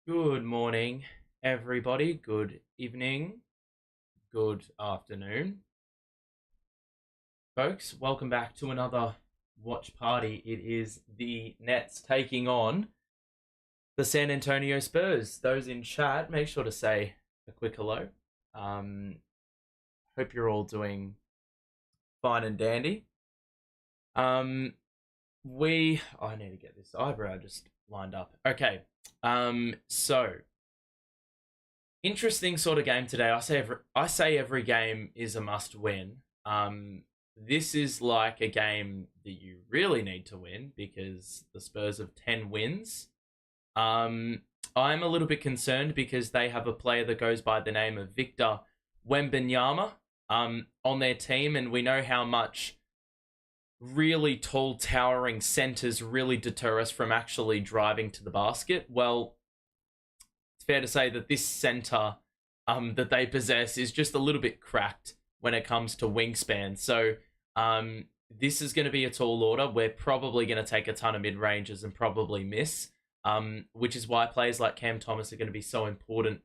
Good morning, everybody. Good evening. Good afternoon, folks. Welcome back to another watch party. It is the Nets taking on the San Antonio Spurs. Those in chat, make sure to say a quick hello. Hope you're all doing fine and dandy. I need to get this eyebrow just lined up. Okay. So interesting sort of game today. I say every game is a must win. This is like a game that you really need to win because the Spurs have 10 wins. I'm a little bit concerned because they have a player that goes by the name of Victor Wembanyama on their team, and we know how much really tall, towering centers really deter us from actually driving to the basket. Well, it's fair to say that this center that they possess is just a little bit cracked when it comes to wingspan. So this is going to be a tall order. We're probably going to take a ton of mid-ranges and probably miss, which is why players like Cam Thomas are going to be so important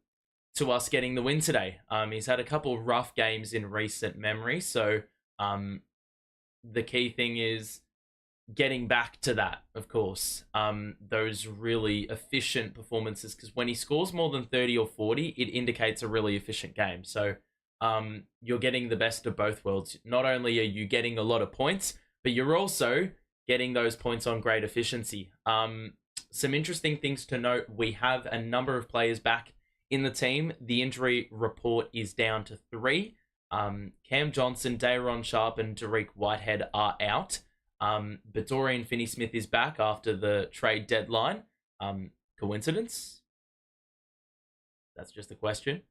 to us getting the win today. He's had a couple of rough games in recent memory, so the key thing is getting back to that, of course. Those really efficient performances, because when he scores more than 30 or 40, it indicates a really efficient game. So you're getting the best of both worlds. Not only are you getting a lot of points, but you're also getting those points on great efficiency. Some interesting things to note. We have a number of players back in the team. The injury report is down to 3. Cam Johnson, Day'Ron Sharpe, and Derek Whitehead are out. But Dorian Finney-Smith is back after the trade deadline. Coincidence? That's just a question.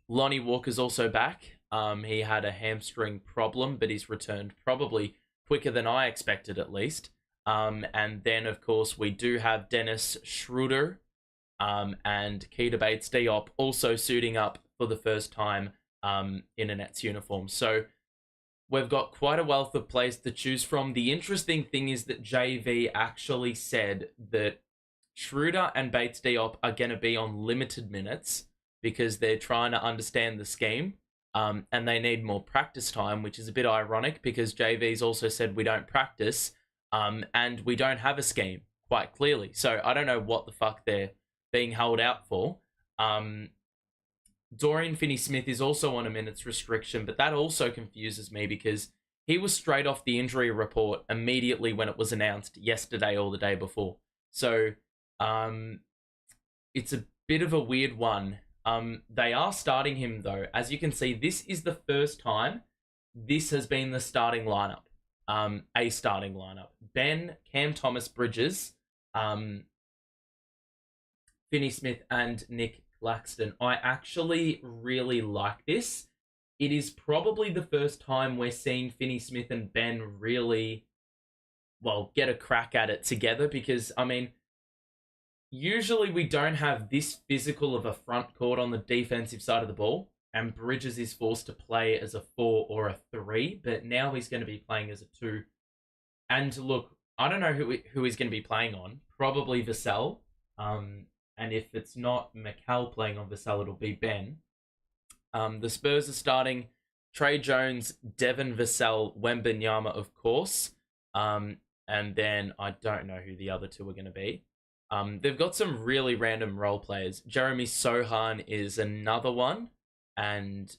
Lonnie Walker's also back. He had a hamstring problem, but he's returned probably quicker than I expected, at least. And then, of course, we do have Dennis Schroeder and Keita Bates-Diop also suiting up for the first time in a Nets uniform. So we've got quite a wealth of players to choose from. The interesting thing is that JV actually said that Schroeder and Bates-Diop are going to be on limited minutes because they're trying to understand the scheme and they need more practice time, which is a bit ironic because JV's also said we don't practice and we don't have a scheme, quite clearly. So I don't know what the fuck they're being held out for. Dorian Finney-Smith is also on a minutes restriction, but that also confuses me because he was straight off the injury report immediately when it was announced yesterday or the day before. So it's a bit of a weird one. They are starting him, though. As you can see, this is the first time this has been the starting lineup, a starting lineup. Ben, Cam Thomas, Bridges, Finney-Smith, and Nic Claxton. I actually really like this. It is probably the first time we're seeing Finney-Smith and Ben really, get a crack at it together because, usually we don't have this physical of a front court on the defensive side of the ball, and Bridges is forced to play as a 4 or a 3, but now he's going to be playing as a 2. And look, I don't know who he's going to be playing on. Probably Vassell. And if it's not Mikal playing on Vassell, it'll be Ben. The Spurs are starting Trey Jones, Devin Vassell, Wembanyama, of course. And then I don't know who the other two are going to be. They've got some really random role players. Jeremy Sochan is another one. And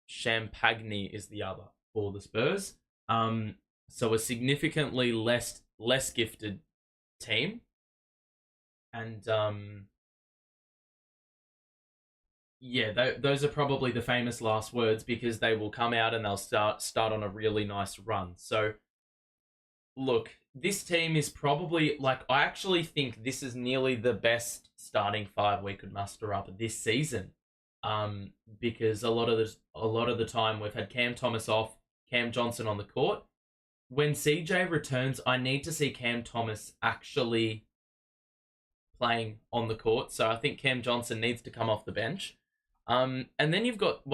Champagne is the other for the Spurs. So a significantly less gifted team. And those are probably the famous last words because they will come out and they'll start on a really nice run. So look, this team is probably I actually think this is nearly the best starting 5 we could muster up this season. Because a lot of the time we've had Cam Thomas off, Cam Johnson on the court. When CJ returns, I need to see Cam Thomas actually playing on the court. So I think Cam Johnson needs to come off the bench. And then you've got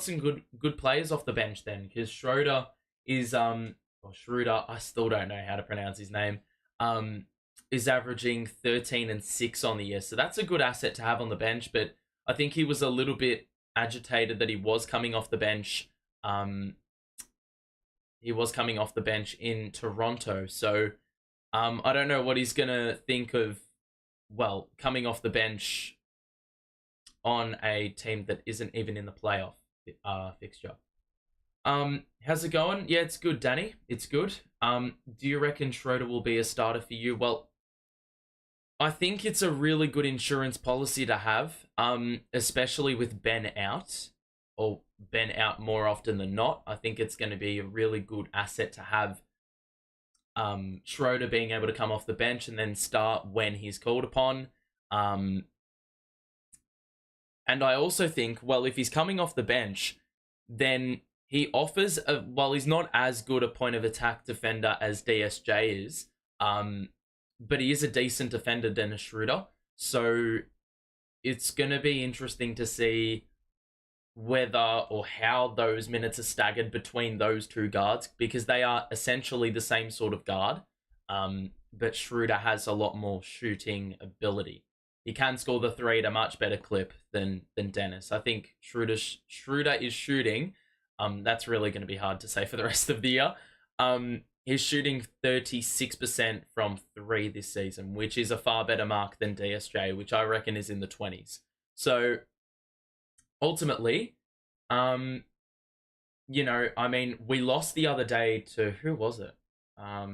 some good players off the bench then, because Schroeder is Schroeder, I still don't know how to pronounce his name, is averaging 13 and 6 on the year. So that's a good asset to have on the bench, but I think he was a little bit agitated that he was coming off the bench. He was coming off the bench in Toronto. So I don't know what he's going to think of, well, coming off the bench on a team that isn't even in the playoff fixture. How's it going? Yeah, it's good, Danny. It's good. Do you reckon Schroeder will be a starter for you? Well, I think it's a really good insurance policy to have, especially with Ben out, or Ben out more often than not. I think it's going to be a really good asset to have Schroeder being able to come off the bench and then start when he's called upon. And I also think, well, if he's coming off the bench, then he offers, while he's not as good a point of attack defender as DSJ is, but he is a decent defender than a Schroeder. So it's going to be interesting to see whether or how those minutes are staggered between those two guards, because they are essentially the same sort of guard, but Schroeder has a lot more shooting ability. He can score the three at a much better clip than Dennis. I think Schroeder is shooting. That's really going to be hard to say for the rest of the year. He's shooting 36% from three this season, which is a far better mark than DSJ, which I reckon is in the 20s. So ultimately, we lost the other day to, who was it? I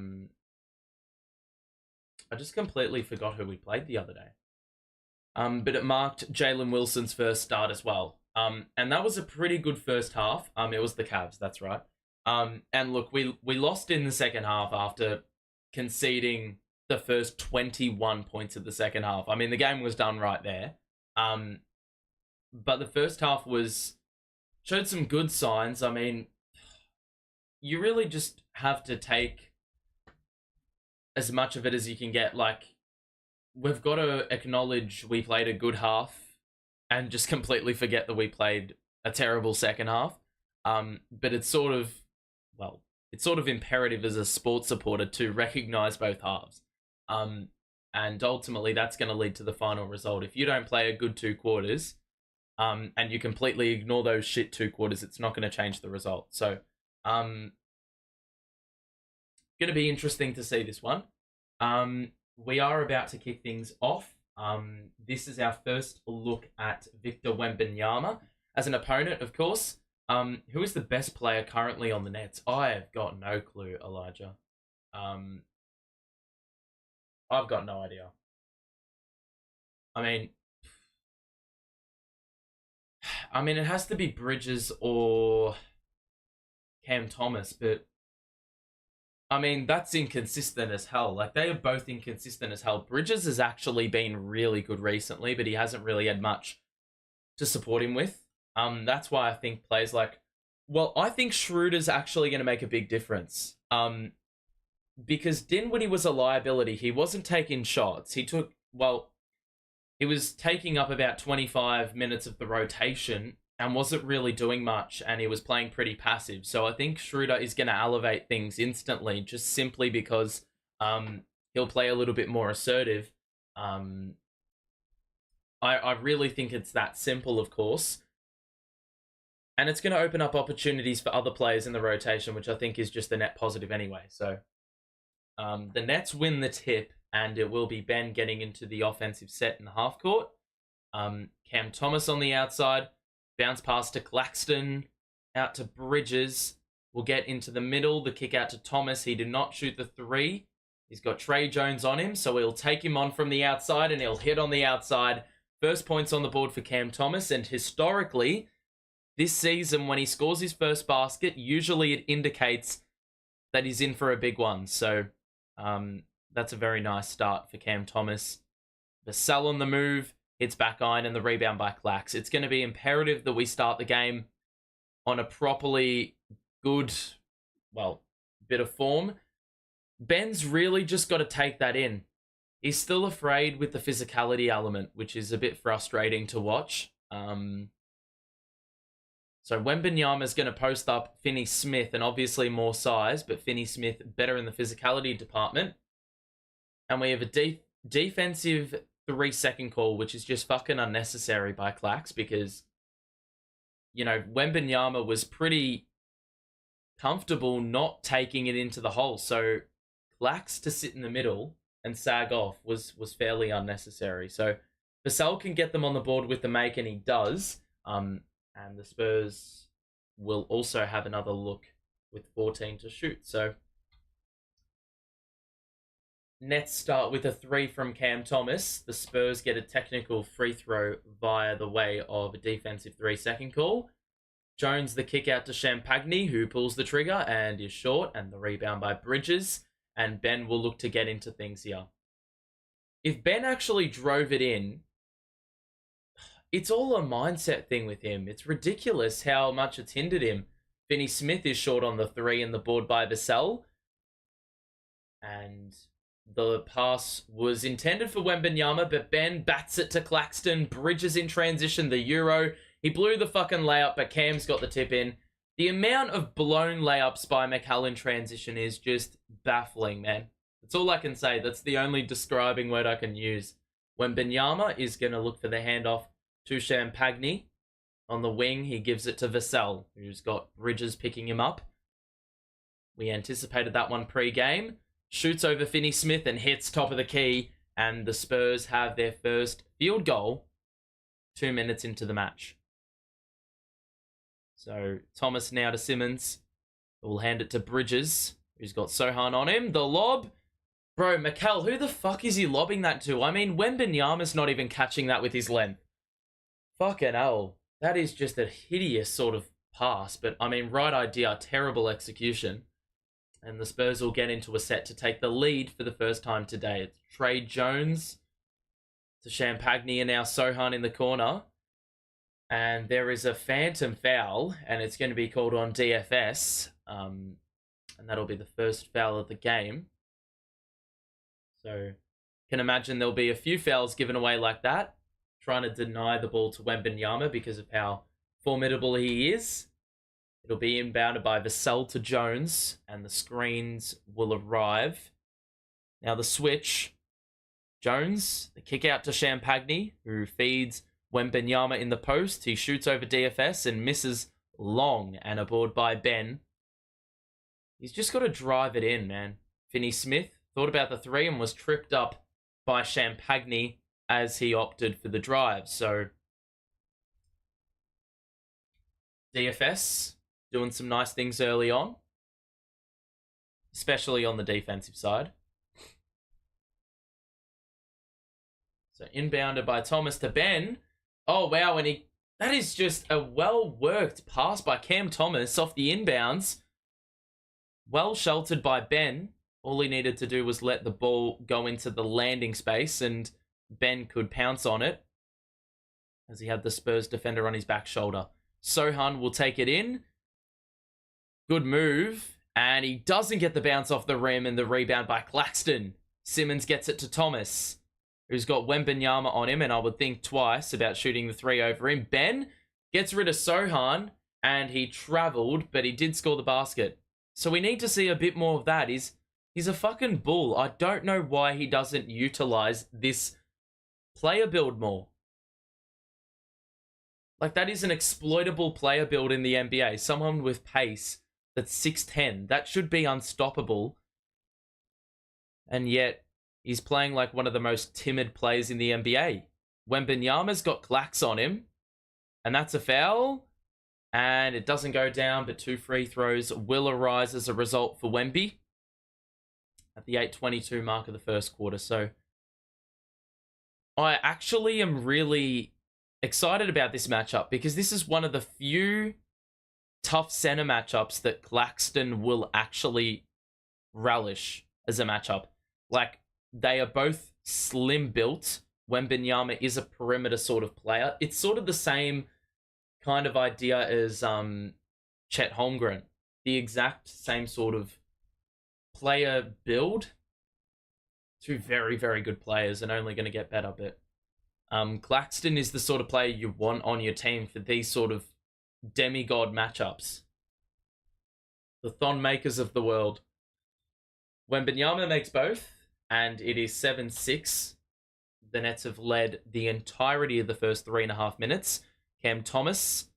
just completely forgot who we played the other day. But it marked Jalen Wilson's first start as well. And that was a pretty good first half. It was the Cavs, that's right. And look, we lost in the second half after conceding the first 21 points of the second half. I mean, the game was done right there. But the first half showed some good signs. I mean, you really just have to take as much of it as you can get. Like, we've got to acknowledge we played a good half and just completely forget that we played a terrible second half. But it's sort of imperative as a sports supporter to recognize both halves. And ultimately that's going to lead to the final result. If you don't play a good 2 quarters, and you completely ignore those shit 2 quarters, it's not going to change the result. So, going to be interesting to see this one. We are about to kick things off. This is our first look at Victor Wembanyama as an opponent, of course. Who is the best player currently on the Nets? I have got no clue, Elijah. I've got no idea. I mean, it has to be Bridges or Cam Thomas, but I mean, that's inconsistent as hell. Like, they are both inconsistent as hell. Bridges has actually been really good recently, but he hasn't really had much to support him with. That's why I think players like... Well, I think Schroeder's actually going to make a big difference. Because Dinwiddie was a liability. He wasn't taking shots. He was taking up about 25 minutes of the rotation and wasn't really doing much, and he was playing pretty passive. So I think Schroeder is going to elevate things instantly, just simply because he'll play a little bit more assertive. I really think it's that simple, of course. And it's going to open up opportunities for other players in the rotation, which I think is just a net positive anyway. So the Nets win the tip, and it will be Ben getting into the offensive set in the half court. Cam Thomas on the outside. Bounce pass to Claxton, out to Bridges. We'll get into the middle, the kick out to Thomas. He did not shoot the 3. He's got Trey Jones on him, so he'll take him on from the outside, and he'll hit on the outside. First points on the board for Cam Thomas, and historically, this season, when he scores his first basket, usually it indicates that he's in for a big one. So that's a very nice start for Cam Thomas. Vassell on the move. Hits back iron and the rebound by Clax. It's going to be imperative that we start the game on a properly good, bit of form. Ben's really just got to take that in. He's still afraid with the physicality element, which is a bit frustrating to watch. So Wembanyama's going to post up Finney Smith, and obviously more size, but Finney Smith better in the physicality department. And we have a defensive 3-second call, which is just fucking unnecessary by Clax because, Wembanyama was pretty comfortable not taking it into the hole. So Clax to sit in the middle and sag off was fairly unnecessary. So Vassell can get them on the board with the make, and he does. And the Spurs will also have another look with 14 to shoot. So Nets start with a 3 from Cam Thomas. The Spurs get a technical free throw via the way of a defensive 3-second call. Jones the kick out to Champagny, who pulls the trigger and is short, and the rebound by Bridges. And Ben will look to get into things here. If Ben actually drove it in, it's all a mindset thing with him. It's ridiculous how much it's hindered him. Finney Smith is short on the 3 and the board by Vassell. And the pass was intended for Wembanyama, but Ben bats it to Claxton. Bridges in transition, the Euro. He blew the fucking layup, but Cam's got the tip in. The amount of blown layups by Mikal in transition is just baffling, man. That's all I can say. That's the only describing word I can use. Wembanyama is going to look for the handoff to Champagny. On the wing, he gives it to Vassell, who's got Bridges picking him up. We anticipated that one pre-game. Shoots over Finney Smith and hits top of the key. And the Spurs have their first field goal 2 minutes into the match. So Thomas now to Simmons. We'll hand it to Bridges, who's got Sochan on him. The lob. Bro, Mikal, who the fuck is he lobbing that to? I mean, Wembanyama's not even catching that with his length. Fucking hell. That is just a hideous sort of pass. But, I mean, right idea, terrible execution. And the Spurs will get into a set to take the lead for the first time today. It's Trey Jones to Champagny and now Sochan in the corner. And there is a phantom foul, and it's going to be called on DFS. And that'll be the first foul of the game. So, can imagine there'll be a few fouls given away like that. Trying to deny the ball to Wembanyama because of how formidable he is. It'll be inbounded by Vassell to Jones, and the screens will arrive. Now the switch. Jones, the kick out to Champagny, who feeds Wembanyama in the post. He shoots over DFS and misses long, and a board by Ben. He's just got to drive it in, man. Finney Smith thought about the 3 and was tripped up by Champagny as he opted for the drive. So DFS doing some nice things early on, especially on the defensive side. So inbounded by Thomas to Ben. Oh, wow, and that is just a well-worked pass by Cam Thomas off the inbounds. Well sheltered by Ben. All he needed to do was let the ball go into the landing space, and Ben could pounce on it as he had the Spurs defender on his back shoulder. Sochan will take it in. Good move. And he doesn't get the bounce off the rim, and the rebound by Claxton. Simmons gets it to Thomas, who's got Wembanyama on him, and I would think twice about shooting the 3 over him. Ben gets rid of Sochan, and he traveled, but he did score the basket. So we need to see a bit more of that. He's a fucking bull. I don't know why he doesn't utilize this player build more. Like, that is an exploitable player build in the NBA. Someone with pace that's 6'10". That should be unstoppable. And yet, he's playing like one of the most timid players in the NBA. Wembanyama's got Clax on him. And that's a foul. And it doesn't go down, but 2 free throws will arise as a result for Wemby at the 8:22 mark of the first quarter. So I actually am really excited about this matchup because this is one of the few tough center matchups that Claxton will actually relish as a matchup. Like, they are both slim built. Wembanyama is a perimeter sort of player. It's sort of the same kind of idea as Chet Holmgren. The exact same sort of player build. 2 very, very good players and only going to get better. But Claxton is the sort of player you want on your team for these sort of demigod matchups. The Thon makers of the world. Wembanyama makes both. and it is 7-6. The Nets have led the entirety of the first 3.5 minutes. Cam Thomas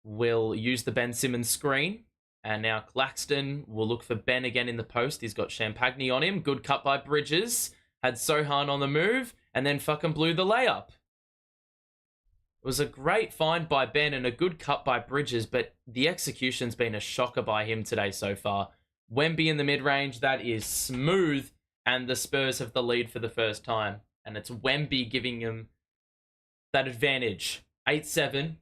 will use the Ben Simmons screen, and now Claxton will look for Ben again in the post. He's got Champagne on him. Good cut by Bridges. Had Sochan on the move, and then fucking blew the layup. It was a great find by Ben and a good cut by Bridges, but the execution's been a shocker by him today so far. Wemby in the mid-range, that is smooth, and the Spurs have the lead for the first time. And it's Wemby giving him that advantage. 8-7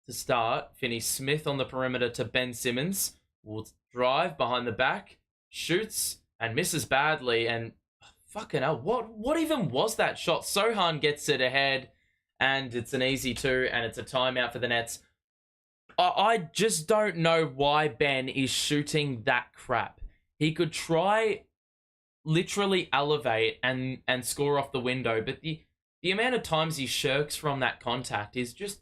to start. Finney-Smith on the perimeter to Ben Simmons. Will drive behind the back, shoots, and misses badly. And fucking hell, what even was that shot? Sochan gets it ahead, and it's an easy 2, and it's a timeout for the Nets. I just don't know why Ben is shooting that crap. He could try literally elevate and score off the window, but the amount of times he shirks from that contact is just...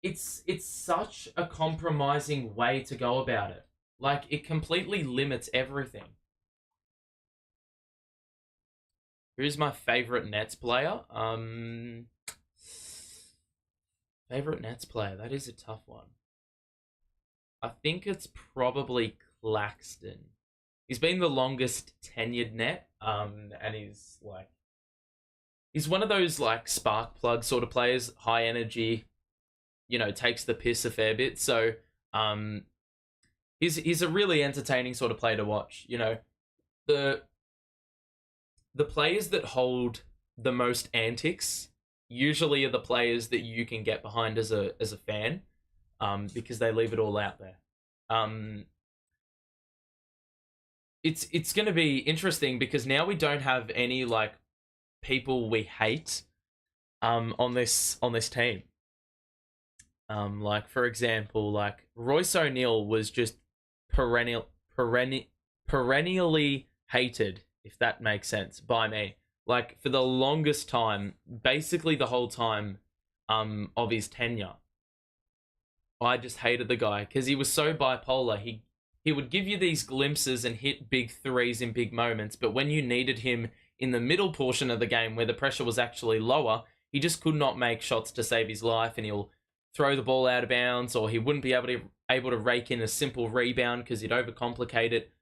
It's such a compromising way to go about it. Like, it completely limits everything. Who's my favorite Nets player? Favorite Nets player? That is a tough one. I think it's probably Claxton. He's been the longest tenured Net, and he's one of those like spark plug sort of players, high energy, takes the piss a fair bit. So, he's a really entertaining sort of player to watch. The players that hold the most antics usually are the players that you can get behind as a fan, because they leave it all out there. It's going to be interesting because now we don't have any like people we hate on this team. Like for example, like Royce O'Neal was just perennially hated, if that makes sense, by me. Like for the longest time, basically the whole time of his tenure, I just hated the guy because he was so bipolar. He would give you these glimpses and hit big threes in big moments, but when you needed him in the middle portion of the game where the pressure was actually lower, he just could not make shots to save his life, and he'll throw the ball out of bounds, or he wouldn't be able to rake in a simple rebound because he'd overcomplicate it.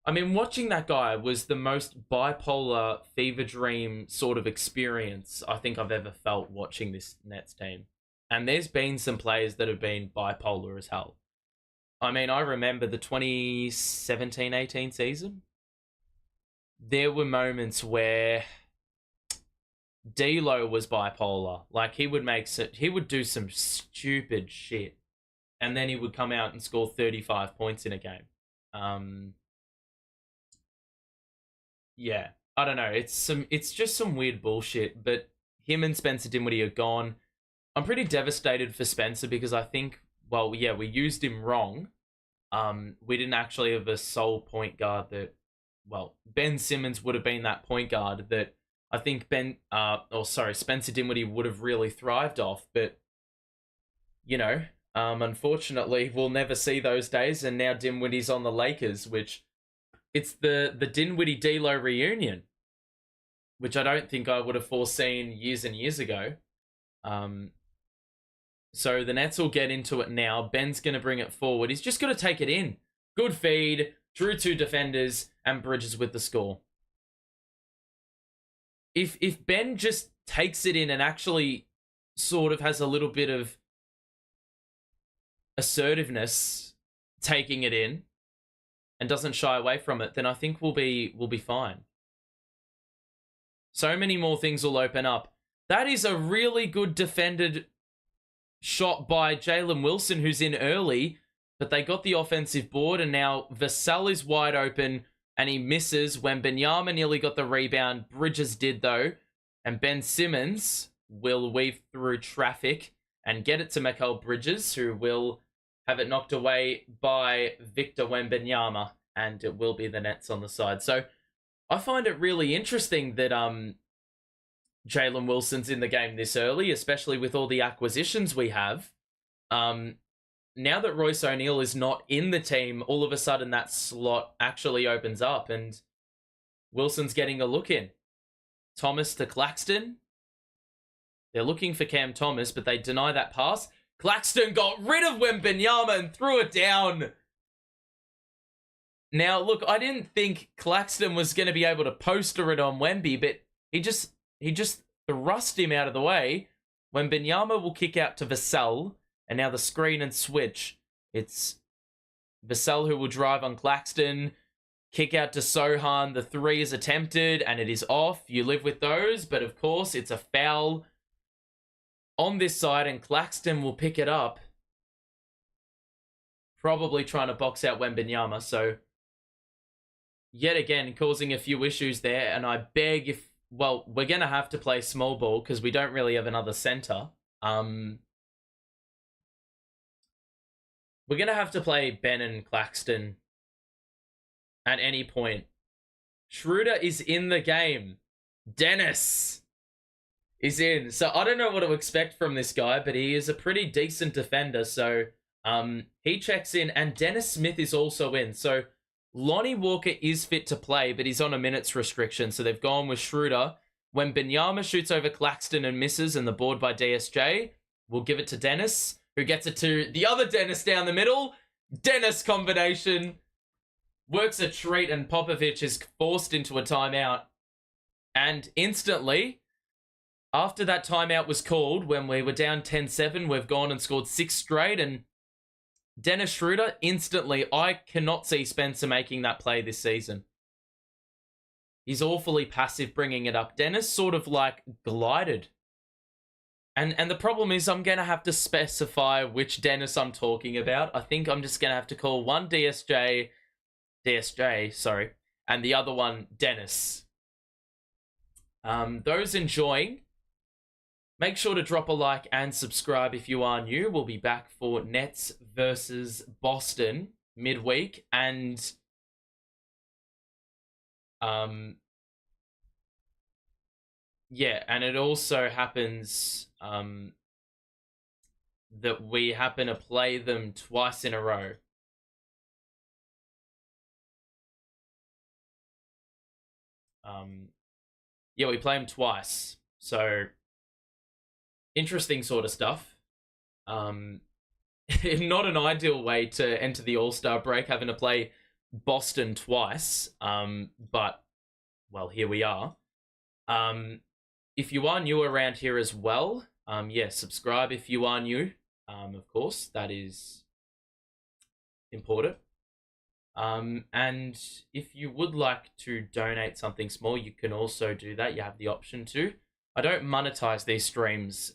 I mean, watching that guy was the most bipolar fever dream sort of experience I think I've ever felt watching this Nets team. And there's been some players that have been bipolar as hell. I mean, I remember the 2017-18 season. There were moments where D'Lo was bipolar. Like, he would do some stupid shit, and then he would come out and score 35 points in a game. Yeah, I don't know. It's just some weird bullshit. But him and Spencer Dinwiddie are gone. I'm pretty devastated for Spencer because I think, well, yeah, we used him wrong. We didn't actually have a sole point guard that, well, Ben Simmons would have been that point guard that I think Spencer Dinwiddie would have really thrived off. But, unfortunately, we'll never see those days. And now Dinwiddie's on the Lakers, which it's the Dinwiddie D'Lo reunion, which I don't think I would have foreseen years and years ago. So the Nets will get into it now. Ben's going to bring it forward. He's just going to take it in. Good feed. Drew 2 defenders and Bridges with the score. If Ben just takes it in and actually sort of has a little bit of assertiveness taking it in and doesn't shy away from it, then I think we'll be fine. So many more things will open up. That is a really good defended shot by Jalen Wilson, who's in early, but they got the offensive board, and now Vassell is wide open, and he misses. Wembanyama nearly got the rebound. Bridges did, though, and Ben Simmons will weave through traffic and get it to Mikal Bridges, who will have it knocked away by Victor Wembanyama, and it will be the Nets on the side. So I find it really interesting that Jalen Wilson's in the game this early, especially with all the acquisitions we have. Now now that Royce O'Neal is not in the team, all of a sudden that slot actually opens up and Wilson's getting a look in. Thomas to Claxton. They're looking for Cam Thomas, but they deny that pass. Claxton got rid of Wembanyama and threw it down. Now, look, I didn't think Claxton was going to be able to poster it on Wemby, but he just thrust him out of the way. Wembanyama will kick out to Vassell, and now the screen and switch. It's Vassell who will drive on Claxton, kick out to Sochan. The three is attempted, and it is off. You live with those, but of course, it's a foul on this side, and Claxton will pick it up. Probably trying to box out Wembanyama, so yet again, causing a few issues there, and I beg well, we're going to have to play small ball because we don't really have another center. We're going to have to play Ben and Claxton at any point. Schroeder is in the game. Dennis is in. So I don't know what to expect from this guy, but he is a pretty decent defender. So he checks in, and Dennis Smith is also in. So Lonnie Walker is fit to play, but he's on a minutes restriction, so they've gone with Schroeder. When Wembanyama shoots over Claxton and misses, and the board by DSJ, we'll give it to Dennis, who gets it to the other Dennis down the middle. Dennis combination. Works a treat, and Popovich is forced into a timeout. And instantly, after that timeout was called, when we were down 10-7, we've gone and scored 6 straight, and Dennis Schroeder, instantly, I cannot see Spencer making that play this season. He's awfully passive bringing it up. Dennis sort of like glided. And the problem is I'm going to have to specify which Dennis I'm talking about. I think I'm just going to have to call one DSJ, and the other one Dennis. Those enjoying, make sure to drop a like and subscribe if you are new. We'll be back for Nets versus Boston midweek. And yeah, and it also happens that we happen to play them twice in a row. Yeah, we play them twice. So interesting sort of stuff. Not an ideal way to enter the All-Star break, having to play Boston twice. But, well, here we are. If you are new around here as well, yeah, subscribe if you are new. Of course, that is important. And if you would like to donate something small, you can also do that. You have the option to. I don't monetize these streams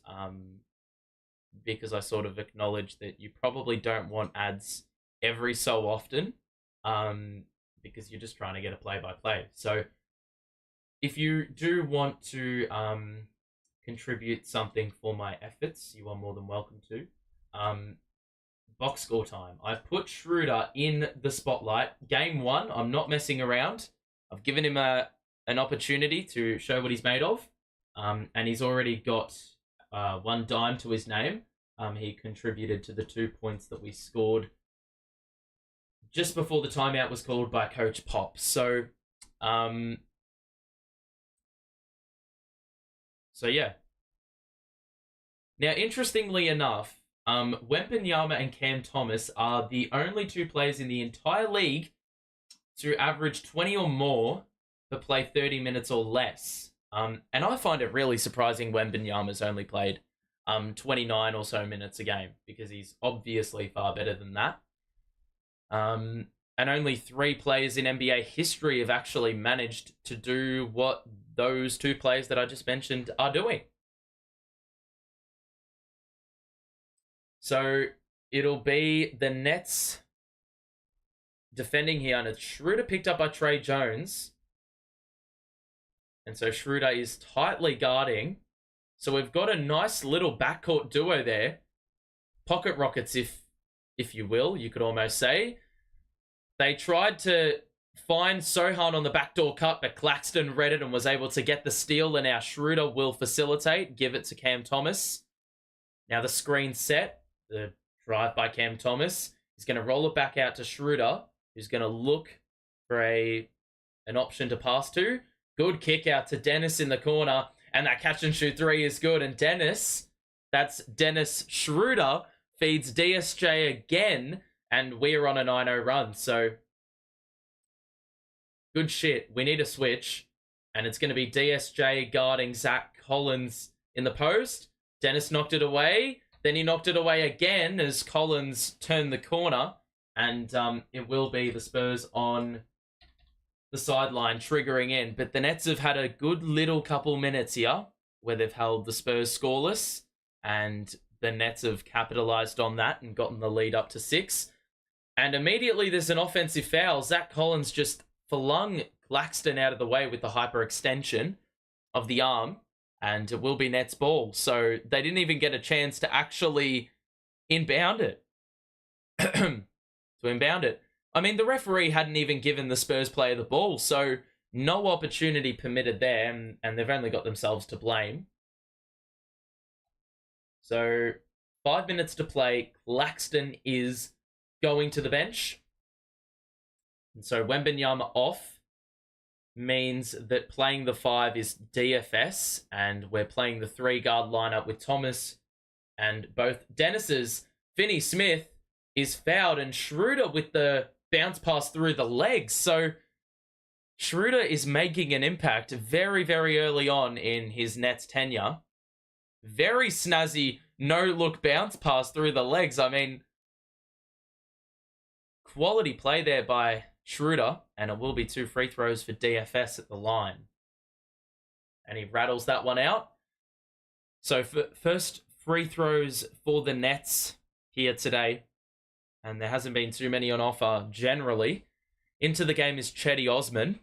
because I sort of acknowledge that you probably don't want ads every so often because you're just trying to get a play-by-play. So if you do want to contribute something for my efforts, you are more than welcome to. Box score time. I've put Schroeder in the spotlight. Game 1, I'm not messing around. I've given him an opportunity to show what he's made of. And he's already got 1 dime to his name. He contributed to the 2 points that we scored just before the timeout was called by Coach Pop. So yeah. Now, interestingly enough, Wembanyama and Cam Thomas are the only 2 players in the entire league to average 20 or more but play 30 minutes or less. And I find it really surprising Wembanyama's only played 29 or so minutes a game because he's obviously far better than that. And only 3 players in NBA history have actually managed to do what those 2 players that I just mentioned are doing. So it'll be the Nets defending here, and it's Schroeder picked up by Trey Jones. And so Schroeder is tightly guarding. So we've got a nice little backcourt duo there. Pocket rockets, if you will, you could almost say. They tried to find Sochan on the backdoor cut, but Claxton read it and was able to get the steal, and now Schroeder will facilitate, give it to Cam Thomas. Now the screen set. The Drive by Cam Thomas. He's going to roll it back out to Schroeder, who's going to look for an option to pass to. Good kick out to Dennis in the corner. And that catch and shoot three is good. And that's Dennis Schroeder, feeds DSJ again. And we're on a 9-0 run. So, good shit. We need a switch. And it's going to be DSJ guarding Zach Collins in the post. Dennis knocked it away. Then he knocked it away again as Collins turned the corner. And it will be the Spurs on the sideline triggering in. But the Nets have had a good little couple minutes here where they've held the Spurs scoreless. And the Nets have capitalized on that and gotten the lead up to 6. And immediately there's an offensive foul. Zach Collins just flung Claxton out of the way with the hyperextension of the arm. And it will be Nets ball. So they didn't even get a chance to actually inbound it. To inbound it. I mean, the referee hadn't even given the Spurs player the ball. So no opportunity permitted there. And they've only got themselves to blame. So 5 minutes to play. Claxton is going to the bench. And so Wembanyama off means that playing the 5 is DFS, and we're playing the 3-guard lineup with Thomas and both Dennis's. Finney Smith is fouled, and Schroeder with the bounce pass through the legs. So Schroeder is making an impact very, very early on in his Nets tenure. Very snazzy no-look bounce pass through the legs. I mean, quality play there by Schroeder, and it will be 2 free throws for DFS at the line. And he rattles that one out. So first free throws for the Nets here today. And there hasn't been too many on offer generally. Into the game is Chetty Osman.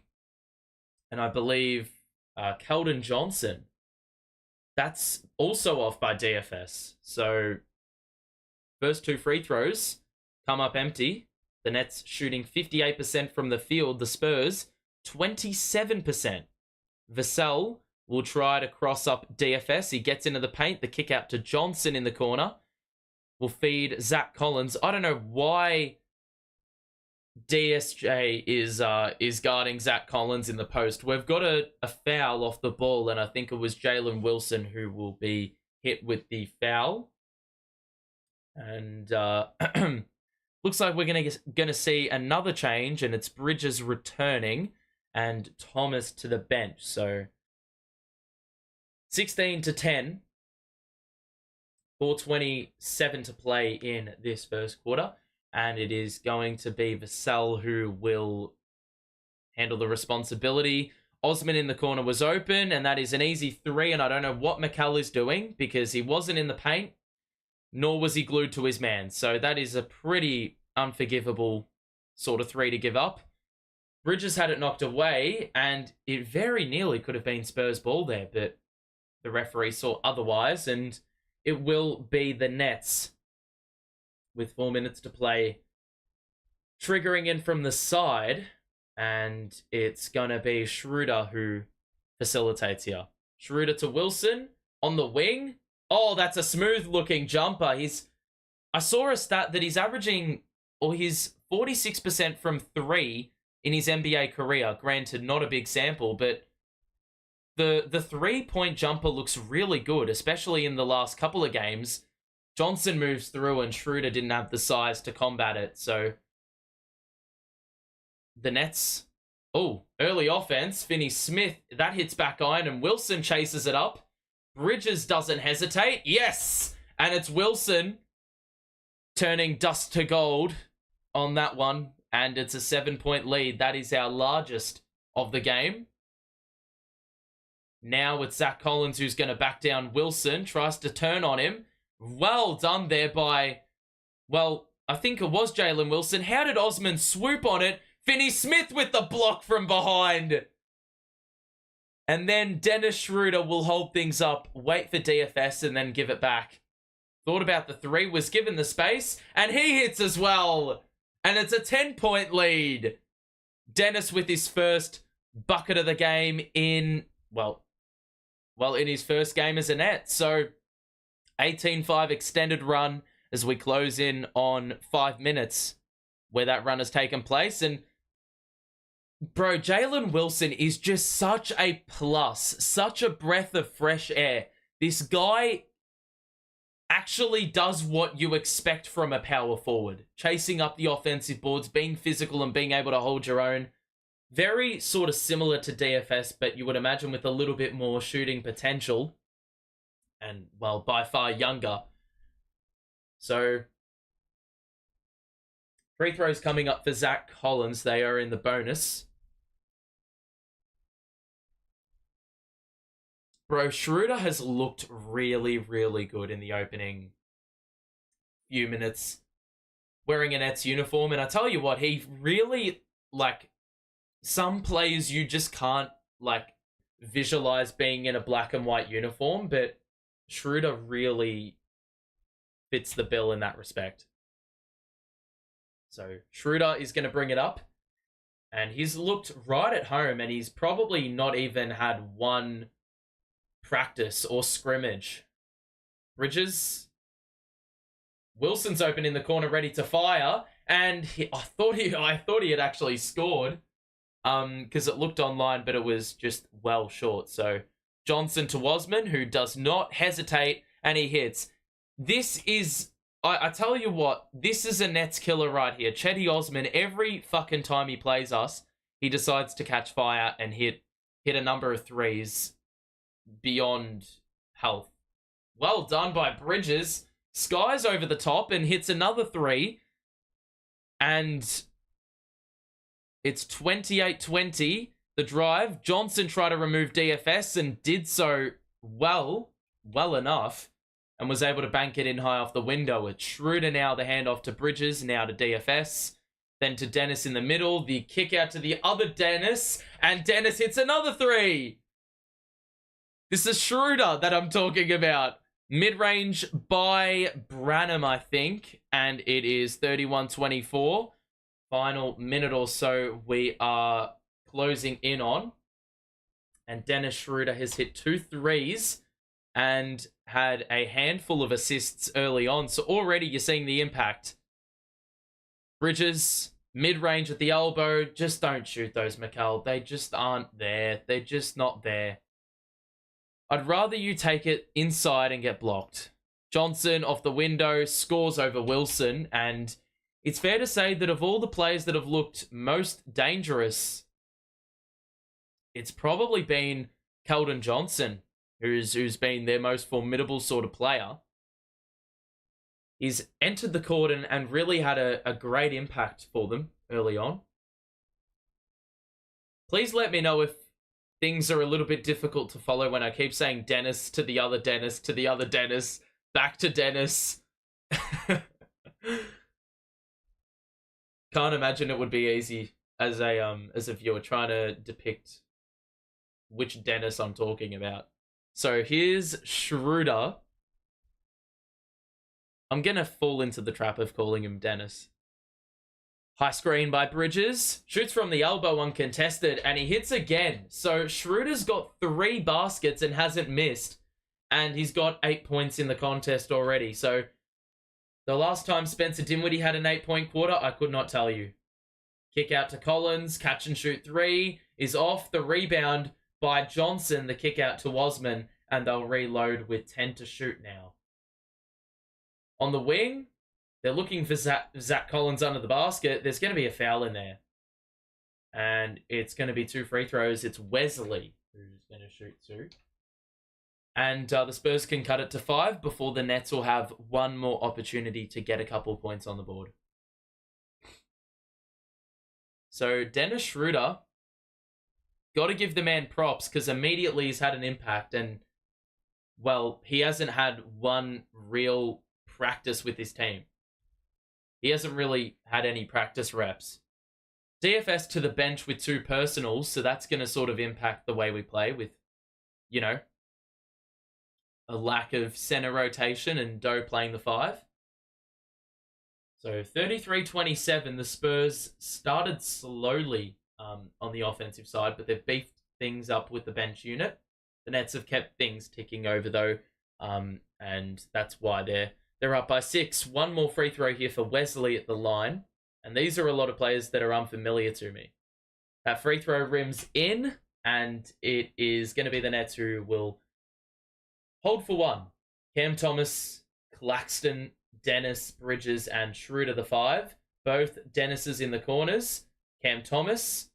And I believe Keldon Johnson. That's also off by DFS. So first 2 free throws come up empty. The Nets shooting 58% from the field. The Spurs, 27%. Vassell will try to cross up DFS. He gets into the paint. The kick out to Johnson in the corner will feed Zach Collins. I don't know why DSJ is guarding Zach Collins in the post. We've got a foul off the ball, and I think it was Jalen Wilson who will be hit with the foul. And looks like we're gonna see another change, and it's Bridges returning and Thomas to the bench. So 16-10, 4:27 to play in this first quarter, and it is going to be Vassell who will handle the responsibility. Osman in the corner was open, and that is an easy 3, and I don't know what Mikal is doing because he wasn't in the paint, nor was he glued to his man. So that is a pretty unforgivable sort of 3 to give up. Bridges had it knocked away, and it very nearly could have been Spurs ball there, but the referee saw otherwise, and it will be the Nets with 4 minutes to play triggering in from the side, and it's going to be Schroeder who facilitates here. Schroeder to Wilson on the wing. Oh, that's a smooth-looking jumper. I saw a stat that he's averaging, or he's 46% from 3 in his NBA career. Granted, not a big sample, but the 3-point jumper looks really good, especially in the last couple of games. Johnson moves through, and Schroeder didn't have the size to combat it. So the Nets, early offense. Finney Smith, that hits back iron, and Wilson chases it up. Bridges doesn't hesitate. Yes! And it's Wilson turning dust to gold on that one. And it's a 7-point lead. That is our largest of the game. Now it's Zach Collins who's going to back down Wilson. Tries to turn on him. Well done there by, I think it was Jalen Wilson. How did Osman swoop on it? Finney Smith with the block from behind. And then Dennis Schroeder will hold things up, wait for DFS, and then give it back. Thought about the 3, was given the space, and he hits as well. And it's a 10-point lead. Dennis with his first bucket of the game in his first game as a Net. So 18-5 extended run as we close in on 5 minutes where that run has taken place. And bro, Jalen Wilson is just such a plus, such a breath of fresh air. This guy actually does what you expect from a power forward. Chasing up the offensive boards, being physical and being able to hold your own. Very sort of similar to DFS, but you would imagine with a little bit more shooting potential. And, well, by far younger. So, free throws coming up for Zach Collins. They are in the bonus. Bro, Schroeder has looked really, really good in the opening few minutes wearing a Nets uniform. And I tell you what, he really, like, some players you just can't, like, visualize being in a black and white uniform, but Schroeder really fits the bill in that respect. So Schroeder is going to bring it up. And he's looked right at home, and he's probably not even had one practice or scrimmage. Bridges. Wilson's open in the corner, ready to fire. And I thought he had actually scored. Because it looked online, but it was just well short. So Johnson to Osman, who does not hesitate, and he hits. This is, I tell you what, this is a Nets killer right here. Chetty Osman, every fucking time he plays us, he decides to catch fire and hit a number of threes beyond health. Well done by Bridges. Skies over the top and hits another three. And it's 28-20. The drive. Johnson tried to remove DFS and did so well enough. And was able to bank it in high off the window. It's Schroeder now, the handoff to Bridges, now to DFS. Then to Dennis in the middle. The kick out to the other Dennis. And Dennis hits another three. This is Schroeder that I'm talking about. Mid-range by Branham, I think. And it is 31-24. Final minute or so we are closing in on. And Dennis Schroeder has hit 2 threes and had a handful of assists early on. So already you're seeing the impact. Bridges, mid-range at the elbow. Just don't shoot those, Mikal. They just aren't there. They're just not there. I'd rather you take it inside and get blocked. Johnson off the window, scores over Wilson, and it's fair to say that of all the players that have looked most dangerous, it's probably been Keldon Johnson, who's been their most formidable sort of player. He's entered the court and really had a great impact for them early on. Please let me know if things are a little bit difficult to follow when I keep saying Dennis to the other Dennis to the other Dennis, back to Dennis. Can't imagine it would be easy as a viewer trying to depict which Dennis I'm talking about. So here's Schroeder. I'm going to fall into the trap of calling him Dennis. High screen by Bridges. Shoots from the elbow uncontested, and he hits again. So Schroeder's got 3 baskets and hasn't missed. And he's got 8 points in the contest already. So the last time Spencer Dinwiddie had an 8-point quarter, I could not tell you. Kick out to Collins. Catch and shoot 3 is off. The rebound by Johnson. The kick out to Osman. And they'll reload with 10 to shoot now. On the wing, they're looking for Zach Collins under the basket. There's going to be a foul in there. And it's going to be 2 free throws. It's Wesley who's going to shoot 2. And the Spurs can cut it to 5 before the Nets will have one more opportunity to get a couple points on the board. So Dennis Schroeder, got to give the man props because immediately he's had an impact. And, well, he hasn't had one real practice with his team. He hasn't really had any practice reps. DFS to the bench with 2 personals, so that's going to sort of impact the way we play with, you know, a lack of center rotation and Doe playing the 5. So 33-27, the Spurs started slowly on the offensive side, but they've beefed things up with the bench unit. The Nets have kept things ticking over though, and that's why they're They're up by 6. One more free throw here for Wesley at the line. And these are a lot of players that are unfamiliar to me. That free throw rims in, and it is going to be the Nets who will hold for one. Cam Thomas, Claxton, Dennis, Bridges, and Schroeder the 5. Both Dennis's in the corners. Cam Thomas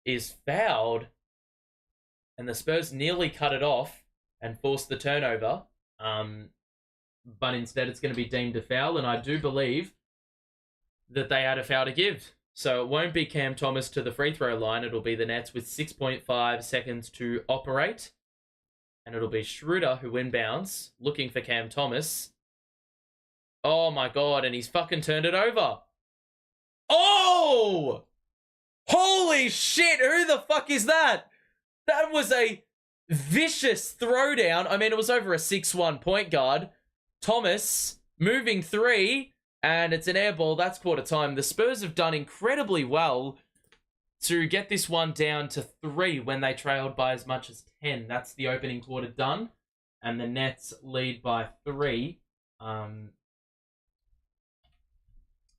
is fouled, and the Spurs nearly cut it off and forced the turnover. But instead it's going to be deemed a foul, and I do believe that they had a foul to give. So it won't be Cam Thomas to the free throw line. It'll be the Nets with 6.5 seconds to operate. And it'll be Schroeder who inbounds, looking for Cam Thomas. Oh my god, and he's fucking turned it over. Oh! Holy shit, who the fuck is that? That was a vicious throwdown. I mean, it was over a 6-1 point guard. Thomas, moving 3, and it's an air ball. That's quarter time. The Spurs have done incredibly well to get this one down to 3 when they trailed by as much as 10. That's the opening quarter done. And the Nets lead by 3.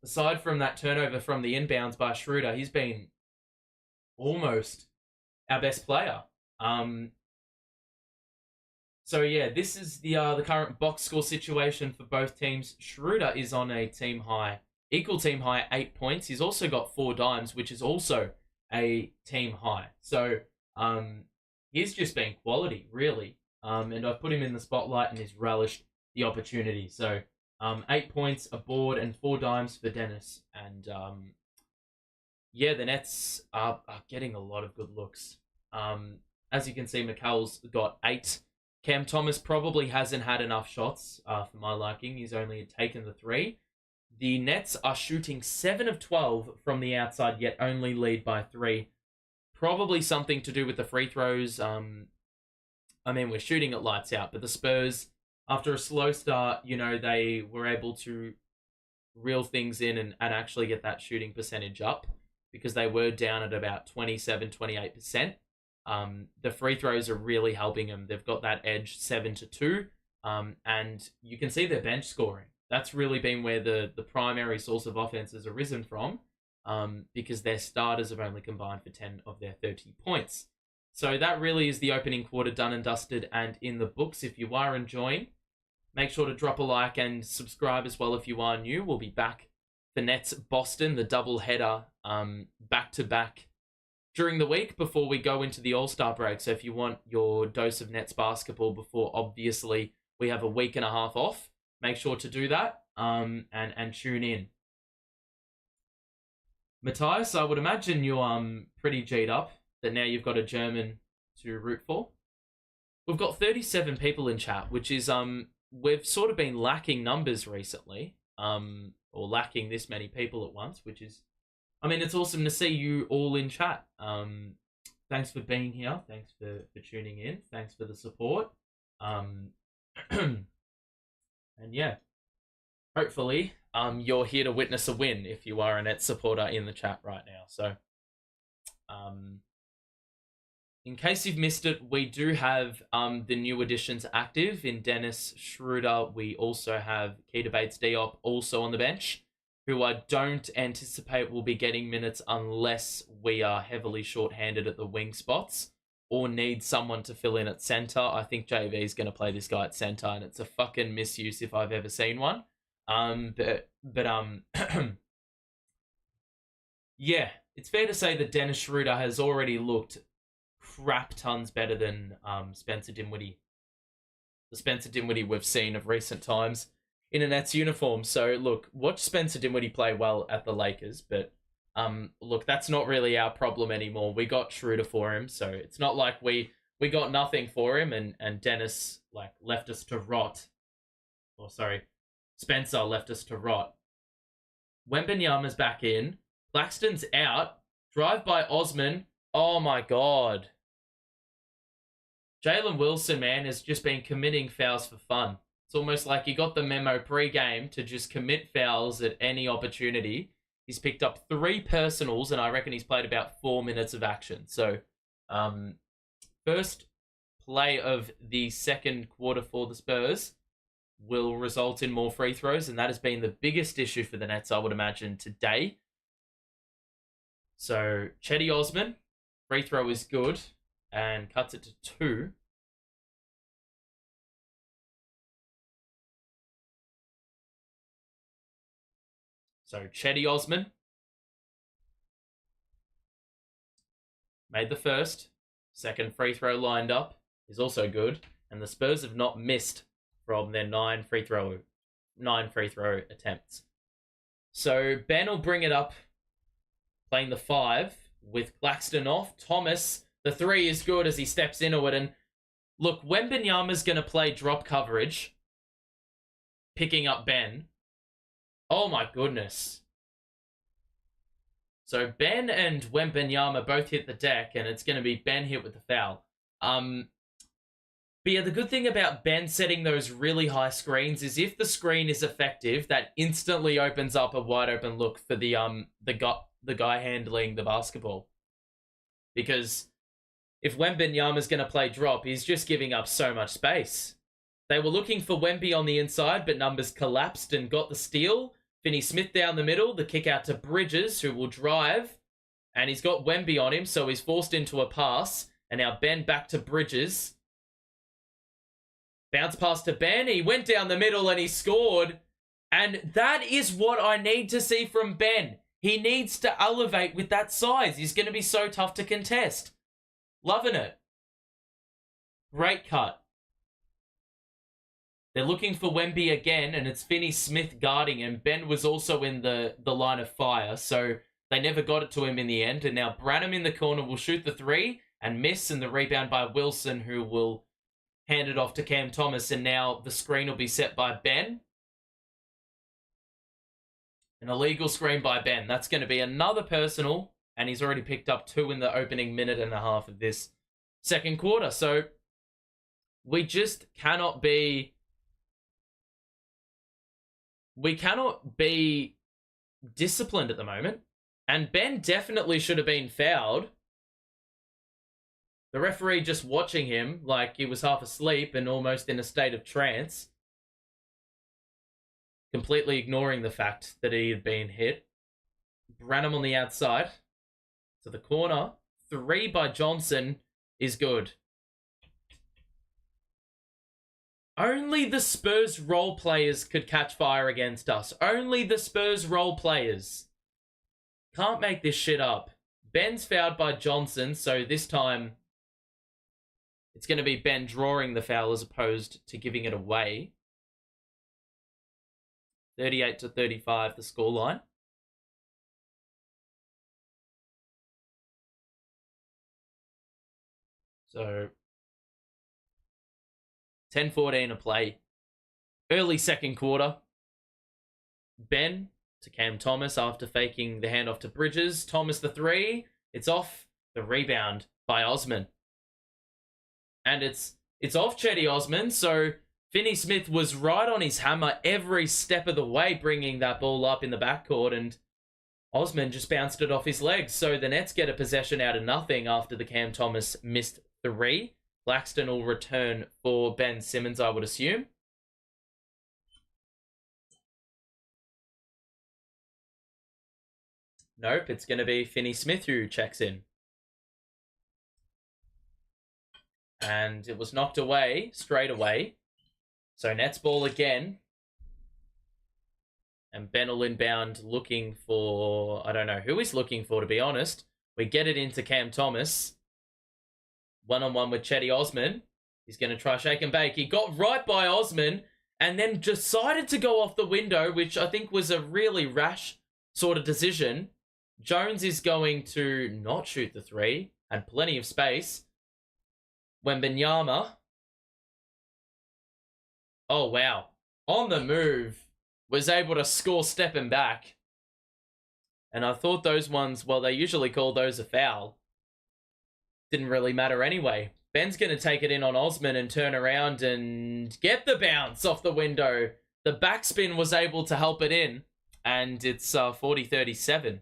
Aside from that turnover from the inbounds by Schroeder, he's been almost our best player. So yeah, this is the current box score situation for both teams. Schroeder is on a equal team high 8 points. He's also got 4 dimes, which is also a team high. So he's just been quality, really. And I've put him in the spotlight and he's relished the opportunity. So 8 points, a board, and 4 dimes for Dennis. And yeah, the Nets are getting a lot of good looks. As you can see, Mikal's got 8. Cam Thomas probably hasn't had enough shots for my liking. He's only taken the 3. The Nets are shooting 7 of 12 from the outside, yet only lead by 3. Probably something to do with the free throws. I mean, we're shooting at lights out, but the Spurs, after a slow start, you know, they were able to reel things in and actually get that shooting percentage up because they were down at about 27-28%. The free throws are really helping them. They've got that edge 7-2, and you can see their bench scoring. That's really been where the primary source of offense has arisen from, because their starters have only combined for 10 of their 30 points. So that really is the opening quarter done and dusted and in the books. If you are enjoying, make sure to drop a like and subscribe as well if you are new. We'll be back for Nets Boston, the double header, back-to-back during the week before we go into the All-Star break. So if you want your dose of Nets basketball before, obviously, we have a week and a half off, make sure to do that and tune in. Matthias, I would imagine you're pretty G'd up that now you've got a German to root for. We've got 37 people in chat, which is, we've sort of been lacking numbers recently, or lacking this many people at once, which is, I mean, it's awesome to see you all in chat. Thanks for being here. Thanks for tuning in. Thanks for the support. And yeah, hopefully you're here to witness a win if you are a Nets supporter in the chat right now. So in case you've missed it, we do have the new additions active in Dennis, Schroeder. We also have Keita Bates-Diop also on the bench, who I don't anticipate will be getting minutes unless we are heavily short-handed at the wing spots or need someone to fill in at center. I think JV is going to play this guy at center, and it's a fucking misuse if I've ever seen one. Yeah, it's fair to say that Dennis Schroeder has already looked crap tons better than Spencer Dinwiddie. The Spencer Dinwiddie we've seen of recent times in a Nets uniform. So look, watch Spencer Dinwiddie play well at the Lakers, but look, that's not really our problem anymore. We got Schroeder for him, so it's not like we got nothing for him and Dennis like left us to rot. Or sorry, Spencer left us to rot. Wembanyama's back in. Claxton's out. Drive by Osman. Oh my god. Jalen Wilson, man, has just been committing fouls for fun. It's almost like he got the memo pre-game to just commit fouls at any opportunity. He's picked up 3 personals, and I reckon he's played about 4 minutes of action. So, first play of the second quarter for the Spurs. will result in more free throws, and that has been the biggest issue for the Nets, I would imagine, today. So, Chetty Osman, free throw is good, and cuts it to 2. So, Chetty Osman made the first. Second free throw lined up is also good. And the Spurs have not missed from their 9 free throw attempts. So Ben will bring it up, playing the 5 with Claxton off. Thomas, the 3 is good as he steps into it. And look, Wembanyama's going to play drop coverage, picking up Ben. Oh my goodness. So Ben and Wembanyama both hit the deck, and it's going to be Ben hit with the foul. But yeah, the good thing about Ben setting those really high screens is if the screen is effective, that instantly opens up a wide open look for the guy handling the basketball. Because if Wembanyama's going to play drop, he's just giving up so much space. They were looking for Wemby on the inside, but numbers collapsed and got the steal. Finney-Smith down the middle, the kick out to Bridges, who will drive. And he's got Wemby on him, so he's forced into a pass. And now Ben back to Bridges. Bounce pass to Ben. He went down the middle and he scored. And that is what I need to see from Ben. He needs to elevate with that size. He's going to be so tough to contest. Loving it. Great cut. They're looking for Wemby again, and it's Finney-Smith guarding him. Ben was also in the line of fire, so they never got it to him in the end. And now Branham in the corner will shoot the 3 and miss, and the rebound by Wilson, who will hand it off to Cam Thomas. And now the screen will be set by Ben. An illegal screen by Ben. That's going to be another personal, and he's already picked up 2 in the opening minute and a half of this second quarter. So we just cannot be... We cannot be disciplined at the moment. And Ben definitely should have been fouled. The referee just watching him like he was half asleep and almost in a state of trance. Completely ignoring the fact that he had been hit. Branham on the outside. To the corner. 3 by Johnson is good. Only the Spurs role players could catch fire against us. Only the Spurs role players. Can't make this shit up. Ben's fouled by Johnson, so this time it's going to be Ben drawing the foul as opposed to giving it away. 38-35, the scoreline. So 10-14 to play. Early second quarter. Ben to Cam Thomas after faking the handoff to Bridges. Thomas the 3. It's off. The rebound by Osman. And it's off Chetty Osman. So Finney-Smith was right on his hammer every step of the way, bringing that ball up in the backcourt. And Osman just bounced it off his legs. So the Nets get a possession out of nothing after the Cam Thomas missed 3. Claxton will return for Ben Simmons, I would assume. Nope, it's going to be Finney-Smith who checks in. And it was knocked away straight away. So Nets ball again. And Ben will inbound looking for... I don't know who he's looking for, to be honest. We get it into Cam Thomas. One-on-one with Chetty Osman. He's going to try shake and bake. He got right by Osman and then decided to go off the window, which I think was a really rash sort of decision. Jones is going to not shoot the 3. Had plenty of space. Wembanyama. Oh, wow. On the move. Was able to score stepping back. And I thought those ones, well, they usually call those a foul. Didn't really matter anyway. Ben's going to take it in on Osman and turn around and get the bounce off the window. The backspin was able to help it in. And it's 40-37.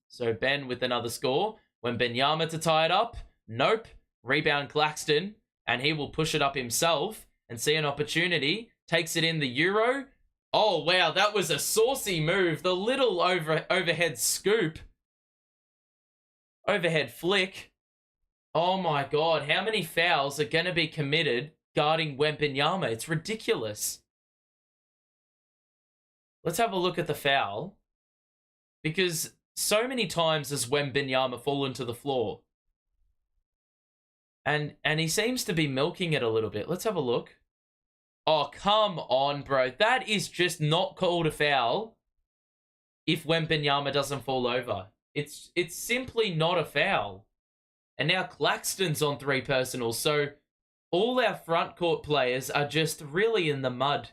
So Ben with another score. Wembanyama to tie it up. Nope. Rebound Claxton. And he will push it up himself and see an opportunity. takes it in the Euro. Oh, wow, that was a saucy move. The little overhead scoop. Overhead flick. Oh, my God. How many fouls are going to be committed guarding Wembanyama? It's ridiculous. Let's have a look at the foul. Because so many times has Wembanyama fallen to the floor. And he seems to be milking it a little bit. Let's have a look. Oh, come on, bro. That is just not called a foul if Wembanyama doesn't fall over. It's simply not a foul. And now Claxton's on 3 personals. So all our front court players are just really in the mud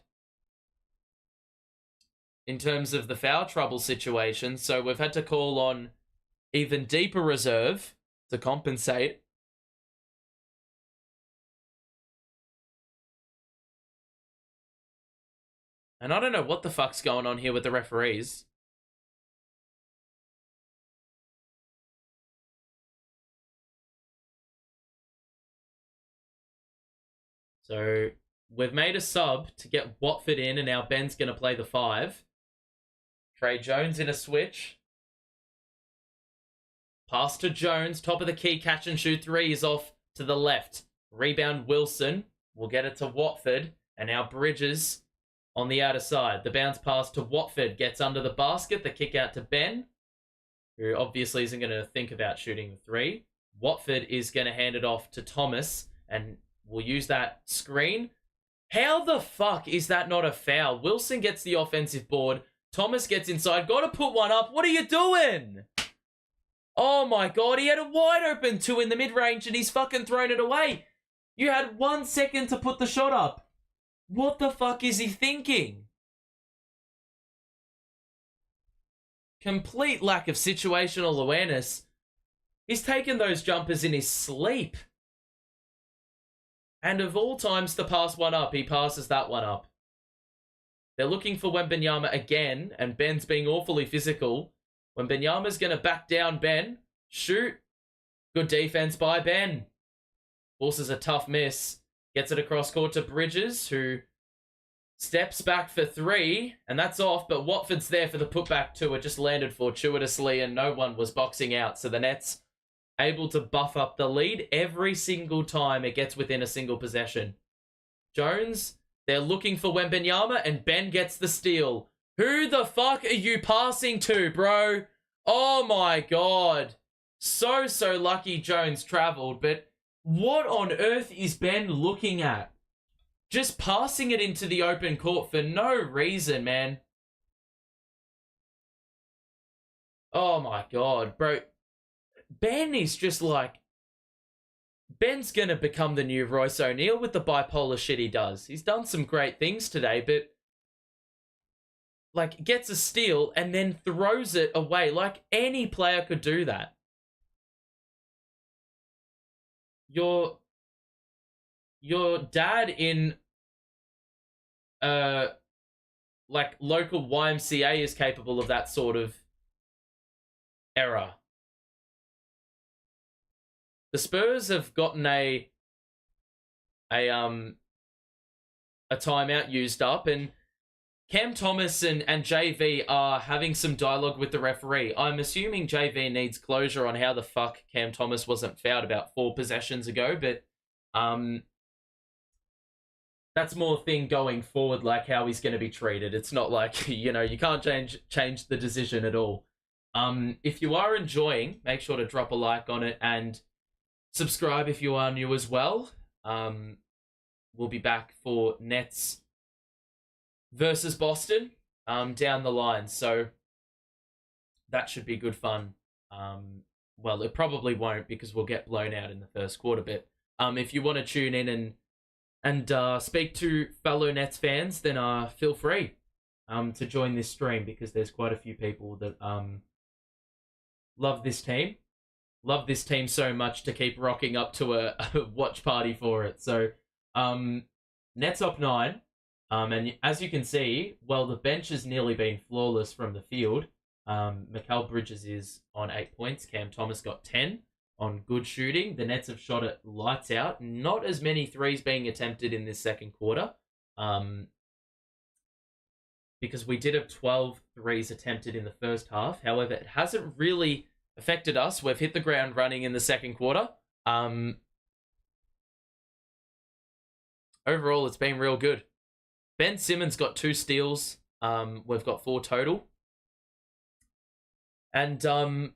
in terms of the foul trouble situation. So we've had to call on even deeper reserve to compensate. And I don't know what the fuck's going on here with the referees. So we've made a sub to get Watford in, and now Ben's going to play the 5. Trey Jones in a switch. Pass to Jones. Top of the key, catch and shoot 3 is off to the left. Rebound Wilson. We'll get it to Watford. And now Bridges on the outer side. The bounce pass to Watford gets under the basket. The kick out to Ben, who obviously isn't going to think about shooting the 3. Watford is going to hand it off to Thomas, and we'll use that screen. How the fuck is that not a foul? Wilson gets the offensive board. Thomas gets inside. Got to put one up. What are you doing? Oh my God. He had a wide open 2 in the mid-range and he's fucking thrown it away. You had 1 second to put the shot up. What the fuck is he thinking? Complete lack of situational awareness. He's taken those jumpers in his sleep. And of all times to pass one up, he passes that one up. They're looking for Wembanyama again, and Ben's being awfully physical. Wembanyama's going to back down Ben. Shoot. Good defense by Ben. Forces a tough miss. Gets it across court to Bridges, who steps back for 3, and that's off, but Watford's there for the putback too. It just landed fortuitously, and no one was boxing out, so the Nets able to buff up the lead every single time it gets within a single possession. Jones, they're looking for Wembanyama, and Ben gets the steal. Who the fuck are you passing to, bro? Oh my God. So lucky Jones traveled, but what on earth is Ben looking at? Just passing it into the open court for no reason, man. Oh my God, bro. Ben is just like... Ben's going to become the new Royce O'Neal with the bipolar shit he does. He's done some great things today, but... like, gets a steal and then throws it away. Like, any player could do that. Your dad in like local YMCA is capable of that sort of error. The Spurs have gotten a timeout used up, and Cam Thomas and JV are having some dialogue with the referee. I'm assuming JV needs closure on how the fuck Cam Thomas wasn't fouled about 4 possessions ago, but that's more thing going forward, like how he's going to be treated. It's not like, you know, you can't change the decision at all. If you are enjoying, make sure to drop a like on it and subscribe if you are new as well. We'll be back for Nets versus Boston down the line, so that should be good fun. Well, it probably won't because we'll get blown out in the first quarter, but if you want to tune in and speak to fellow Nets fans, then feel free to join this stream, because there's quite a few people that love this team so much to keep rocking up to a watch party for it. So Nets up 9. And as you can see, well, the bench has nearly been flawless from the field. Mikal Bridges is on 8 points. Cam Thomas got 10 on good shooting. The Nets have shot it lights out. Not as many threes being attempted in this second quarter. because we did have 12 threes attempted in the first half. However, it hasn't really affected us. We've hit the ground running in the second quarter. Overall, it's been real good. Ben Simmons got 2 steals. We've got 4 total. And,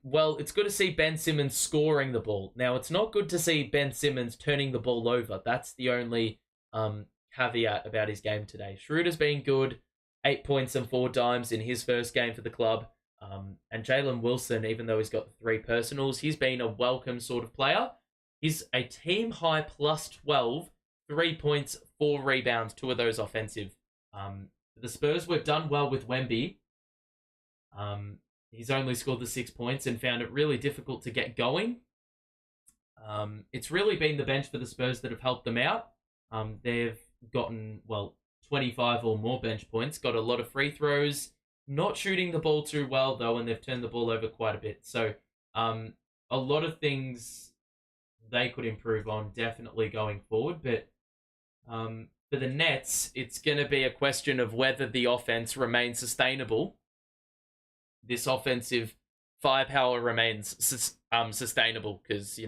well, it's good to see Ben Simmons scoring the ball. Now, it's not good to see Ben Simmons turning the ball over. That's the only caveat about his game today. Schroeder's been good. 8 points and 4 dimes in his first game for the club. And Jalen Wilson, even though he's got 3 personals, he's been a welcome sort of player. He's a team high plus 12, 3 points, 4 rebounds, 2 of those offensive. The Spurs, we've done well with Wemby. He's only scored the 6 points and found it really difficult to get going. It's really been the bench for the Spurs that have helped them out. They've gotten, 25 or more bench points, got a lot of free throws, not shooting the ball too well, though, and they've turned the ball over quite a bit. So a lot of things they could improve on definitely going forward. But for the Nets, it's going to be a question of whether the offense remains sustainable. This offensive firepower remains sustainable because,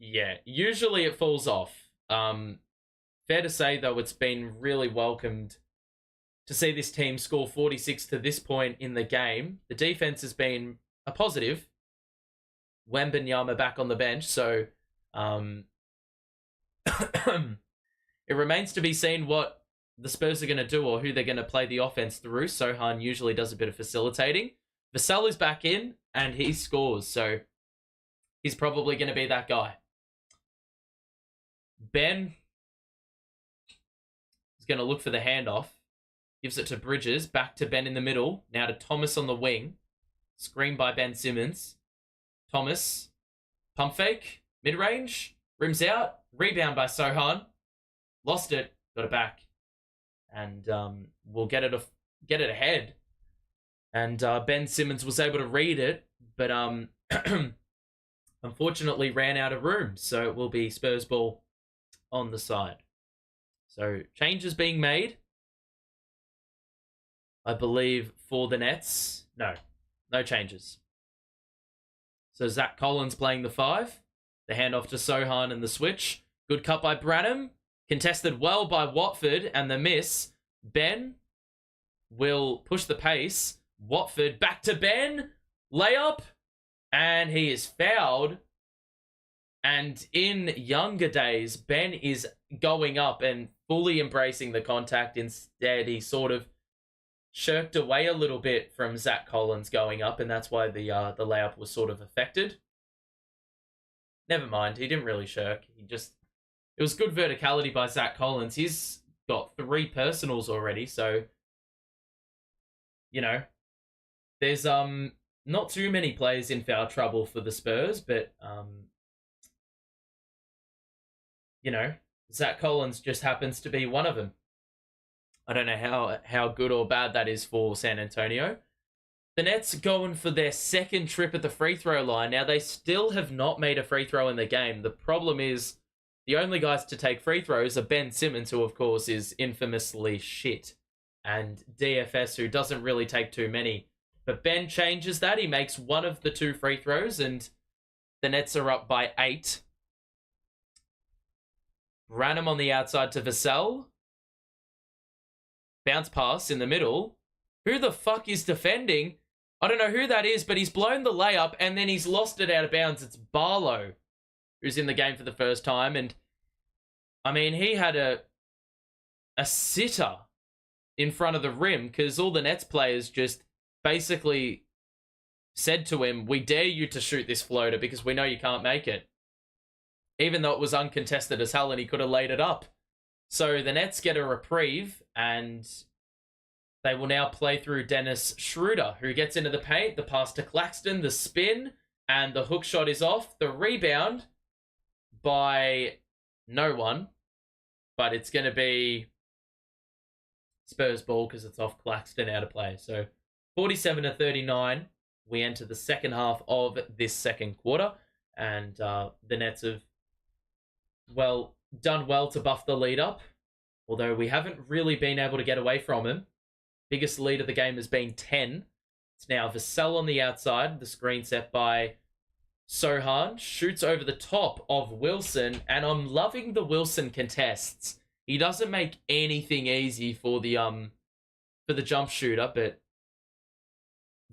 usually it falls off. Fair to say, though, it's been really welcomed to see this team score 46 to this point in the game. The defense has been a positive. Wembanyama back on the bench, so it remains to be seen what the Spurs are going to do or who they're going to play the offense through. Sochan usually does a bit of facilitating. Vassell is back in, and he scores, so he's probably going to be that guy. Ben is going to look for the handoff. Gives it to Bridges. Back to Ben in the middle. Now to Thomas on the wing. Screen by Ben Simmons. Thomas. Pump fake. Mid-range. Rims out. Rebound by Sochan. Lost it. Got it back. And we'll get it ahead. And Ben Simmons was able to read it, but unfortunately ran out of room. So it will be Spurs ball on the side. So changes being made, I believe, for the Nets. No changes. So Zach Collins playing the 5. The handoff to Sochan and the switch. Good cut by Branham. Contested well by Watford and the miss. Ben will push the pace. Watford back to Ben. Layup. And he is fouled. And in younger days, Ben is going up and fully embracing the contact. Instead, he sort of shirked away a little bit from Zach Collins going up, and that's why the layup was sort of affected. Never mind, he didn't really shirk. It was good verticality by Zach Collins. He's got 3 personals already, so there's not too many players in foul trouble for the Spurs, but Zach Collins just happens to be one of them. I don't know how good or bad that is for San Antonio. The Nets going for their second trip at the free throw line. Now, they still have not made a free throw in the game. The problem is the only guys to take free throws are Ben Simmons, who, of course, is infamously shit, and DFS, who doesn't really take too many. But Ben changes that. He makes one of the 2 free throws, and the Nets are up by 8. Branham on the outside to Vassell. Bounce pass in the middle. Who the fuck is defending? I don't know who that is, but he's blown the layup and then he's lost it out of bounds. It's Barlow, who's in the game for the first time. And, I mean, he had a sitter in front of the rim because all the Nets players just basically said to him, "We dare you to shoot this floater because we know you can't make it." Even though it was uncontested as hell and he could have laid it up. So the Nets get a reprieve and they will now play through Dennis Schroeder, who gets into the paint, the pass to Claxton, the spin, and the hook shot is off. The rebound by no one, but it's going to be Spurs ball because it's off Claxton out of play. So 47-39, we enter the second half of this second quarter, and the Nets have done well to buff the lead up. although we haven't really been able to get away from him. Biggest lead of the game has been 10. It's now Vassell on the outside. The screen set by Sochan. Shoots over the top of Wilson. And I'm loving the Wilson contests. He doesn't make anything easy for the jump shooter, but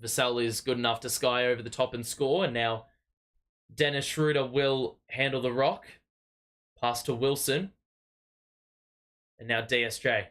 Vassell is good enough to sky over the top and score. And now Dennis Schroeder will handle the rock. Pass to Wilson. And now DSJ.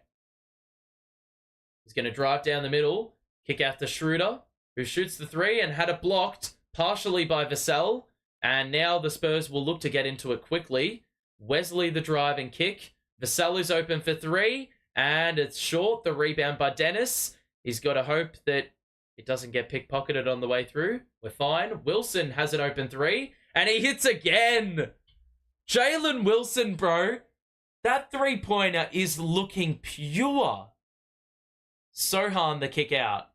He's going to drive down the middle. Kick out to Schroeder, who shoots the three and had it blocked partially by Vassell. And now the Spurs will look to get into it quickly. Wesley the drive and kick. Vassell is open for three. And it's short. The rebound by Dennis. He's got to hope that it doesn't get pickpocketed on the way through. We're fine. Wilson has an open three. And he hits again. Jalen Wilson, bro. That three-pointer is looking pure. Sochan the kick out.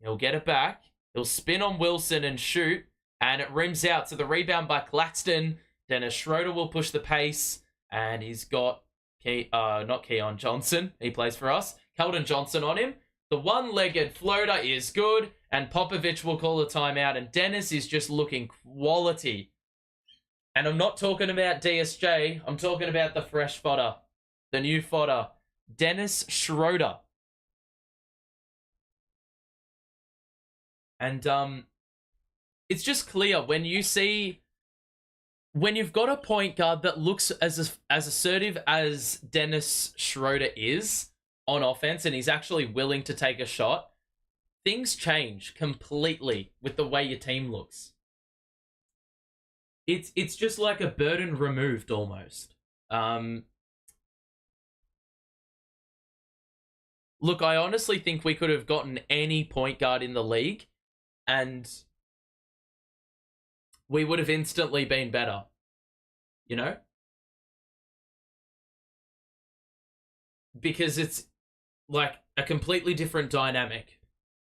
He'll get it back. He'll spin on Wilson and shoot. And it rims out. So the rebound by Claxton. Dennis Schroeder will push the pace. And he's got, not Keon Johnson. He plays for us. Keldon Johnson on him. The one-legged floater is good. And Popovich will call a timeout. And Dennis is just looking quality. And I'm not talking about DSJ. I'm talking about the fresh fodder. The new fodder. Dennis Schroeder. And it's just clear when you've got a point guard that looks as assertive as Dennis Schroeder is on offense and he's actually willing to take a shot, things change completely with the way your team looks. It's just like a burden removed almost. Look, I honestly think we could have gotten any point guard in the league and we would have instantly been better. You know? Because it's like a completely different dynamic.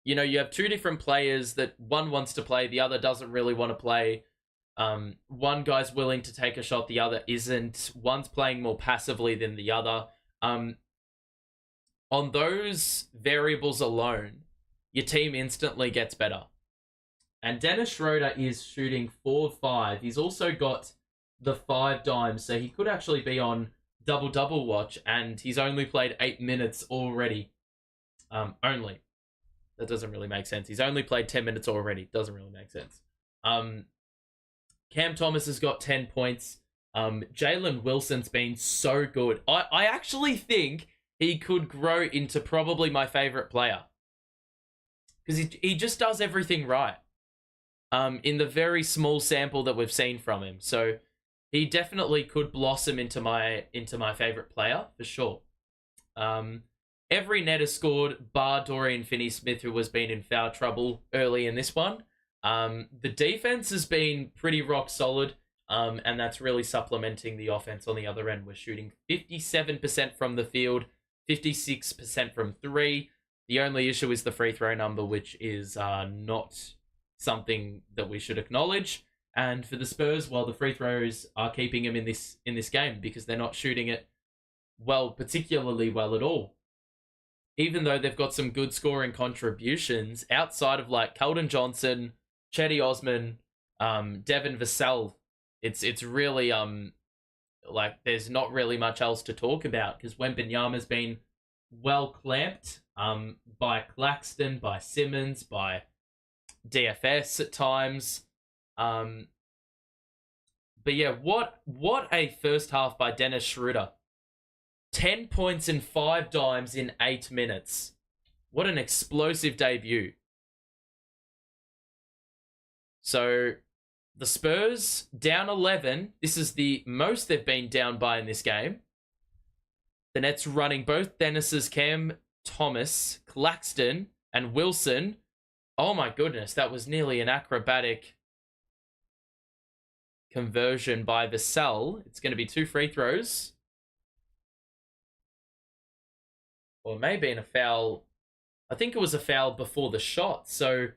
You know, you have two different players that one wants to play, the other doesn't really want to play. One guy's willing to take a shot, the other isn't. One's playing more passively than the other. On those variables alone, your team instantly gets better. And Dennis Schroeder is shooting 4-5. He's also got the 5 dimes, so he could actually be on double-double watch, and he's only played 8 minutes already. Only. That doesn't really make sense. He's only played 10 minutes already. Doesn't really make sense. Cam Thomas has got 10 points. Jalen Wilson's been so good. I actually think he could grow into probably my favorite player. Because he just does everything right. In the very small sample that we've seen from him. So he definitely could blossom into my favorite player, for sure. Every net has scored, bar Dorian Finney-Smith, who has been in foul trouble early in this one. The defense has been pretty rock solid, and that's really supplementing the offense on the other end. We're shooting 57% from the field, 56% from three. The only issue is the free throw number, which is not something that we should acknowledge. And for the Spurs, well, the free throws are keeping them in this game because they're not shooting it well, particularly well at all. Even though they've got some good scoring contributions outside of like Keldon Johnson, Chetty Osman, Devin Vassell, it's really like there's not really much else to talk about because Wembanyama's been well clamped by Claxton, by Simmons, by DFS at times. But yeah, what a first half by Dennis Schroeder. 10 points and 5 dimes in 8 minutes. What an explosive debut. So the Spurs down 11. This is the most they've been down by in this game. The Nets running both Dennis's Cam Thomas, Claxton, and Wilson. Oh my goodness, that was nearly an acrobatic conversion by Vassell. It's going to be 2 free throws. Or maybe in a foul. I think it was a foul before the shot. So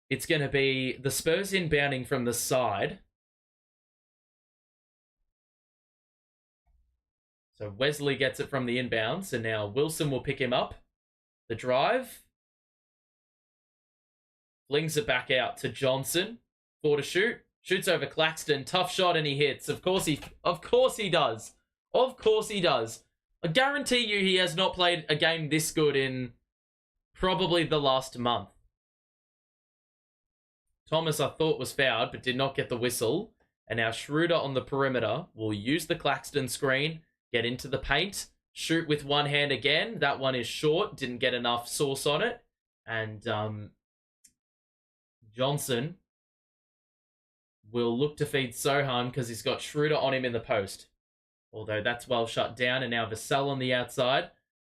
it's going to be the Spurs inbounding from the side. So Wesley gets it from the inbounds, and now Wilson will pick him up. The drive. Flings it back out to Johnson. 4 to shoot. Shoots over Claxton. Tough shot, and he hits. Of course he does. Of course he does. I guarantee you he has not played a game this good in probably the last month. Thomas, I thought, was fouled, but did not get the whistle. And now Schroeder on the perimeter will use the Claxton screen, get into the paint, shoot with one hand again. That one is short, didn't get enough sauce on it. And Johnson will look to feed Sochan because he's got Schroeder on him in the post. Although that's well shut down. And now Vassell on the outside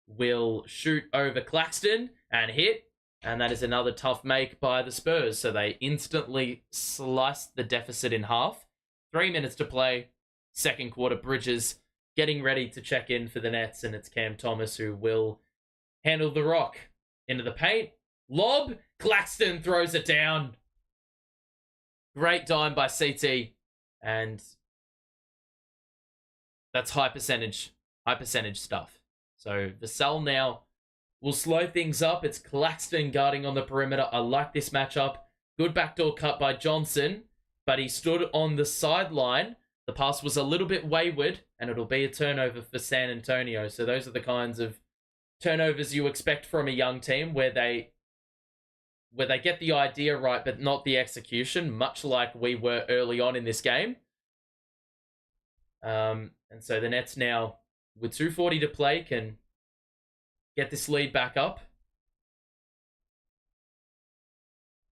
will shoot over Claxton and hit. And that is another tough make by the Spurs. So they instantly sliced the deficit in half. 3 minutes to play. Second quarter, Bridges getting ready to check in for the Nets. And it's Cam Thomas who will handle the rock. Into the paint. Lob. Claxton throws it down. Great dime by CT. And that's high percentage stuff. So Vassell now will slow things up. It's Claxton guarding on the perimeter. I like this matchup. Good backdoor cut by Johnson, but he stood on the sideline. The pass was a little bit wayward, and it'll be a turnover for San Antonio. So those are the kinds of turnovers you expect from a young team where they get the idea right, but not the execution, much like we were early on in this game. And so the Nets now, with 2:40 to play, can get this lead back up.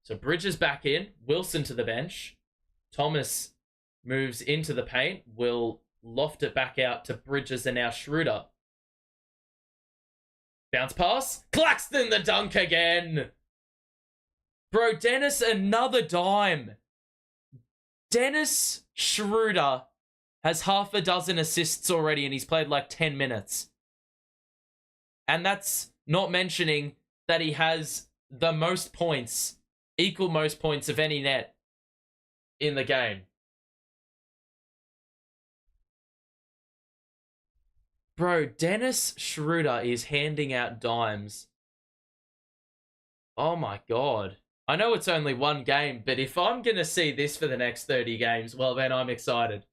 So Bridges back in. Wilson to the bench. Thomas moves into the paint. Will loft it back out to Bridges and now Schroeder. Bounce pass. Claxton the dunk again. Bro, Dennis, another dime. Dennis Schroeder has half a dozen assists already and he's played like 10 minutes. And that's not mentioning that he has the most points, equal most points of any net in the game. Bro, Dennis Schroeder is handing out dimes. Oh my God. I know it's only one game, but if I'm going to see this for the next 30 games, well, then I'm excited.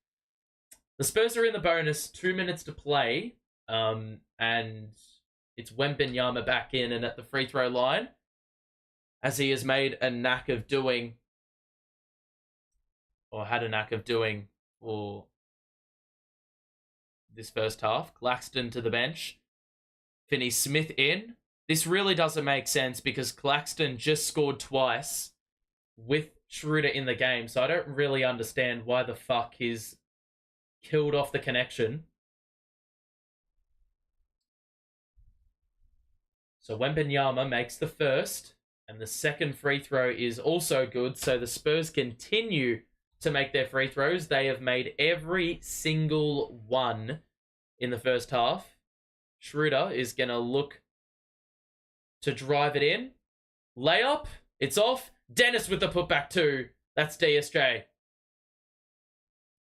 The Spurs are in the bonus, 2 minutes to play, and it's Wembanyama back in and at the free throw line, as he has made a knack of doing, or had a knack of doing for this first half. Claxton to the bench. Finney-Smith in. This really doesn't make sense because Claxton just scored twice with Schroeder in the game, so I don't really understand why the fuck he's killed off the connection. So Wembanyama makes the first, and the second free throw is also good, so the Spurs continue to make their free throws. They have made every single one in the first half. Schroeder is going to look to drive it in. Layup. It's off. Dennis with the putback too. That's DSJ.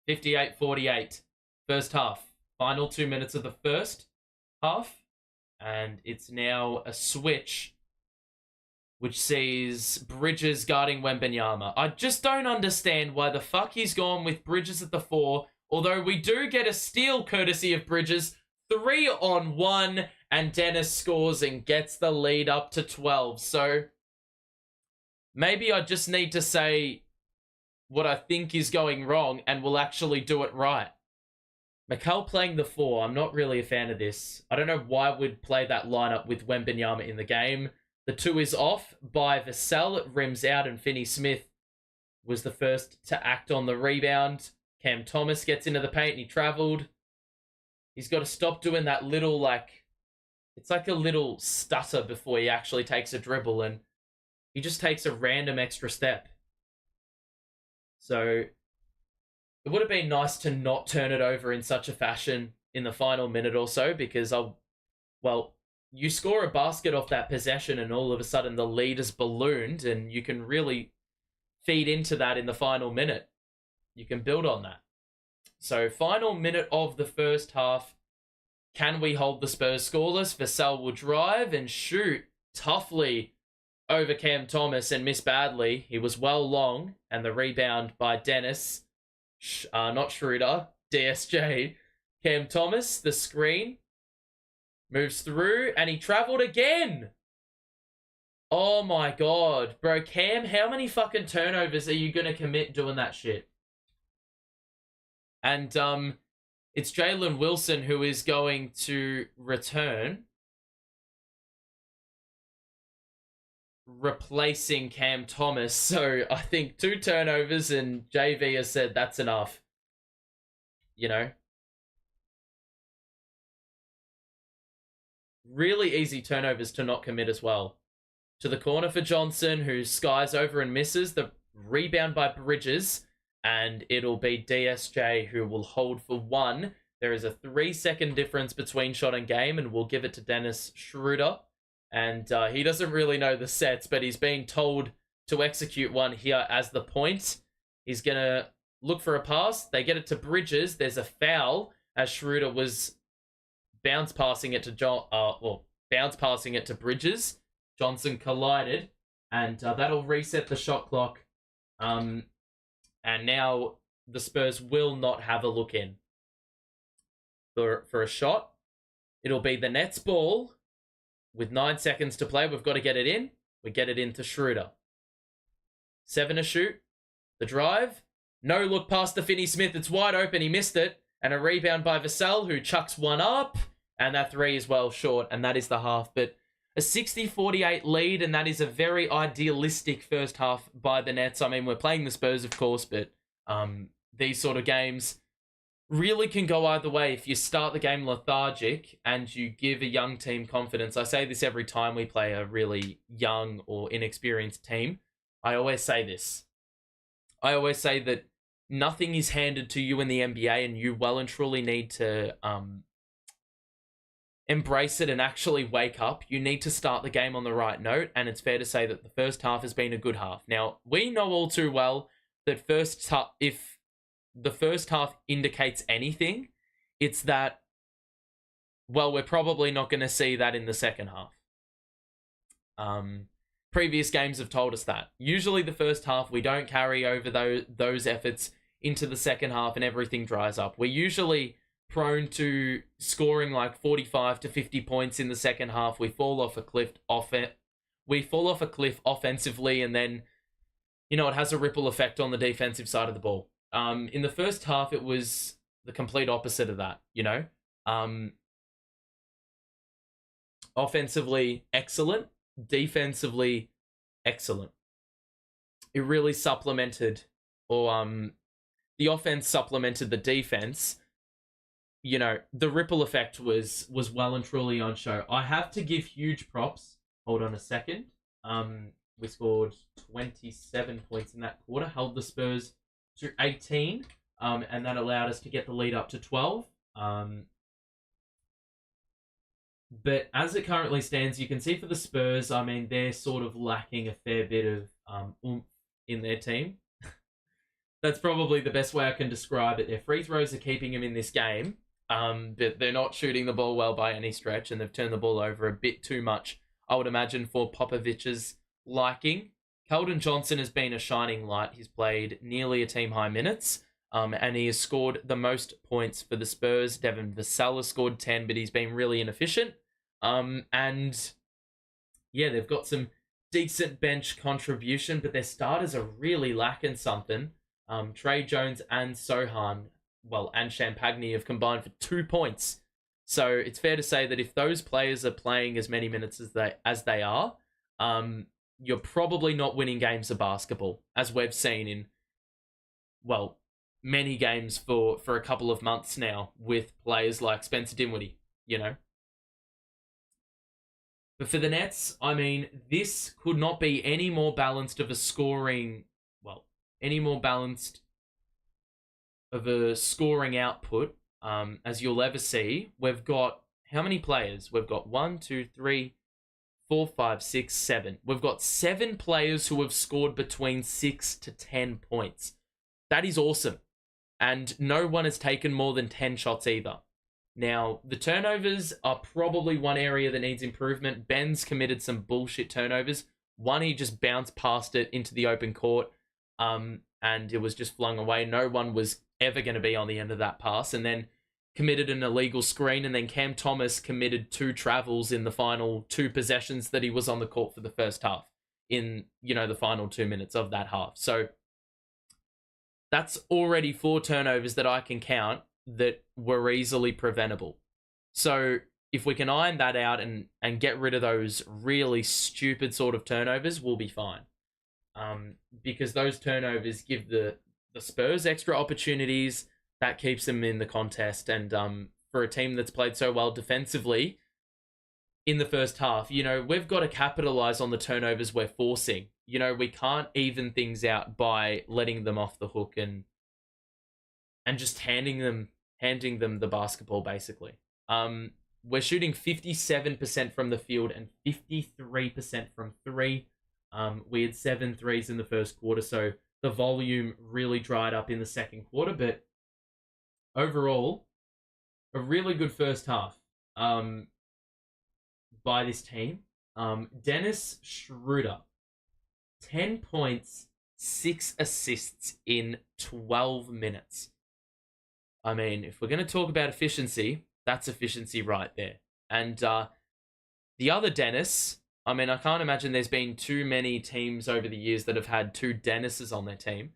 58-48. First half. Final 2 minutes of the first half. And it's now a switch which sees Bridges guarding Wembanyama. I just don't understand why the fuck he's gone with Bridges at the 4. Although we do get a steal courtesy of Bridges. 3-on-1. And Dennis scores and gets the lead up to 12. So maybe I just need to say what I think is going wrong and we'll actually do it right. Mikal playing the 4. I'm not really a fan of this. I don't know why we'd play that lineup with Wembanyama in the game. The 2 is off by Vassell. It rims out and Finney-Smith was the first to act on the rebound. Cam Thomas gets into the paint and he traveled. He's got to stop doing that little, it's like a little stutter before he actually takes a dribble and he just takes a random extra step. So it would have been nice to not turn it over in such a fashion in the final minute or so because, you score a basket off that possession and all of a sudden the lead is ballooned and you can really feed into that in the final minute. You can build on that. So final minute of the first half. Can we hold the Spurs scoreless? Vassell will drive and shoot toughly over Cam Thomas and miss badly. He was well long, and the rebound by Dennis, not Schroeder, DSJ. Cam Thomas, the screen, moves through, and he travelled again. Oh my god. Bro, Cam, how many fucking turnovers are you going to commit doing that shit? And it's Jalen Wilson who is going to return, replacing Cam Thomas. So I think 2 turnovers, and JV has said that's enough. You know? Really easy turnovers to not commit as well. To the corner for Johnson, who skies over and misses. The rebound by Bridges, and it'll be DSJ who will hold for 1. There is a 3-second difference between shot and game, and we'll give it to Dennis Schroeder. And he doesn't really know the sets, but he's being told to execute one here as the point. He's going to look for a pass. They get it to Bridges. There's a foul as Schroeder was bounce passing it to Bridges. Johnson collided, and that'll reset the shot clock. And now the Spurs will not have a look in for a shot. It'll be the Nets ball with 9 seconds to play. We've got to get it in. We get it into Schroeder. 7 to shoot. The drive. No look past the Finney Smith. It's wide open. He missed it. And a rebound by Vassell, who chucks one up. And that 3 is well short. And that is the half. But a 60-48 lead, and that is a very idealistic first half by the Nets. I mean, we're playing the Spurs, of course, but these sort of games really can go either way. If you start the game lethargic and you give a young team confidence, I say this every time we play a really young or inexperienced team. I always say this. I always say that nothing is handed to you in the NBA, and you well and truly need to embrace it and actually wake up. You need to start the game on the right note, and it's fair to say that the first half has been a good half. Now, we know all too well that if the first half indicates anything, it's that, well, we're probably not going to see that in the second half. Previous games have told us that. Usually the first half, we don't carry over those efforts into the second half and everything dries up. We're usually prone to scoring like 45 to 50 points in the second half. We fall off a cliff offensively, and then, you know, it has a ripple effect on the defensive side of the ball. In the first half, it was the complete opposite of that, you know. Offensively, excellent. Defensively, excellent. It really supplemented, or the offense supplemented the defense. You know, the ripple effect was well and truly on show. I have to give huge props. Hold on a second. We scored 27 points in that quarter, held the Spurs to 18, and that allowed us to get the lead up to 12. But as it currently stands, you can see for the Spurs, I mean, they're sort of lacking a fair bit of oomph in their team. That's probably the best way I can describe it. Their free throws are keeping them in this game, but they're not shooting the ball well by any stretch, and they've turned the ball over a bit too much, I would imagine, for Popovich's liking. Keldon Johnson has been a shining light. He's played nearly a team-high minutes, and he has scored the most points for the Spurs. Devin Vassell has scored 10, but he's been really inefficient. And yeah, they've got some decent bench contribution, but their starters are really lacking something. Trey Jones and Sochan, and Champagne have combined for 2 points. So it's fair to say that if those players are playing as many minutes as they are, you're probably not winning games of basketball, as we've seen in, many games for a couple of months now with players like Spencer Dinwiddie, you know. But for the Nets, I mean, this could not be any more balanced of a scoring, output as you'll ever see. We've got, how many players? We've got 1, 2, 3, 4, 5, 6, 7. We've got 7 players who have scored between 6 to 10 points. That is awesome. And no one has taken more than 10 shots either. Now, the turnovers are probably one area that needs improvement. Ben's committed some bullshit turnovers. One, he just bounced past it into the open court, and it was just flung away. No one was ever going to be on the end of that pass. And then committed an illegal screen, and then Cam Thomas committed 2 travels in the final 2 possessions that he was on the court for the first half in, the final 2 minutes of that half. So that's already 4 turnovers that I can count that were easily preventable. So if we can iron that out and get rid of those really stupid sort of turnovers, we'll be fine. Because those turnovers give the Spurs extra opportunities. That keeps them in the contest. And for a team that's played so well defensively in the first half, we've got to capitalize on the turnovers we're forcing. We can't even things out by letting them off the hook and just handing them the basketball, basically. We're shooting 57% from the field and 53% from 3. We had 7 threes in the first quarter, so the volume really dried up in the second quarter. But overall, a really good first half by this team. Dennis Schroeder, 10 points, 6 assists in 12 minutes. I mean, if we're going to talk about efficiency, that's efficiency right there. And the other Dennis, I mean, I can't imagine there's been too many teams over the years that have had 2 Dennises on their team.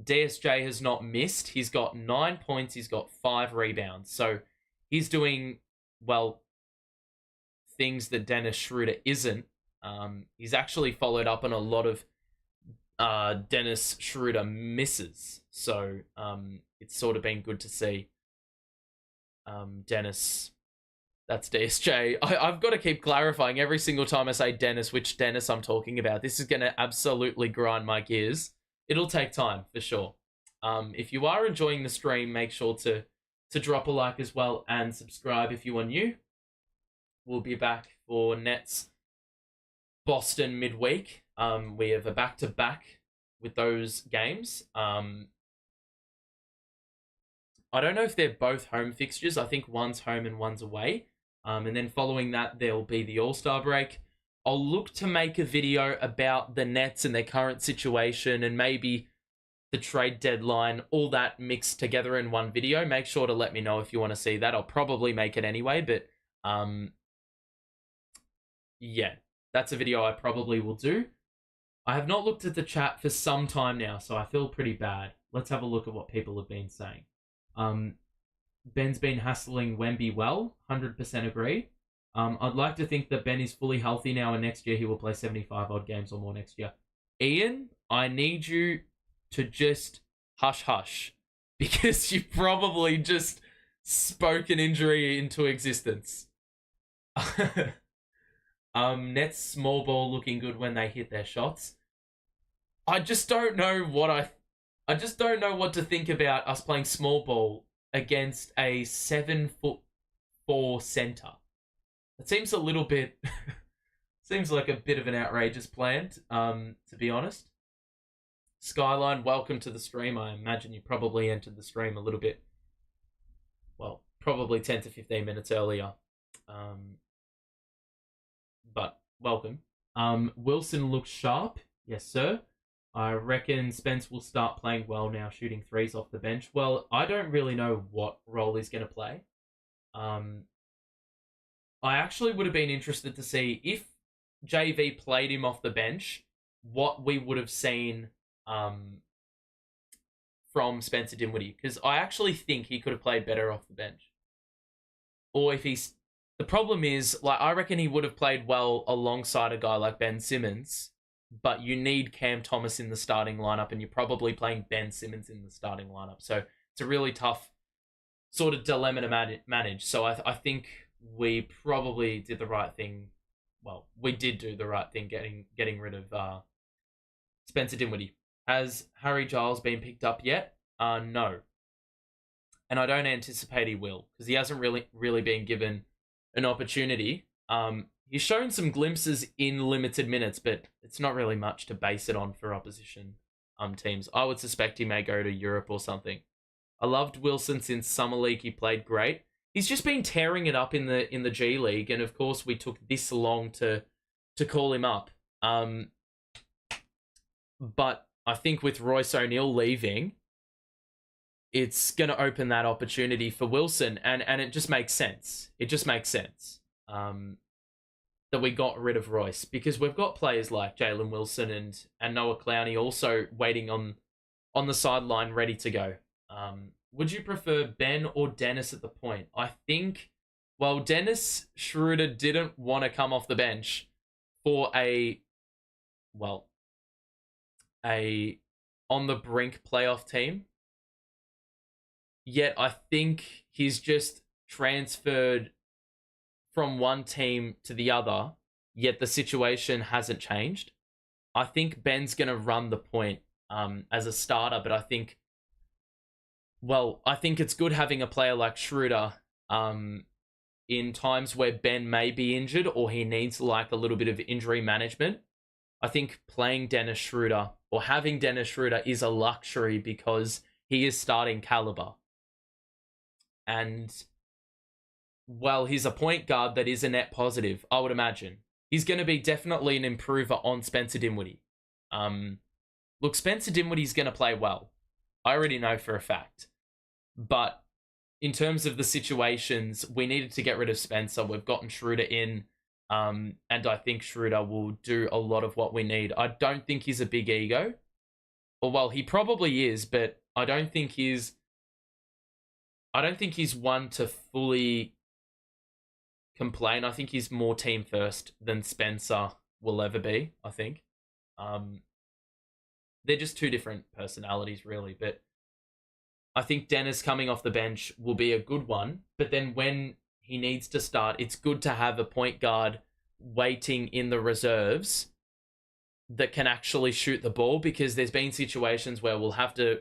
DSJ has not missed. He's got 9 points. He's got 5 rebounds. So he's doing, things that Dennis Schroeder isn't. He's actually followed up on a lot of Dennis Schroeder misses. So it's sort of been good to see. Dennis, that's DSJ. I've got to keep clarifying every single time I say Dennis, which Dennis I'm talking about. This is going to absolutely grind my gears. It'll take time, for sure. If you are enjoying the stream, make sure to drop a like as well and subscribe if you are new. We'll be back for Nets Boston midweek. We have a back-to-back with those games. I don't know if they're both home fixtures. I think one's home and one's away. And then following that, there'll be the All-Star break. I'll look to make a video about the Nets and their current situation and maybe the trade deadline, all that mixed together in one video. Make sure to let me know if you want to see that. I'll probably make it anyway, but yeah, that's a video I probably will do. I have not looked at the chat for some time now, so I feel pretty bad. Let's have a look at what people have been saying. Ben's been hassling Wemby well, 100% agree. I'd like to think that Ben is fully healthy now, and next year he will play 75 odd games or more next year. Ian, I need you to just hush, because you probably just spoke an injury into existence. Nets small ball looking good when they hit their shots. I just don't know what to think about us playing small ball against a 7'4" center. It seems a little bit, seems like a bit of an outrageous plan, to be honest. Skyline, welcome to the stream. I imagine you probably entered the stream a little bit, probably 10 to 15 minutes earlier. But welcome. Wilson looks sharp. Yes, sir. I reckon Spence will start playing well now, shooting threes off the bench. Well, I don't really know what role he's going to play. I actually would have been interested to see if JV played him off the bench, what we would have seen from Spencer Dinwiddie, because I actually think he could have played better off the bench. Or if he's... The problem is, I reckon he would have played well alongside a guy like Ben Simmons, but you need Cam Thomas in the starting lineup, and you're probably playing Ben Simmons in the starting lineup. So it's a really tough sort of dilemma to manage. So I think we probably did the right thing. Well, we did do the right thing getting rid of Spencer Dinwiddie. Has Harry Giles been picked up yet? No. And I don't anticipate he will, because he hasn't really been given an opportunity. He's shown some glimpses in limited minutes, but it's not really much to base it on for opposition teams. I would suspect he may go to Europe or something. I loved Wilson since summer league. He played great. He's just been tearing it up in the G League, and of course we took this long to call him up. But I think with Royce O'Neal leaving, it's going to open that opportunity for Wilson, and it just makes sense. It just makes sense that we got rid of Royce, because we've got players like Jalen Wilson and Noah Clowney also waiting on the sideline ready to go. Would you prefer Ben or Dennis at the point? I think, well, Dennis Schroeder didn't want to come off the bench for a on the brink playoff team. Yet I think he's just transferred from one team to the other, yet the situation hasn't changed. I think Ben's going to run the point as a starter, but I think it's good having a player like Schroeder in times where Ben may be injured or he needs like a little bit of injury management. I think playing Dennis Schroeder or having Dennis Schroeder is a luxury because he is starting caliber. And well, he's a point guard that is a net positive, I would imagine. He's going to be definitely an improver on Spencer Dinwiddie. Look, Spencer Dinwiddie's going to play well. I already know for a fact. But in terms of the situations, we needed to get rid of Spencer. We've gotten Schroeder in, and I think Schroeder will do a lot of what we need. I don't think he's a big ego. Or, well, he probably is, but I don't think he's one to fully complain. I think he's more team first than Spencer will ever be, I think. They're just two different personalities, really. But I think Dennis coming off the bench will be a good one. But then when he needs to start, it's good to have a point guard waiting in the reserves that can actually shoot the ball, because there's been situations where we'll have to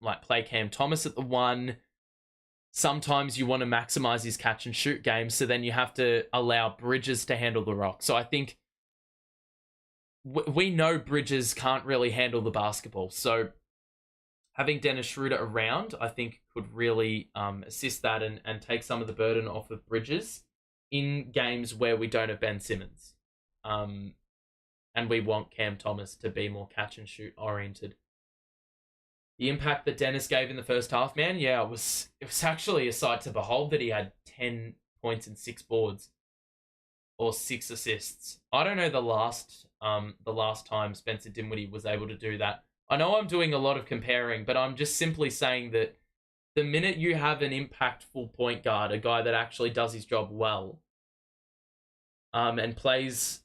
like play Cam Thomas at the one. Sometimes you want to maximize his catch and shoot game, so then you have to allow Bridges to handle the rock. So I think we know Bridges can't really handle the basketball. So having Dennis Schroeder around, I think, could really assist that and take some of the burden off of Bridges in games where we don't have Ben Simmons. And we want Cam Thomas to be more catch and shoot oriented. The impact that Dennis gave in the first half, man, yeah, it was actually a sight to behold that he had 10 points and 6 boards or 6 assists. I don't know the last time Spencer Dinwiddie was able to do that. I know I'm doing a lot of comparing, but I'm just simply saying that the minute you have an impactful point guard, a guy that actually does his job well, and plays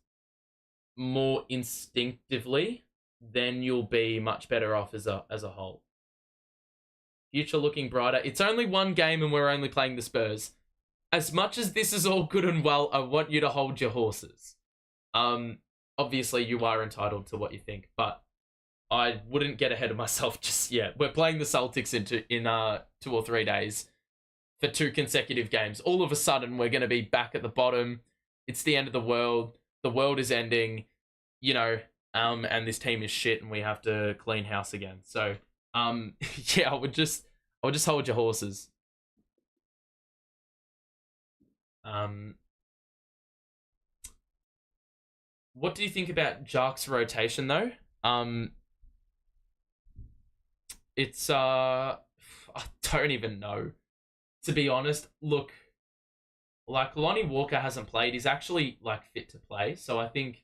more instinctively, then you'll be much better off as a whole. Future looking brighter. It's only one game and we're only playing the Spurs. As much as this is all good and well, I want you to hold your horses. Obviously, you are entitled to what you think, but I wouldn't get ahead of myself just yet. We're playing the Celtics in 2 or 3 days for 2 consecutive games. All of a sudden, we're going to be back at the bottom. It's the end of the world. The world is ending, and this team is shit and we have to clean house again. So, yeah, I would just hold your horses. What do you think about Jark's rotation though? It's I don't even know, to be honest. Look, like Lonnie Walker hasn't played. He's actually like fit to play. So I think,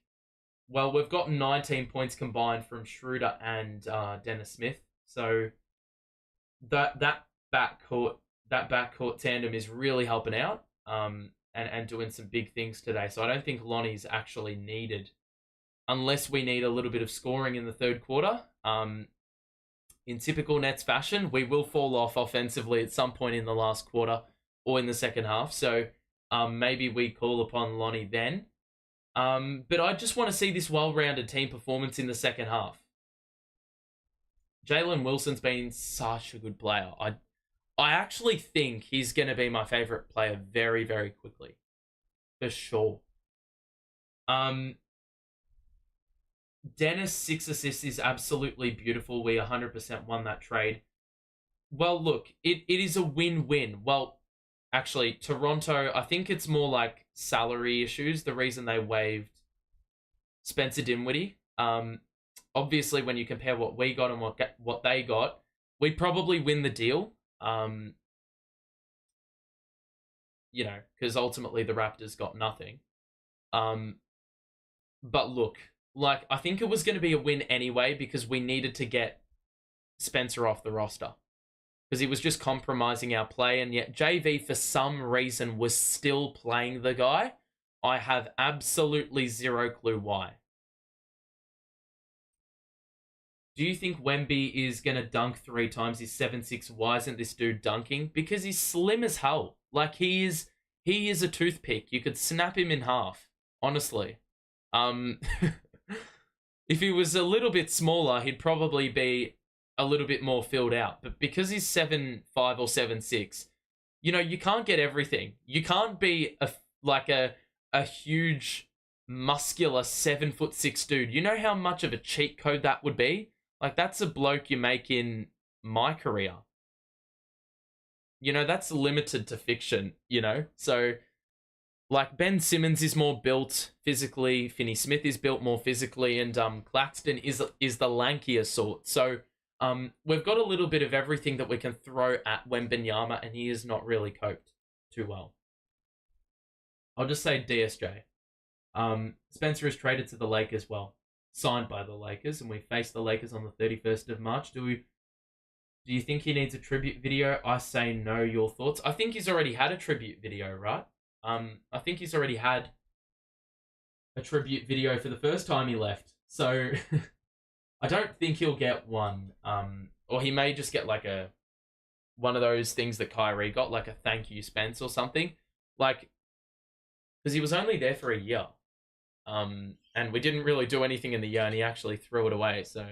well, we've got 19 points combined from Schroeder and Dennis Smith. So that backcourt tandem is really helping out and doing some big things today. So I don't think Lonnie's actually needed, unless we need a little bit of scoring in the third quarter. In typical Nets fashion, we will fall off offensively at some point in the last quarter or in the second half. So maybe we call upon Lonnie then. But I just want to see this well-rounded team performance in the second half. Jalen Wilson's been such a good player. I actually think he's going to be my favorite player very, very quickly. For sure. Dennis 6 assists is absolutely beautiful. We 100% won that trade. Well, look, it is a win-win. Well, actually, Toronto, I think it's more like salary issues. The reason they waived Spencer Dinwiddie. Obviously, when you compare what we got and what they got, we'd probably win the deal. Because ultimately the Raptors got nothing. But look, like I think it was going to be a win anyway because we needed to get Spencer off the roster because he was just compromising our play, and yet JV for some reason was still playing the guy. I have absolutely zero clue why. Do you think Wemby is going to dunk 3 times? He's 7'6". Why isn't this dude dunking? Because he's slim as hell. Like, he is a toothpick. You could snap him in half, honestly. If he was a little bit smaller, he'd probably be a little bit more filled out. But because he's 7'5" or 7'6", you can't get everything. You can't be a huge, muscular 7'6" dude. You know how much of a cheat code that would be? Like, that's a bloke you make in my career. That's limited to fiction, So, like, Ben Simmons is more built physically. Finney Smith is built more physically. And Claxton is the lankier sort. So, we've got a little bit of everything that we can throw at Wembanyama, and he has not really coped too well. I'll just say DSJ. Spencer is traded to the Lakers, signed by the Lakers, and we face the Lakers on the 31st of March. Do you think he needs a tribute video? I say no. Your thoughts? I think he's already had a tribute video, right? I think he's already had a tribute video for the first time he left. So I don't think he'll get one. Or he may just get like one of those things that Kyrie got, like a thank you Spence or something. Like, because he was only there for a year. And we didn't really do anything in the year, and he actually threw it away. So,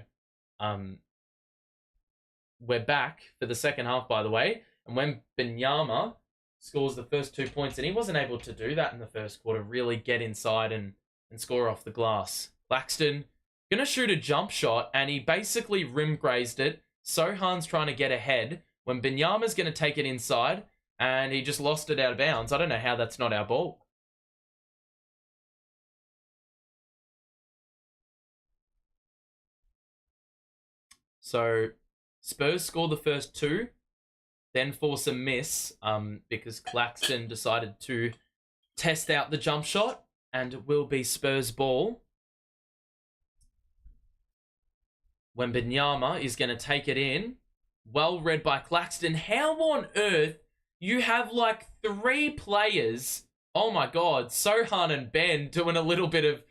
we're back for the second half, by the way. And when Wembanyama scores the first 2 points, and he wasn't able to do that in the first quarter, really get inside and score off the glass. Claxton gonna shoot a jump shot, and he basically rim grazed it. Sochan's trying to get ahead. When Wembanyama's gonna take it inside, and he just lost it out of bounds. I don't know how that's not our ball. So, Spurs score the first 2, then force a miss because Claxton decided to test out the jump shot, and it will be Spurs ball. Wembanyama is going to take it in. Well read by Claxton. How on earth you have like 3 players? Oh my God, Sochan and Ben doing a little bit of...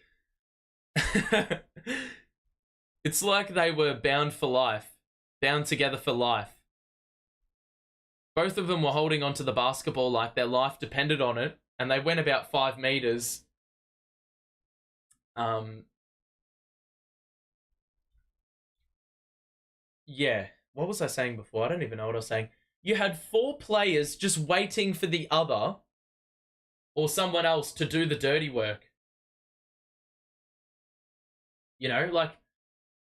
It's like they were bound for life. Bound together for life. Both of them were holding onto the basketball like their life depended on it. And they went about 5 meters. Yeah. What was I saying before? I don't even know what I was saying. You had 4 players just waiting for the other or someone else to do the dirty work. Like...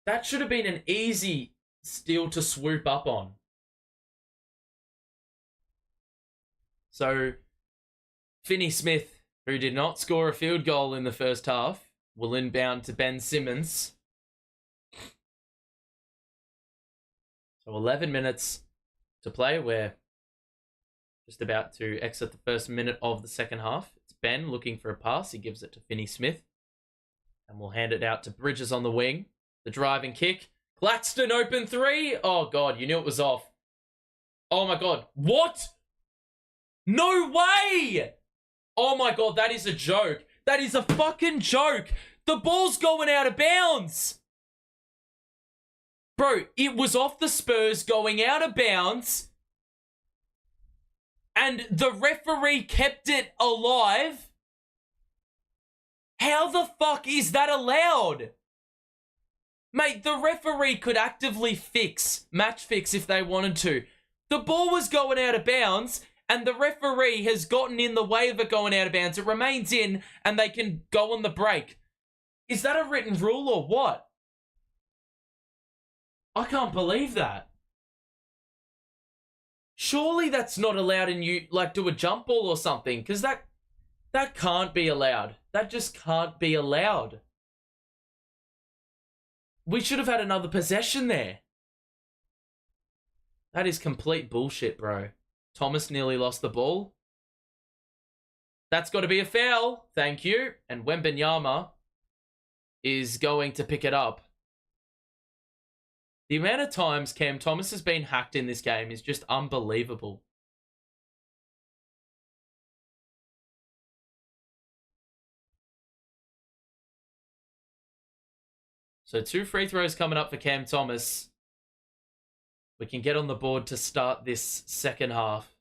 That should have been an easy steal to swoop up on. So, Finney Smith, who did not score a field goal in the first half, will inbound to Ben Simmons. So 11 minutes to play. We're just about to exit the first minute of the second half. It's Ben looking for a pass. He gives it to Finney Smith. And we'll hand it out to Bridges on the wing. The driving kick. Claxton open 3. Oh, God, you knew it was off. Oh, my God. What? No way! Oh, my God, that is a joke. That is a fucking joke. The ball's going out of bounds. Bro, it was off the Spurs going out of bounds. And the referee kept it alive. How the fuck is that allowed? Mate, the referee could actively match fix if they wanted to. The ball was going out of bounds, and the referee has gotten in the way of it going out of bounds. It remains in, and they can go on the break. Is that a written rule or what? I can't believe that. Surely that's not allowed and you, like, do a jump ball or something, because that can't be allowed. That just can't be allowed. We should have had another possession there. That is complete bullshit, bro. Thomas nearly lost the ball. That's got to be a foul. Thank you. And Wembanyama is going to pick it up. The amount of times Cam Thomas has been hacked in this game is just unbelievable. So 2 free throws coming up for Cam Thomas. We can get on the board to start this second half.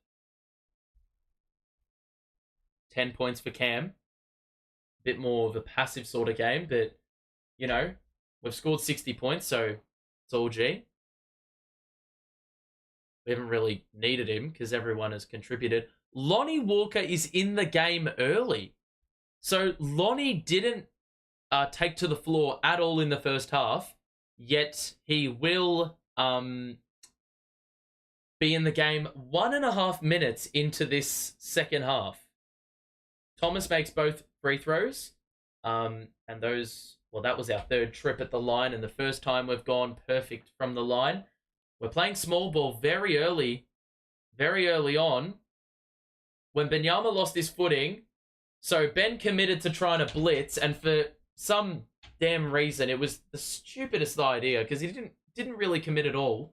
10 points for Cam. A bit more of a passive sort of game, but, you know, we've scored 60 points, so it's all G. We haven't really needed him because everyone has contributed. Lonnie Walker is in the game early. So Lonnie didn't take to the floor at all in the first half, yet he will be in the game 1.5 minutes into this second half. Thomas makes both free throws, and those, well, that was our third trip at the line, and the first time we've gone perfect from the line. We're playing small ball very early on. When Wembanyama lost his footing, so Ben committed to trying to blitz, and for some damn reason, it was the stupidest idea because he didn't really commit at all,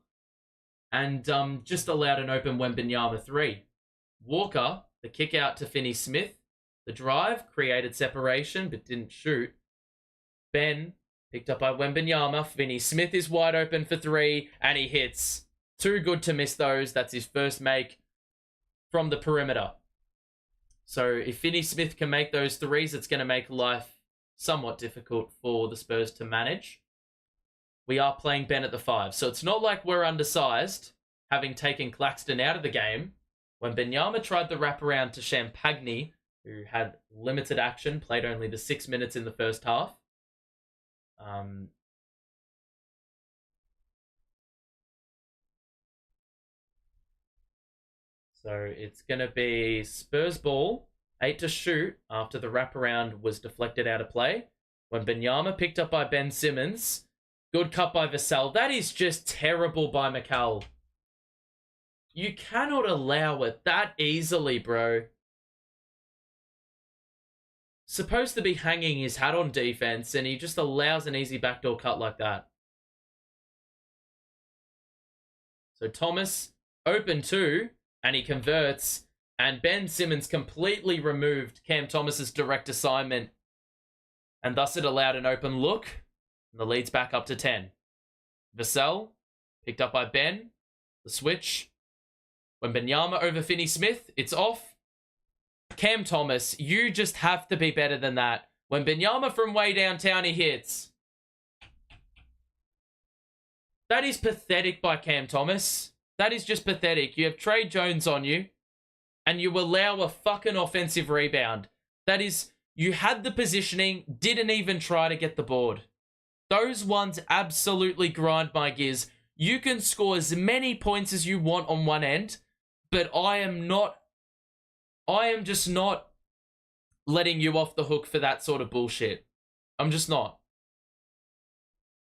and just allowed an open Wembanyama 3. Walker, the kick out to Finney Smith, the drive created separation but didn't shoot. Ben picked up by Wembanyama. Finney Smith is wide open for 3, and he hits. Too good to miss those. That's his first make from the perimeter. So if Finney Smith can make those 3s, it's going to make life somewhat difficult for the Spurs to manage. We are playing Ben at the 5, so it's not like we're undersized, having taken Claxton out of the game. When Wembanyama tried the wraparound to Champagne, who had limited action, played only the 6 minutes in the first half. So it's going to be Spurs ball, 8 to shoot after the wraparound was deflected out of play. When Wembanyama picked up by Ben Simmons. Good cut by Vassell. That is just terrible by Mikal. You cannot allow it that easily, bro. Supposed to be hanging his hat on defense, and he just allows an easy backdoor cut like that. So Thomas open 2, and he converts, and Ben Simmons completely removed Cam Thomas's direct assignment, and thus it allowed an open look, and the lead's back up to 10. Vassell, picked up by Ben, the switch. When Wembanyama over Finney Smith, it's off. Cam Thomas, you just have to be better than that. When Wembanyama from way downtown, he hits. That is pathetic by Cam Thomas. That is just pathetic. You have Trey Jones on you, and you allow a fucking offensive rebound. That is, you had the positioning, didn't even try to get the board. Those ones absolutely grind my gears. You can score as many points as you want on one end, but I am just not letting you off the hook for that sort of bullshit. I'm just not.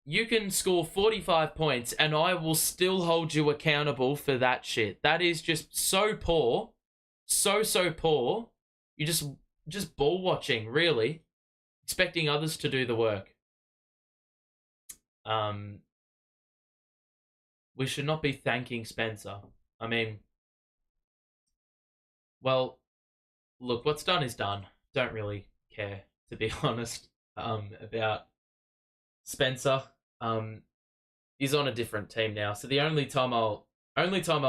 You can score 45 points and I will still hold you accountable for that shit. That is just so poor. So poor. You just ball watching, really. Expecting others to do the work. We should not be thanking Spencer. I mean, well, look, what's done is done. Don't really care, to be honest, about Spencer. He's on a different team now, so the only time I'll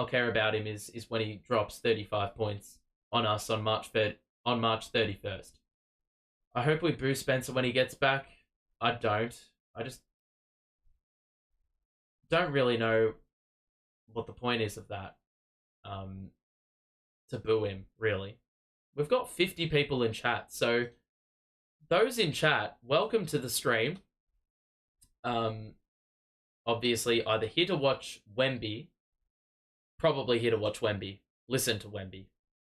care about him is when he drops 35 points on us on March 31st. I hope we boo Spencer when he gets back. I don't. I just don't really know what the point is of that. To boo him, really. We've got 50 people in chat, so those in chat, welcome to the stream. Obviously, either here to watch Wemby probably here to watch Wemby. Listen to Wemby.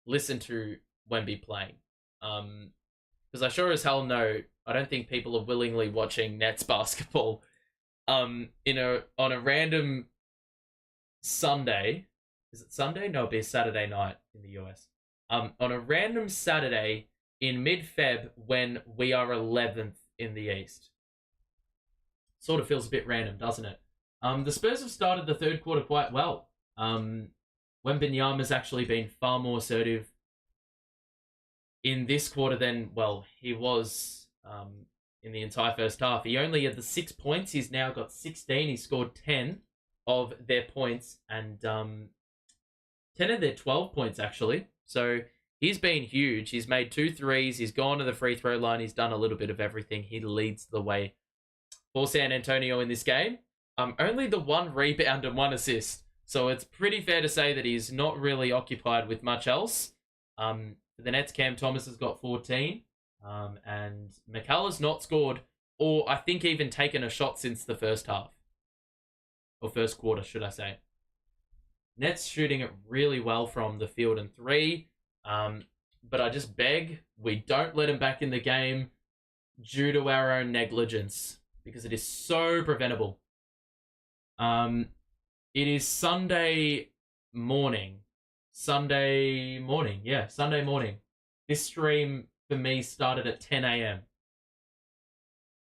Listen to Wemby playing. Because I sure as hell know I don't think people are willingly watching Nets basketball. On a random Sunday. Is it Sunday? No, it'll be a Saturday night in the US. On a random Saturday in mid-Feb when we are 11th in the East. Sort of feels a bit random, doesn't it? The Spurs have started the third quarter quite well. Wembanyama's actually been far more assertive in this quarter than, well, he was in the entire first half. He only had the 6 points. He's now got 16. He scored 10 of their points and 10 of their 12 points, actually. So he's been huge. He's made 2 threes. He's gone to the free throw line. He's done a little bit of everything. He leads the way for San Antonio in this game. Only the 1 rebound and 1 assist. So it's pretty fair to say that he's not really occupied with much else. For the Nets, Cam Thomas has got 14. And Mikal has not scored, or I think even taken a shot since the first half. Or first quarter, should I say. Nets shooting it really well from the field and 3. But I just beg, we don't let him back in the game due to our own negligence. Because it is so preventable. It is Sunday morning. Sunday morning. This stream for me started at 10 a.m.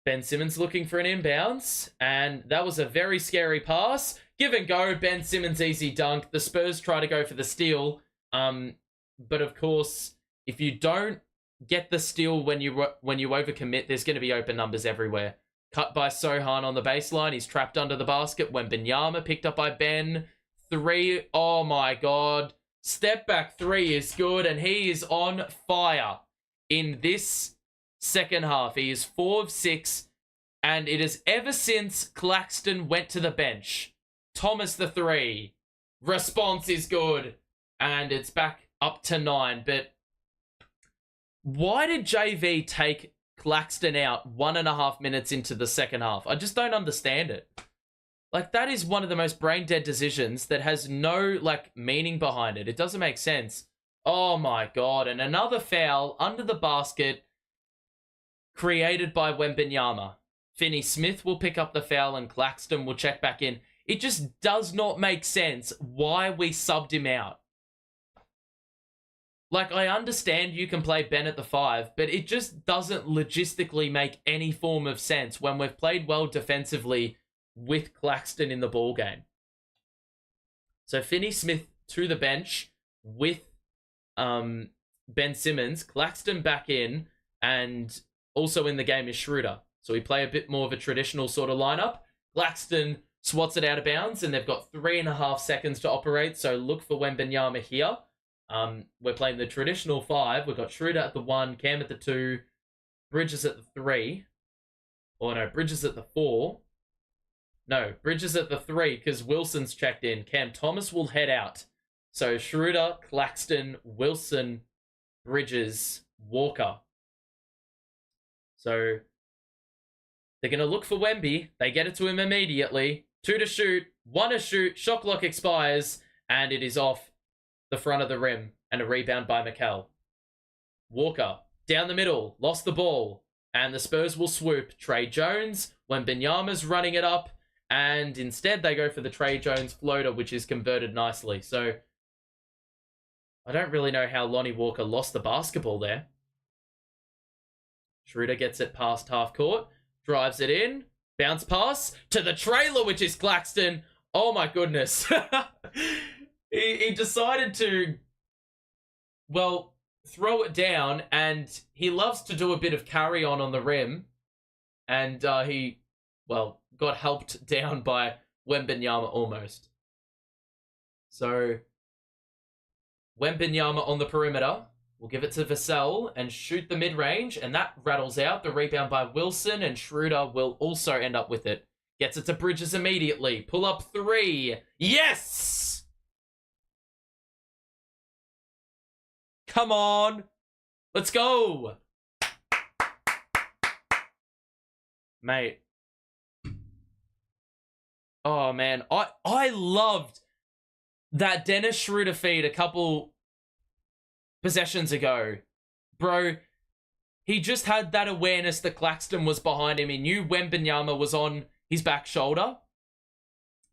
Ben Simmons looking for an inbounds, and that was a very scary pass. Give and go, Ben Simmons easy dunk. The Spurs try to go for the steal, but of course, if you don't get the steal when you overcommit, there's going to be open numbers everywhere. Cut by Sochan on the baseline. He's trapped under the basket. Wembanyama picked up by Ben. 3. Oh my God. Step back 3 is good, and he is on fire in this second half. He is 4 of 6, and it is ever since Claxton went to the bench. Thomas the 3. Response is good, and it's back up to 9. But why did JV take Claxton out 1.5 minutes into the second half? I just don't understand it. Like, that is one of the most brain-dead decisions that has no, meaning behind it. It doesn't make sense. Oh, my God. And another foul under the basket created by Wembanyama. Finney Smith will pick up the foul and Claxton will check back in. It just does not make sense why we subbed him out. I understand you can play Ben at the 5, but it just doesn't logistically make any form of sense when we've played well defensively with Claxton in the ball game. So Finney Smith to the bench with Ben Simmons, Claxton back in, and also in the game is Schroeder. So we play a bit more of a traditional sort of lineup. Claxton swats it out of bounds, and they've got 3.5 seconds to operate, so look for Wembanyama here. We're playing the traditional 5. We've got Schroeder at the 1, Cam at the 2, Bridges at the 3. Or no, Bridges at the 4. No, Bridges at the 3 because Wilson's checked in. Cam Thomas will head out. So Schroeder, Claxton, Wilson, Bridges, Walker. So they're going to look for Wemby. They get it to him immediately. 2 to shoot, 1 to shoot, shot clock expires, and it is off the front of the rim, and a rebound by Mikal. Walker, down the middle, lost the ball, and the Spurs will swoop. Trey Jones, Wembanyama's running it up, and instead they go for the Trey Jones floater, which is converted nicely. So I don't really know how Lonnie Walker lost the basketball there. Schroeder gets it past half court, drives it in, bounce pass to the trailer, which is Claxton. Oh my goodness. He decided to, well, throw it down, and he loves to do a bit of carry on the rim, and he, well, got helped down by Wembanyama almost. So Wembanyama on the perimeter. We'll give it to Vassell and shoot the mid-range, and that rattles out. The rebound by Wilson, and Schroeder will also end up with it. Gets it to Bridges immediately. Pull up 3. Yes! Come on. Let's go. Mate. Oh, man. I loved That Dennis Schroeder feed a couple possessions ago, bro, he just had that awareness that Claxton was behind him. He knew Wembanyama was on his back shoulder.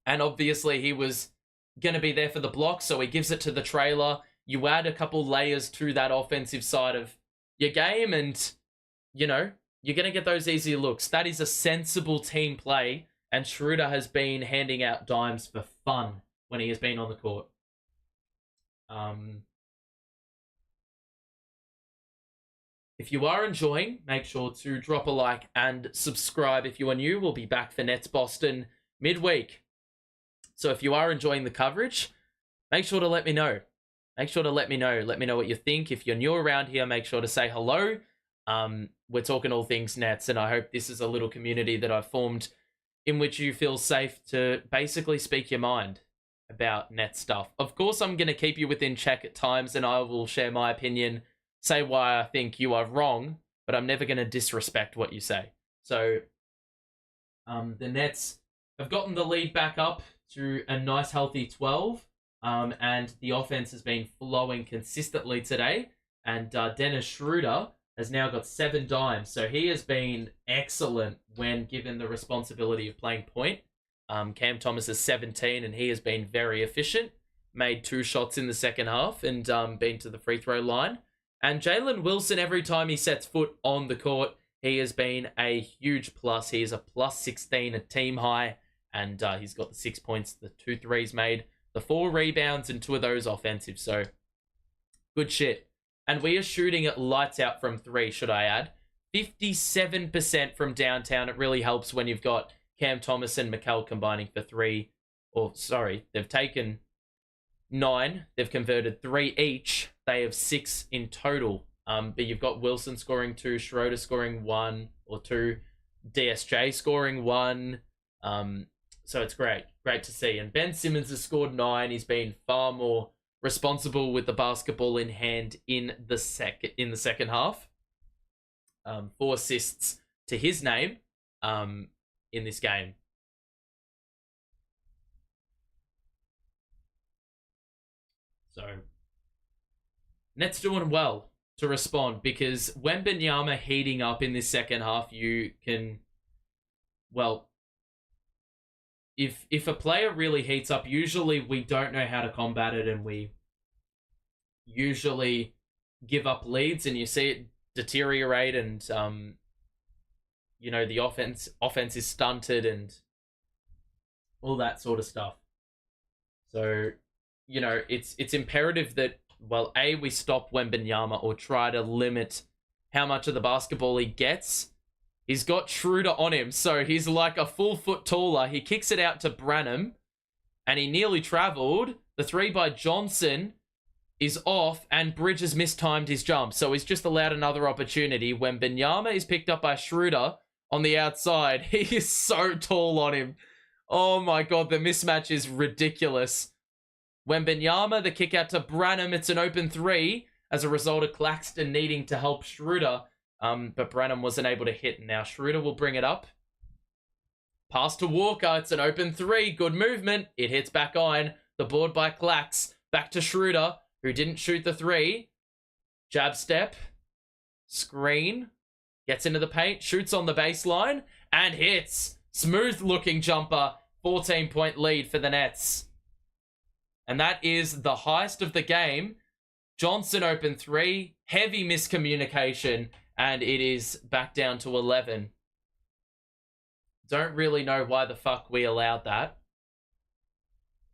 And obviously he was going to be there for the block, so he gives it to the trailer. You add a couple layers to that offensive side of your game and, you know, you're going to get those easy looks. That is a sensible team play, and Schroeder has been handing out dimes for fun when he has been on the court. If you are enjoying, make sure to drop a like and subscribe if you are new. We'll be back for Nets Boston midweek. So if you are enjoying the coverage, make sure to let me know. Make sure to let me know. Let me know what you think. If you're new around here, make sure to say hello. We're talking all things Nets, and I hope this is a little community that I've formed in which you feel safe to basically speak your mind about Nets stuff. Of course, I'm going to keep you within check at times, and I will share my opinion, say why I think you are wrong, but I'm never going to disrespect what you say. So, the Nets have gotten the lead back up to a nice healthy 12, and the offense has been flowing consistently today, and Dennis Schroeder has now got 7 dimes, so he has been excellent when given the responsibility of playing point. Cam Thomas is 17, and he has been very efficient, made 2 shots in the second half, and been to the free throw line. And Jalen Wilson, every time he sets foot on the court, he has been a huge plus. He is a plus 16, a team high, and he's got the 6 points, the 2 threes made, the 4 rebounds, and 2 of those offensive. So, good shit. And we are shooting it lights out from 3, should I add. 57% from downtown. It really helps when you've got Cam Thomas and Mikal combining for 3. They've taken 9. They've converted 3 each. They have 6 in total. But you've got Wilson scoring 2, Schroeder scoring 1 or 2, DSJ scoring 1. So it's great. Great to see. And Ben Simmons has scored 9. He's been far more responsible with the basketball in hand in the second half. 4 assists to his name in this game. So Nets doing well to respond, because Wembanyama heating up in this second half, you can, well, if a player really heats up, usually we don't know how to combat it, and we usually give up leads, and you see it deteriorate, and the offense is stunted and all that sort of stuff. So, it's imperative that, well, A, we stop Wembanyama or try to limit how much of the basketball he gets. He's got Schroeder on him, so he's like a full foot taller. He kicks it out to Branham, and he nearly traveled. The 3 by Johnson is off, and Bridges mistimed his jump, so he's just allowed another opportunity. When Wembanyama is picked up by Schroeder on the outside, he is so tall on him. Oh my god, the mismatch is ridiculous. Wembanyama, the kick out to Branham, it's an open 3 as a result of Claxton needing to help Schroeder. But Branham wasn't able to hit. Now Schroeder will bring it up. Pass to Walker. It's an open 3. Good movement. It hits back on. The board by Clax. Back to Schroeder, who didn't shoot the 3. Jab step. Screen. Gets into the paint. Shoots on the baseline. And hits. Smooth looking jumper. 14-point lead for the Nets. And that is the highest of the game. Johnson open 3. Heavy miscommunication. And it is back down to 11. Don't really know why the fuck we allowed that.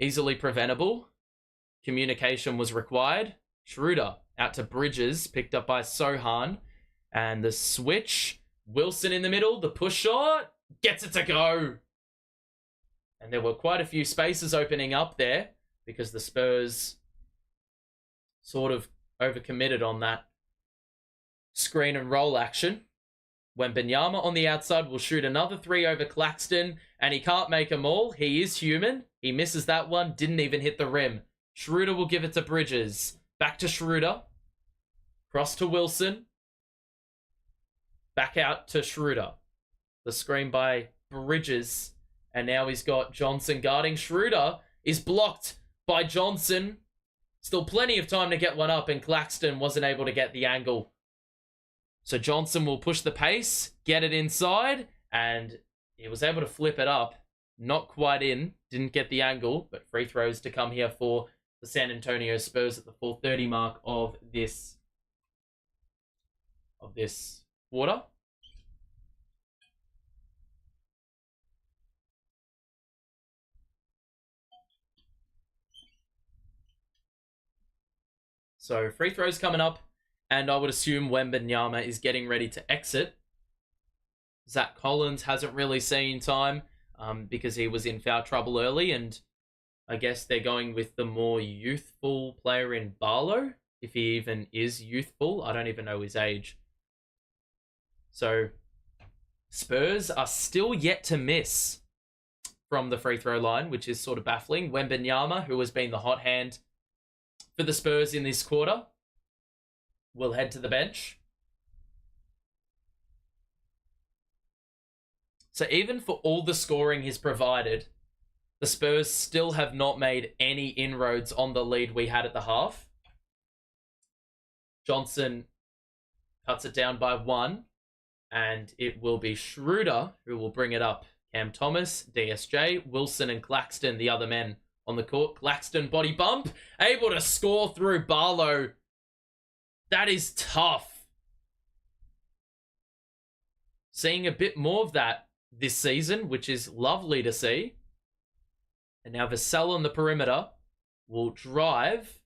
Easily preventable. Communication was required. Schroeder out to Bridges, picked up by Sochan. And the switch. Wilson in the middle. The push shot. Gets it to go. And there were quite a few spaces opening up there, because the Spurs sort of overcommitted on that screen and roll action. Wembanyama on the outside will shoot another 3 over Claxton, and he can't make them all. He is human. He misses that one. Didn't even hit the rim. Schroeder will give it to Bridges. Back to Schroeder. Cross to Wilson. Back out to Schroeder. The screen by Bridges. And now he's got Johnson guarding. Schroeder is blocked by Johnson. Still plenty of time to get one up, and Claxton wasn't able to get the angle. So Johnson will push the pace, get it inside, and he was able to flip it up. Not quite in, didn't get the angle, but free throws to come here for the San Antonio Spurs at the 4:30 mark of this quarter. So free throws coming up, and I would assume Wembanyama is getting ready to exit. Zach Collins hasn't really seen time because he was in foul trouble early, and I guess they're going with the more youthful player in Barlow, if he even is youthful. I don't even know his age. So Spurs are still yet to miss from the free throw line, which is sort of baffling. Wembanyama, who has been the hot hand for the Spurs in this quarter, will head to the bench. So even for all the scoring he's provided, the Spurs still have not made any inroads on the lead we had at the half. Johnson cuts it down by 1, and it will be Schroeder who will bring it up. Cam Thomas, DSJ, Wilson, and Claxton, the other men on the court. Claxton body bump, able to score through Barlow. That is tough. Seeing a bit more of that this season, which is lovely to see. And now Vassell on the perimeter will drive,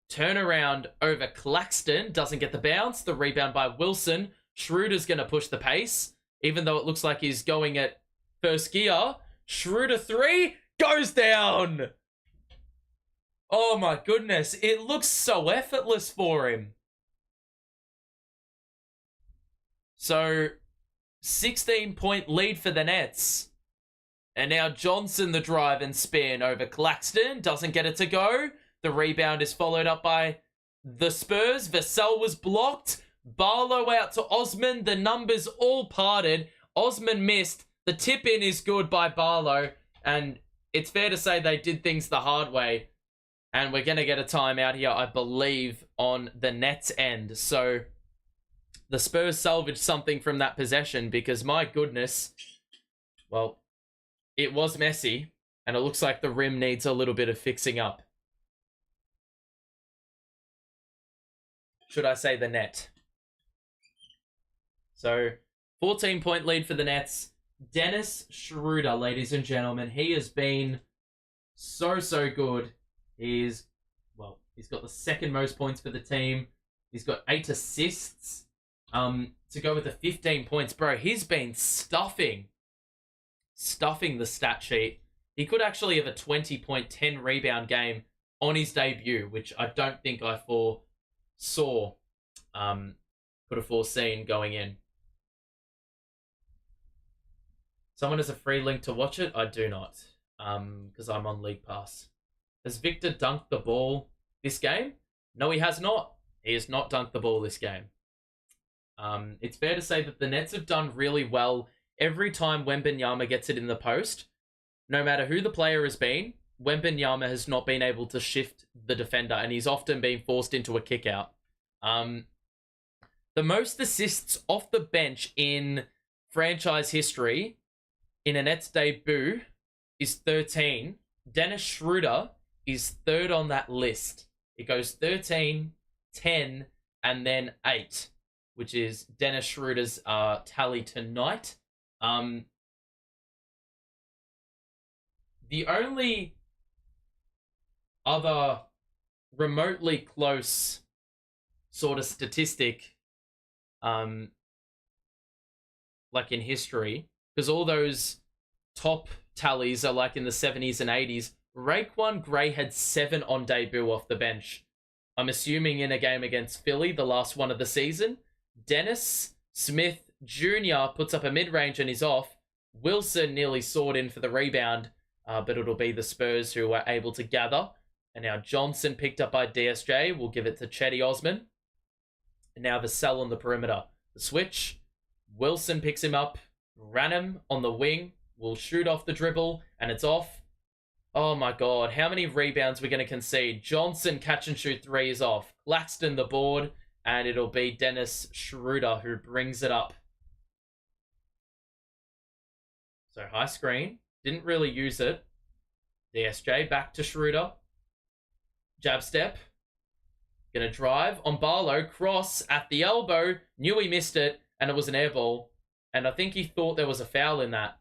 turn around over Claxton, doesn't get the bounce, the rebound by Wilson. Schroeder's going to push the pace, even though it looks like he's going at first gear. Schroeder 3 goes down. Oh my goodness, it looks so effortless for him. So 16-point lead for the Nets. And now Johnson the drive and spin over Claxton. Doesn't get it to go. The rebound is followed up by the Spurs. Vassell was blocked. Barlow out to Osman. The numbers all parted. Osman missed. The tip in is good by Barlow. And it's fair to say they did things the hard way. And we're going to get a timeout here, I believe, on the Nets end. So the Spurs salvaged something from that possession because, my goodness, well, it was messy, and it looks like the rim needs a little bit of fixing up. Should I say the net? So, 14-point lead for the Nets. Dennis Schroeder, ladies and gentlemen. He has been so good. He's got the second most points for the team. He's got 8 assists. To go with the 15 points, bro, he's been stuffing the stat sheet. He could actually have a 20-point, 10-rebound game on his debut, which I don't think I could have foreseen going in. Someone has a free link to watch it? I do not, because I'm on League Pass. Has Victor dunked the ball this game? No, he has not. He has not dunked the ball this game. It's fair to say that the Nets have done really well every time Wembanyama gets it in the post. No matter who the player has been, Wembanyama has not been able to shift the defender, and he's often been forced into a kick out. The most assists off the bench in franchise history in a Nets debut is 13. Dennis Schroeder is third on that list. It goes 13, 10, and then 8, which is Dennis Schroeder's tally tonight. The only other remotely close sort of statistic, like in history, because all those top tallies are like in the 70s and 80s. Raekwon Gray had 7 on debut off the bench. I'm assuming in a game against Philly, the last one of the season. Dennis Smith Jr. puts up a mid-range and is off. Wilson nearly soared in for the rebound, but it'll be the Spurs who were able to gather. And now Johnson picked up by DSJ. We'll give it to Chetty Osman. And now Vassell on the perimeter. The switch. Wilson picks him up. Ranham on the wing will shoot off the dribble, and it's off. Oh my god, how many rebounds we're going to concede? Johnson catch and shoot three is off. Claxton the board, and it'll be Dennis Schroeder who brings it up. So high screen, didn't really use it. DSJ back to Schroeder. Jab step. Gonna drive on Barlow, cross at the elbow, knew he missed it, and it was an air ball. And I think he thought there was a foul in that.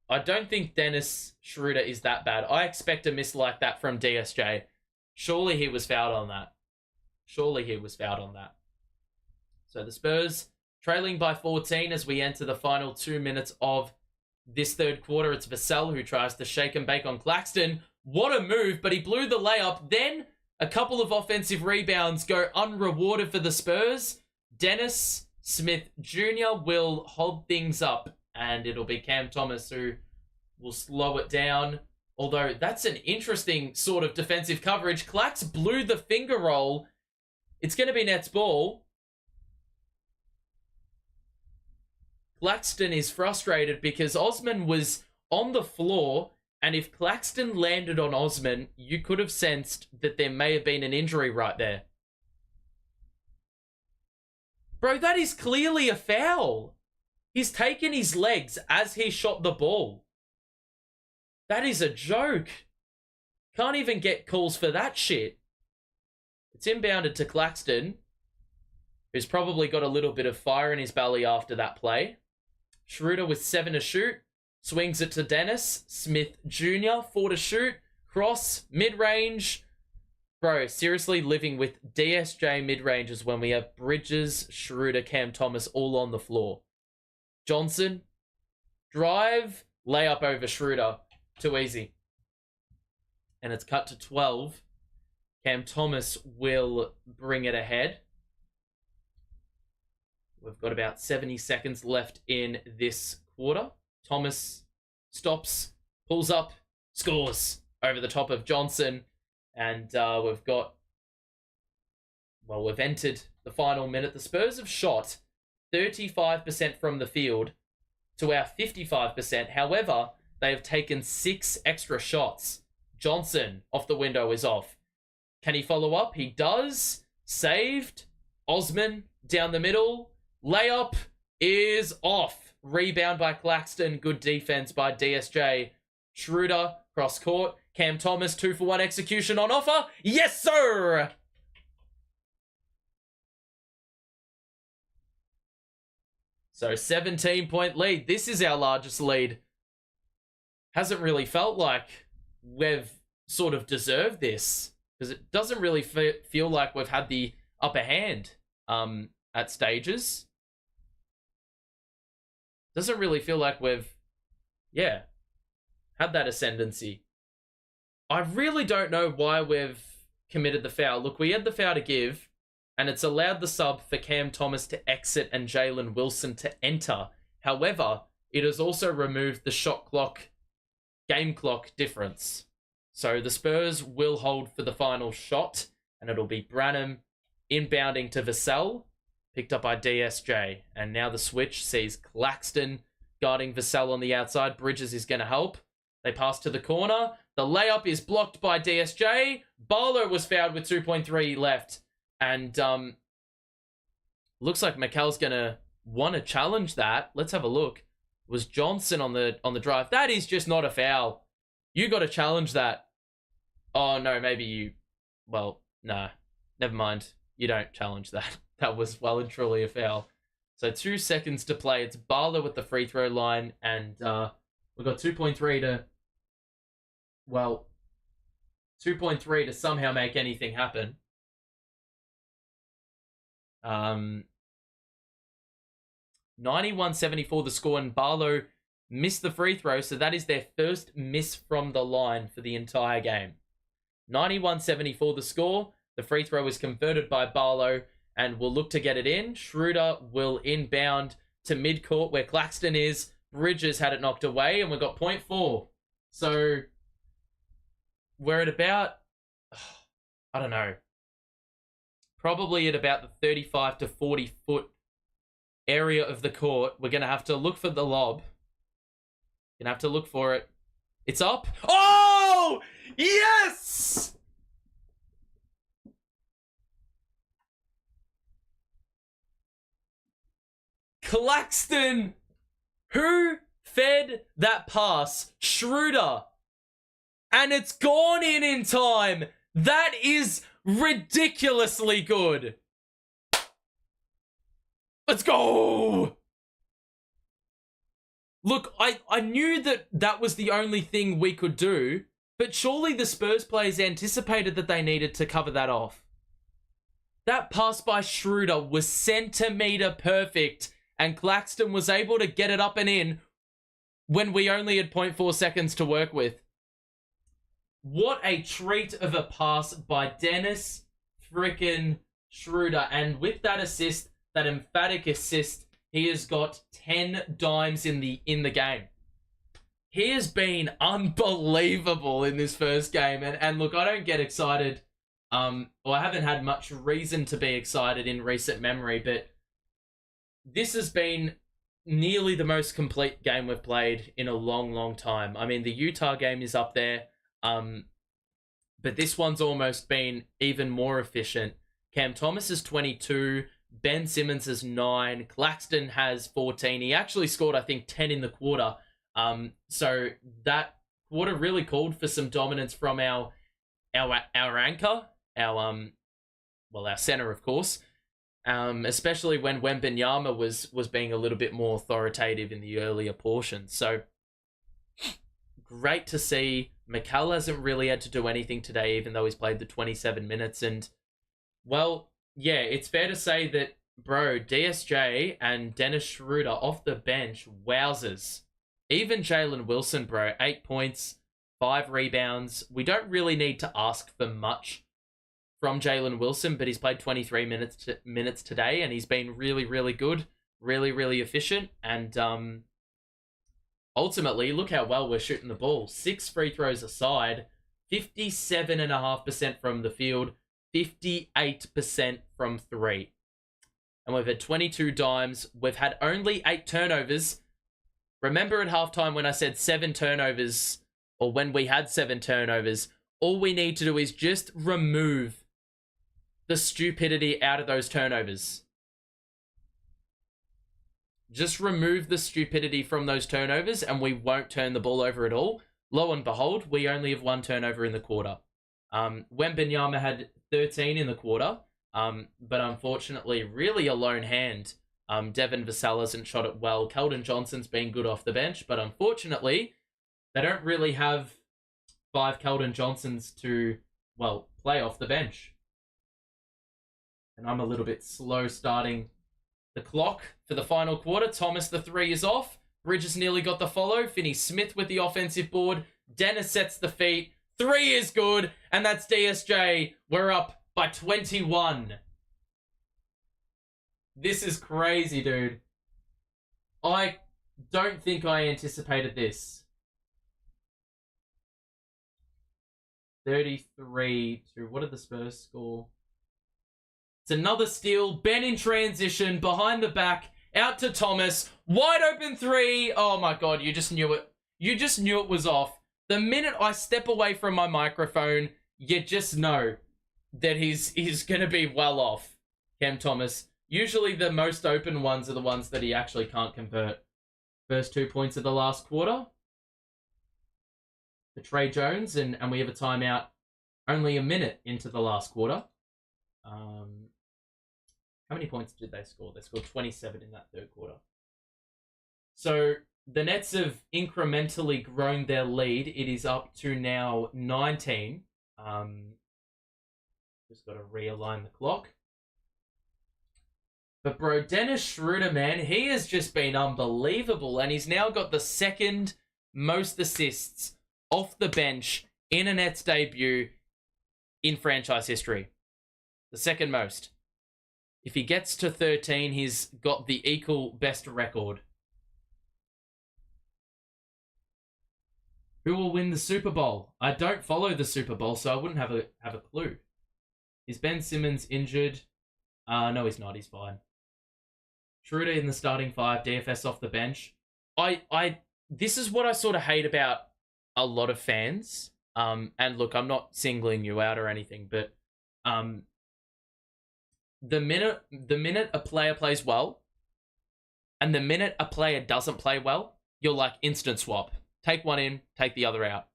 I don't think Dennis Schroeder is that bad. I expect a miss like that from DSJ. Surely he was fouled on that. Surely he was fouled on that. So the Spurs trailing by 14 as we enter the final 2 minutes of this third quarter. It's Vassell who tries to shake and bake on Claxton. What a move, but he blew the layup. Then a couple of offensive rebounds go unrewarded for the Spurs. Dennis Smith Jr. will hold things up, and it'll be Cam Thomas who will slow it down. Although that's an interesting sort of defensive coverage. Clax blew the finger roll. It's going to be Nets ball. Claxton is frustrated because Osman was on the floor, and if Claxton landed on Osman, you could have sensed that there may have been an injury right there. Bro, that is clearly a foul. He's taken his legs as he shot the ball. That is a joke. Can't even get calls for that shit. It's inbounded to Claxton, who's probably got a little bit of fire in his belly after that play. Schroeder with 7 to shoot. Swings it to Dennis Smith Jr. 4 to shoot. Cross, mid-range. Bro, seriously living with DSJ mid-ranges when we have Bridges, Schroeder, Cam Thomas all on the floor. Johnson, drive, layup over Schroeder. Too easy. And it's cut to 12. Cam Thomas will bring it ahead. We've got about 70 seconds left in this quarter. Thomas stops, pulls up, scores over the top of Johnson. And we've entered the final minute. The Spurs have shot 35% from the field to our 55%. However, they have taken 6 extra shots. Johnson off the window is off. Can he follow up? He does. Saved. Osman down the middle. Layup is off. Rebound by Claxton. Good defense by DSJ. Schroeder, cross court. Cam Thomas, 2-for-1 execution on offer. Yes, sir! So 17-point lead. This is our largest lead. Hasn't really felt like we've sort of deserved this, because it doesn't really feel like we've had the upper hand at stages. Doesn't really feel like we've, had that ascendancy. I really don't know why we've committed the foul. Look, we had the foul to give, and it's allowed the sub for Cam Thomas to exit and Jalen Wilson to enter. However, it has also removed the shot clock, game clock difference. So the Spurs will hold for the final shot, and it'll be Branham inbounding to Vassell, picked up by DSJ. And now the switch sees Claxton guarding Vassell on the outside. Bridges is going to help. They pass to the corner. The layup is blocked by DSJ. Barlow was fouled with 2.3 left. And looks like Mikal's going to want to challenge that. Let's have a look. It was Johnson on the drive. That is just not a foul. You got to challenge that. Oh, no, maybe you... Well, nah. Never mind. You don't challenge that. That was well and truly a foul. So 2 seconds to play. It's Barlow at the free throw line. And we've got 2.3 to... Well, 2.3 to somehow make anything happen. 91-74 the score, and Barlow missed the free throw, so that is their first miss from the line for the entire game. 91-74 the score. The free throw is converted by Barlow, and will look to get it in. Schroeder will inbound to midcourt where Claxton is. Bridges had it knocked away, and we've got 0.4. So we're at about, I don't know, probably at about the 35 to 40 foot area of the court. We're going to have to look for the lob. Gonna have to look for it. It's up. Oh! Yes! Claxton! Who fed that pass? Schroeder. And it's gone in time. That is ridiculously good. Let's go! Look, I knew that was the only thing we could do, but surely the Spurs players anticipated that they needed to cover that off. That pass by Schroeder was centimetre perfect, and Claxton was able to get it up and in when we only had 0.4 seconds to work with. What a treat of a pass by Dennis frickin' Schroeder. And with that assist, that emphatic assist, he has got 10 dimes in the game. He has been unbelievable in this first game. And look, I don't get excited. I haven't had much reason to be excited in recent memory, but this has been nearly the most complete game we've played in a long, long time. I mean, the Utah game is up there, but this one's almost been even more efficient. Cam Thomas is 22, Ben Simmons is 9, Claxton has 14. He actually scored, I think, 10 in the quarter. So that quarter really called for some dominance from our anchor, our center, of course. Especially when Wembanyama was being a little bit more authoritative in the earlier portions. So great to see. Mikal hasn't really had to do anything today, even though he's played the 27 minutes. And, well, yeah, it's fair to say that, bro, DSJ and Dennis Schroeder off the bench, wowzers. Even Jalen Wilson, bro, 8 points, 5 rebounds. We don't really need to ask for much from Jalen Wilson, but he's played 23 minutes today, and he's been really, really good, really, really efficient, and ultimately, look how well we're shooting the ball. 6 free throws aside, 57.5% from the field, 58% from 3. And we've had 22 dimes. We've had only 8 turnovers. Remember at halftime when I said 7 turnovers, or when we had 7 turnovers, all we need to do is just remove the stupidity out of those turnovers. Just remove the stupidity from those turnovers and we won't turn the ball over at all. Lo and behold, we only have 1 turnover in the quarter. Wembanyama had 13 in the quarter, but unfortunately, really a lone hand. Devin Vassell hasn't shot it well. Keldon Johnson's been good off the bench, but unfortunately, they don't really have 5 Keldon Johnsons to, well, play off the bench. And I'm a little bit slow starting the clock for the final quarter. Thomas, the 3 is off. Bridges nearly got the follow. Finney-Smith with the offensive board. Dennis sets the feet. 3 is good. And that's DSJ. We're up by 21. This is crazy, dude. I don't think I anticipated this. 33 to... What did the Spurs score? It's another steal. Ben in transition, behind the back, out to Thomas. Wide open 3. Oh my God, you just knew it. You just knew it was off. The minute I step away from my microphone, you just know that he's going to be well off, Cam Thomas. Usually the most open ones are the ones that he actually can't convert. First 2 points of the last quarter for Trey Jones, and we have a timeout only a minute into the last quarter. How many points did they score? They scored 27 in that third quarter. So the Nets have incrementally grown their lead. It is up to now 19. Just got to realign the clock. But bro, Dennis Schroeder, man, he has just been unbelievable. And he's now got the 2nd most assists off the bench in a Nets debut in franchise history. The 2nd most. If he gets to 13, he's got the equal best record. Who will win the Super Bowl? I don't follow the Super Bowl, so I wouldn't have a clue. Is Ben Simmons injured? No, he's not. He's fine. Schroeder in the starting 5, DFS off the bench. I this is what I sort of hate about a lot of fans. And look, I'm not singling you out or anything, but um, the minute a player plays well, and the minute a player doesn't play well, you're like instant swap. Take one in, take the other out.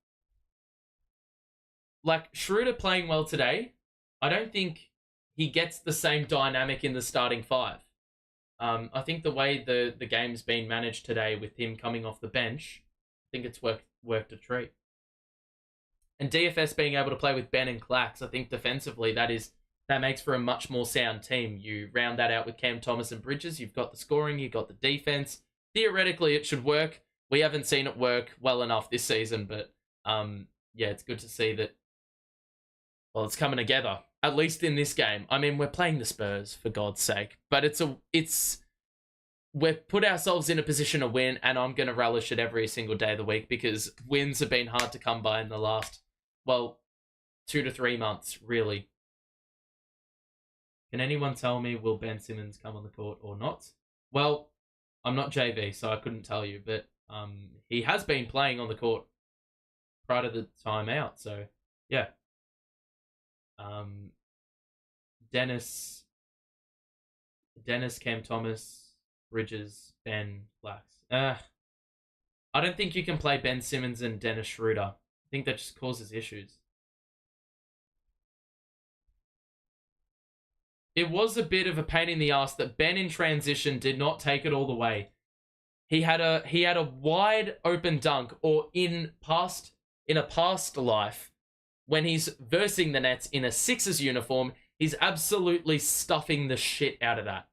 Like Schroeder playing well today, I don't think he gets the same dynamic in the starting five. I think the way the game's been managed today with him coming off the bench, I think it's worked a treat. And DFS being able to play with Ben and Clax, I think defensively that makes for a much more sound team. You round that out with Cam Thomas and Bridges. You've got the scoring, you've got the defense. Theoretically, it should work. We haven't seen it work well enough this season, but yeah, it's good to see that. Well, it's coming together, at least in this game. I mean, we're playing the Spurs, for God's sake, but we've put ourselves in a position to win, and I'm going to relish it every single day of the week because wins have been hard to come by in the last, 2 to 3 months, really. Can anyone tell me, will Ben Simmons come on the court or not? Well, I'm not JV, so I couldn't tell you, but he has been playing on the court prior to the timeout, so yeah. Dennis, Cam Thomas, Bridges, Ben, Flax. I don't think you can play Ben Simmons and Dennis Schroeder. I think that just causes issues. It was a bit of a pain in the ass that Ben in transition did not take it all the way. He had a wide open dunk, or in a past life, when he's versing the Nets in a Sixers uniform, he's absolutely stuffing the shit out of that.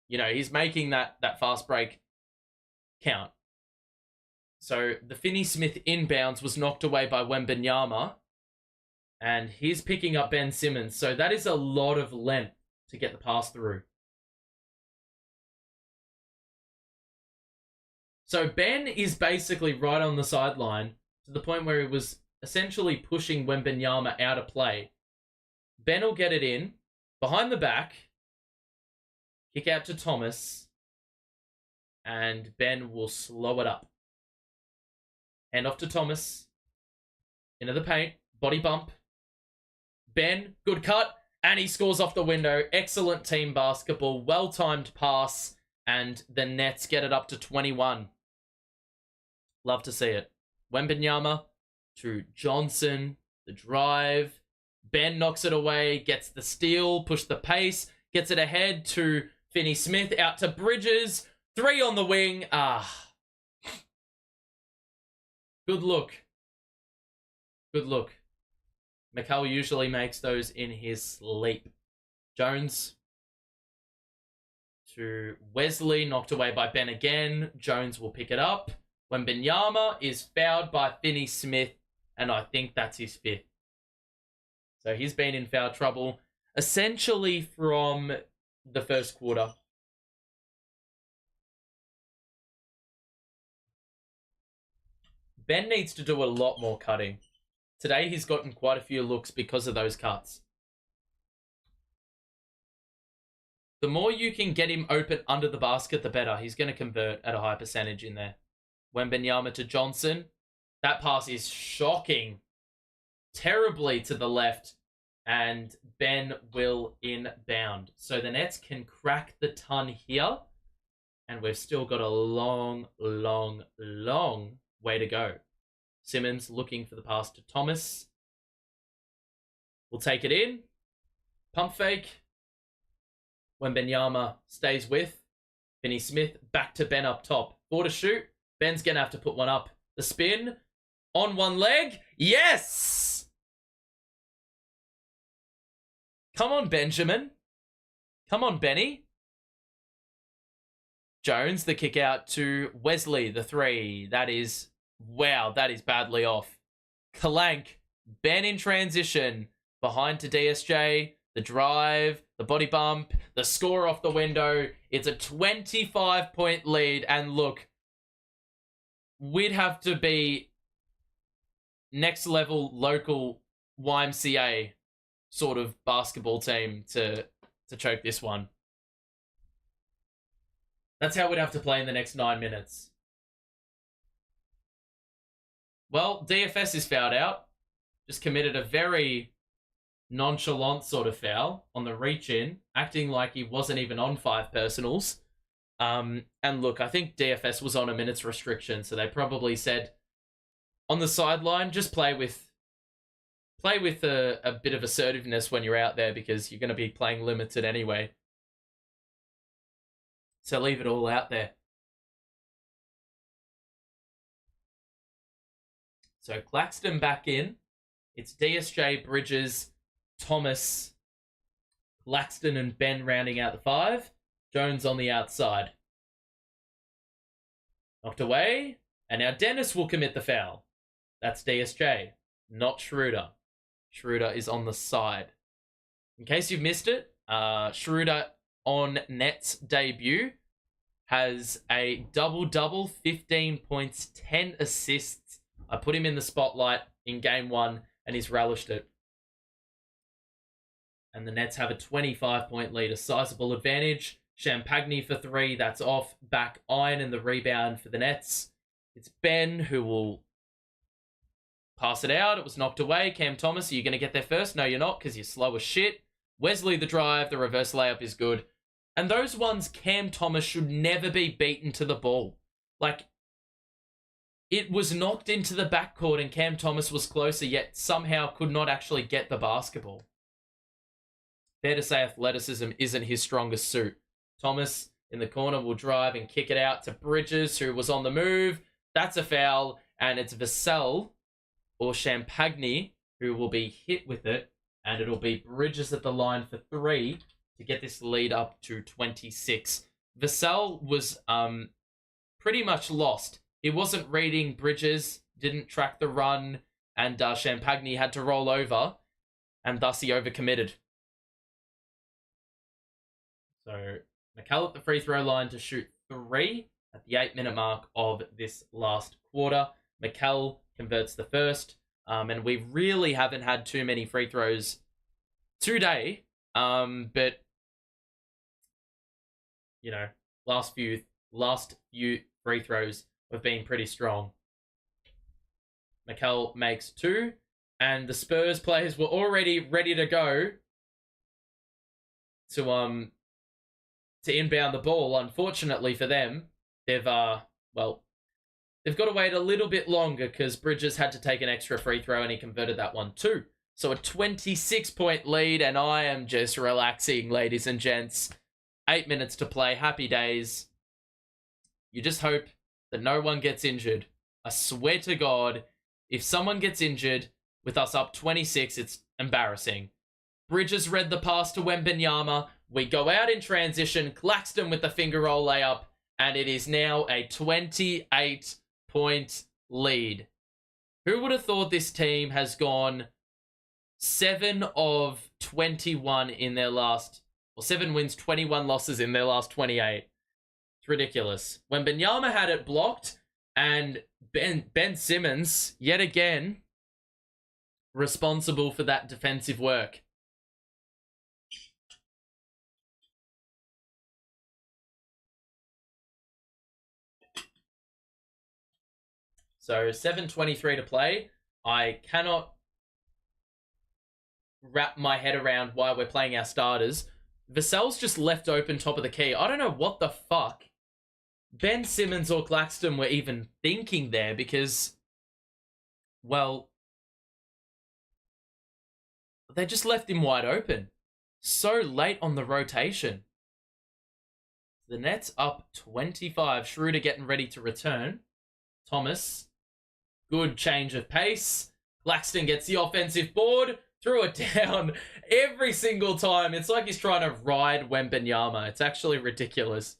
You know, he's making that fast break count. So the Finney-Smith inbounds was knocked away by Wembanyama, and he's picking up Ben Simmons. So that is a lot of length to get the pass through. So Ben is basically right on the sideline to the point where he was essentially pushing Wembanyama out of play. Ben will get it in, behind the back, kick out to Thomas, and Ben will slow it up. Hand off to Thomas, into the paint, body bump. Ben, good cut, and he scores off the window. Excellent team basketball, well-timed pass, and the Nets get it up to 21. Love to see it. Wembanyama to Johnson, the drive. Ben knocks it away, gets the steal, push the pace, gets it ahead to Finney-Smith, out to Bridges. 3 on the wing. Good look. Good look. Mikal usually makes those in his sleep. Jones to Wesley, knocked away by Ben again. Jones will pick it up. Wembanyama is fouled by Finney-Smith, and I think that's his 5th. So he's been in foul trouble essentially from the first quarter. Ben needs to do a lot more cutting. Today he's gotten quite a few looks because of those cuts. The more you can get him open under the basket, the better. He's going to convert at a high percentage in there. Wembanyama to Johnson. That pass is shocking. Terribly to the left. And Ben will inbound. So the Nets can crack the ton here. And we've still got a long, long, long way to go. Simmons looking for the pass to Thomas. We'll take it in. Pump fake. Wembanyama stays with Finney-Smith. Back to Ben up top. 4 to shoot. Ben's going to have to put one up. The spin. On one leg. Yes! Come on, Benjamin. Come on, Benny. Jones, the kick out to Wesley, the 3. That is, wow, that is badly off. Kalank, Ben in transition. Behind to DSJ. The drive, the body bump, the score off the window. It's a 25-point lead. And look, we'd have to be next level local YMCA sort of basketball team to choke this one. That's how we'd have to play in the next 9 minutes. Well, DFS is fouled out. Just committed a very nonchalant sort of foul on the reach in, acting like he wasn't even on 5 personals. And look, I think DFS was on a minutes restriction, so they probably said on the sideline, just play with a bit of assertiveness when you're out there because you're going to be playing limited anyway. So leave it all out there. So Claxton back in. It's DSJ, Bridges, Thomas, Claxton and Ben rounding out the 5. Jones on the outside. Knocked away. And now Dennis will commit the foul. That's DSJ, not Schroeder. Schroeder is on the side. In case you've missed it, Schroeder on Nets debut has a double-double, 15 points, 10 assists. I put him in the spotlight in game 1, and he's relished it. And the Nets have a 25-point lead, a sizable advantage. Champagne for 3, that's off. Back Iron in the rebound for the Nets. It's Ben who will pass it out. It was knocked away. Cam Thomas, are you going to get there first? No, you're not, because you're slow as shit. Wesley the drive, the reverse layup is good. And those ones, Cam Thomas should never be beaten to the ball. Like, it was knocked into the backcourt and Cam Thomas was closer, yet somehow could not actually get the basketball. Fair to say athleticism isn't his strongest suit. Thomas in the corner will drive and kick it out to Bridges, who was on the move. That's a foul, and it's Vassell or Champagne who will be hit with it, and it'll be Bridges at the line for 3 to get this lead up to 26. Vassell was pretty much lost. He wasn't reading Bridges, didn't track the run, and Champagne had to roll over, and thus he overcommitted. So Mikal at the free throw line to shoot 3 at the 8-minute mark of this last quarter. Mikal converts the first, and we really haven't had too many free throws today, but you know, last few free throws have been pretty strong. Mikal makes 2, and the Spurs players were already ready to go to inbound the ball. Unfortunately for them, they've got to wait a little bit longer because Bridges had to take an extra free throw and he converted that one too. So a 26-point lead, and I am just relaxing, ladies and gents. 8 minutes to play. Happy days. You just hope that no one gets injured. I swear to God, if someone gets injured with us up 26, it's embarrassing. Bridges read the pass to Wembanyama. We go out in transition. Claxton with the finger roll layup, and it is now a 28-point lead. Who would have thought this team has gone 7 of 21 in their last, or 7 wins, 21 losses in their last 28? It's ridiculous. Wembanyama had it blocked, and Ben Simmons, yet again, responsible for that defensive work. So 7:23 to play. I cannot wrap my head around why we're playing our starters. Vassell's just left open top of the key. I don't know what the fuck Ben Simmons or Claxton were even thinking there, because, well, they just left him wide open so late on the rotation. The Nets up 25. Schroeder getting ready to return. Thomas, good change of pace. Claxton gets the offensive board, threw it down every single time. It's like he's trying to ride Wembanyama. It's actually ridiculous.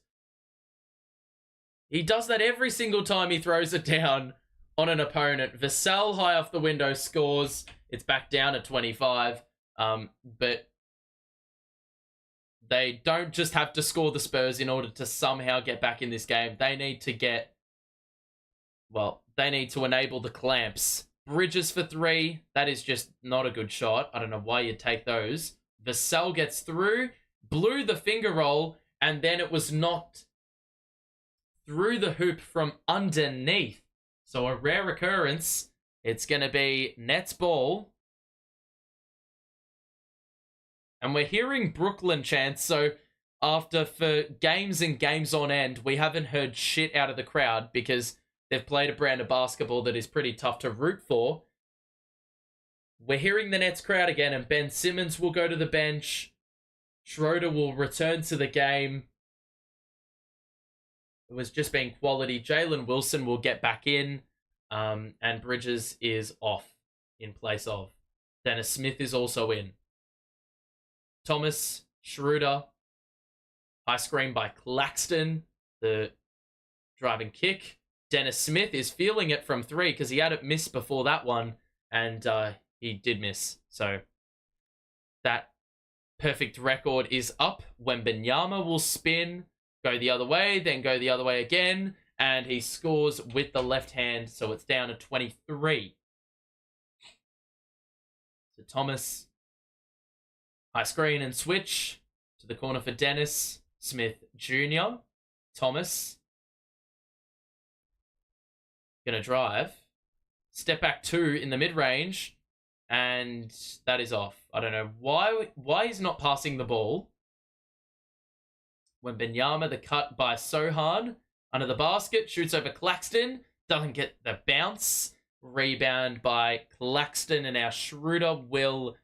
He does that every single time he throws it down on an opponent. Vassell high off the window scores. It's back down at 25. But they don't just have to score the Spurs in order to somehow get back in this game. They need to enable the clamps. Bridges for 3. That is just not a good shot. I don't know why you'd take those. Vassell gets through, blew the finger roll, and then it was knocked through the hoop from underneath. So a rare occurrence. It's going to be Nets ball. And we're hearing Brooklyn chants, so for games and games on end, we haven't heard shit out of the crowd because they've played a brand of basketball that is pretty tough to root for. We're hearing the Nets crowd again, and Ben Simmons will go to the bench. Schroeder will return to the game. It was just being quality. Jalen Wilson will get back in, and Bridges is off in place of. Dennis Smith is also in. Thomas, Schroeder, high screen by Claxton, the driving kick. Dennis Smith is feeling it from three because he had it missed before that one, and he did miss. So that perfect record is up. Wembanyama will spin, go the other way, then go the other way again, and he scores with the left hand, so it's down to 23. So Thomas, high screen and switch to the corner for Dennis Smith Jr. Thomas gonna drive. Step back 2 in the mid-range, and that is off. I don't know why he's not passing the ball. Wembanyama, the cut by Sochan under the basket, shoots over Claxton, doesn't get the bounce. Rebound by Claxton, and our Schroeder will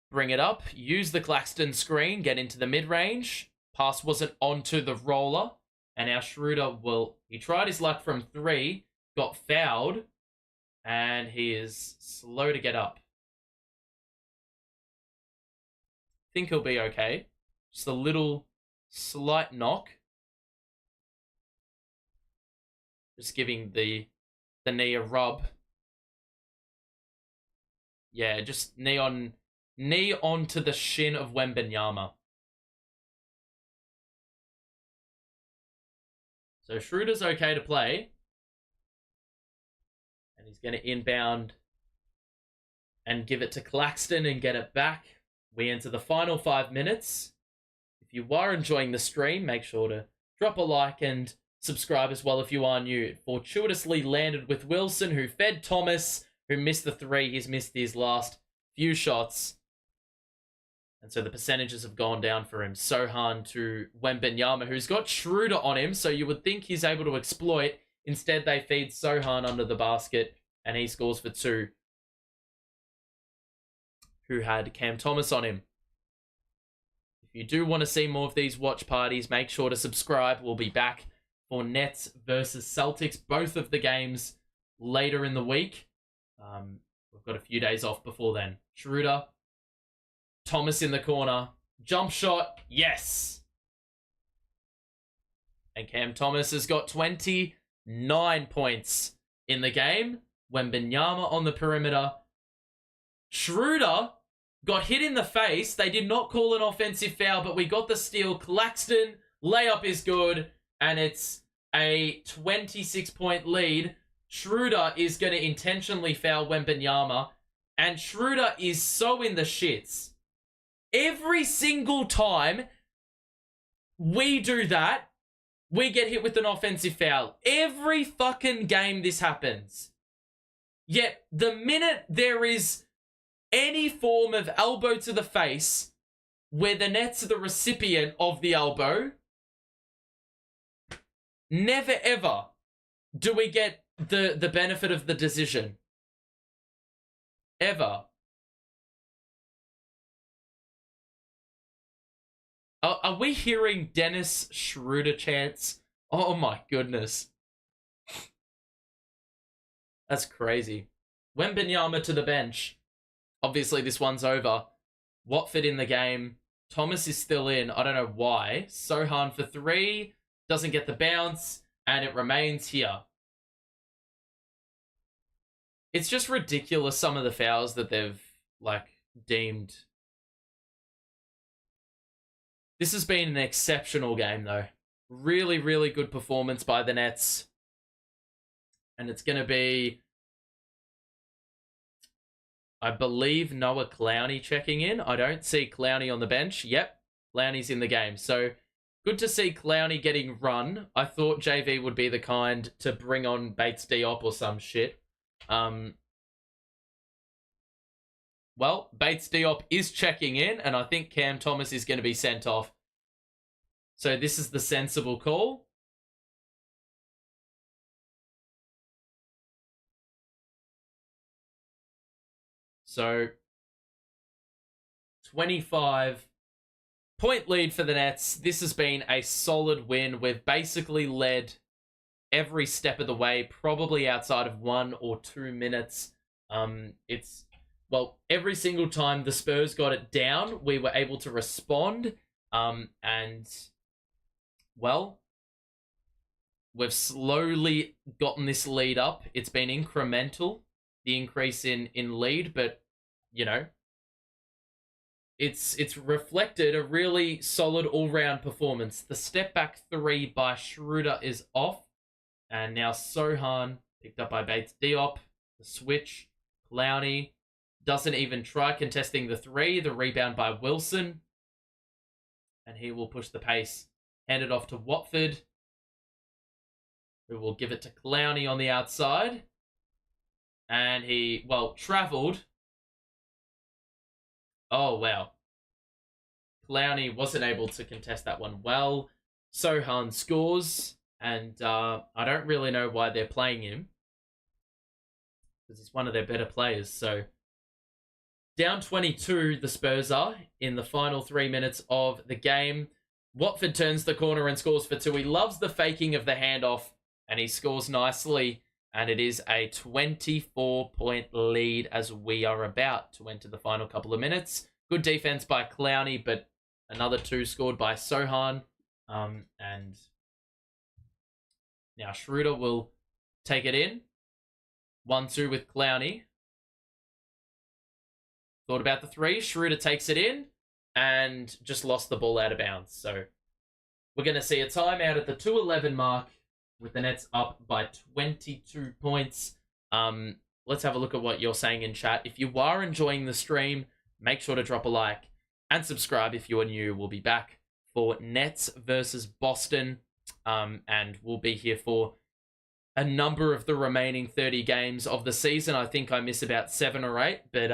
bring it up, use the Claxton screen, get into the mid-range. Pass wasn't onto the roller, and our Schroeder he tried his luck from 3, got fouled, and he is slow to get up. Think he'll be okay. Just a little slight knock. Just giving the knee a rub. Yeah, just knee onto the shin of Wembanyama. So Schroeder's okay to play. And he's going to inbound and give it to Claxton and get it back. We enter the final 5 minutes. If you are enjoying the stream, make sure to drop a like and subscribe as well if you are new. It fortuitously landed with Wilson, who fed Thomas, who missed the 3. He's missed his last few shots. And so the percentages have gone down for him. Sochan to Wembanyama, who's got Schroeder on him, so you would think he's able to exploit. Instead, they feed Sochan under the basket, and he scores for 2. Who had Cam Thomas on him. If you do want to see more of these watch parties, make sure to subscribe. We'll be back for Nets versus Celtics, both of the games later in the week. We've got a few days off before then. Schroeder, Thomas in the corner, jump shot, yes. And Cam Thomas has got 29 points in the game. Wembanyama on the perimeter. Schroeder got hit in the face. They did not call an offensive foul, but we got the steal. Claxton, layup is good, and it's a 26-point lead. Schroeder is going to intentionally foul Wembanyama, and Schroeder is so in the shits. Every single time we do that, we get hit with an offensive foul. Every fucking game this happens. Yet, the minute there is any form of elbow to the face where the Nets are the recipient of the elbow, never ever do we get the benefit of the decision. Ever. Are we hearing Dennis Schroeder chants? Oh my goodness. That's crazy. Wembanyama to the bench. Obviously, this one's over. Watford in the game. Thomas is still in. I don't know why. Sochan for 3. Doesn't get the bounce. And it remains here. It's just ridiculous, some of the fouls that they've, deemed. This has been an exceptional game, though. Really, really good performance by the Nets. And it's going to be, I believe, Noah Clowney checking in. I don't see Clowney on the bench. Yep, Clowney's in the game. So, good to see Clowney getting run. I thought JV would be the kind to bring on Bates Diop or some shit. Well, Bates Diop is checking in, and I think Cam Thomas is going to be sent off. So this is the sensible call. So 25-point lead for the Nets. This has been a solid win. We've basically led every step of the way, probably outside of 1 or 2 minutes. Every single time the Spurs got it down, we were able to respond. We've slowly gotten this lead up. It's been incremental, the increase in lead, but, you know, it's reflected a really solid all-round performance. The step-back 3 by Schroeder is off, and now Sochan, picked up by Bates Diop, the switch, Clowney, doesn't even try contesting the 3, the rebound by Wilson, and he will push the pace, hand it off to Watford, who will give it to Clowney on the outside, and he, travelled. Oh, wow. Clowney wasn't able to contest that one well. Sochan scores, and I don't really know why they're playing him, because he's one of their better players. So down 22, the Spurs are in the final 3 minutes of the game. Watford turns the corner and scores for 2. He loves the faking of the handoff, and he scores nicely. And it is a 24-point lead as we are about to enter the final couple of minutes. Good defense by Clowney, but another 2 scored by Sochan. And now Schroeder will take it in. 1-2 with Clowney. Thought about the 3. Schroeder takes it in and just lost the ball out of bounds. So we're going to see a timeout at the 2:11 mark with the Nets up by 22 points. Let's have a look at what you're saying in chat. If you are enjoying the stream, make sure to drop a like and subscribe if you are new. We'll be back for Nets versus Boston, and we'll be here for a number of the remaining 30 games of the season. I think I miss about 7 or 8, but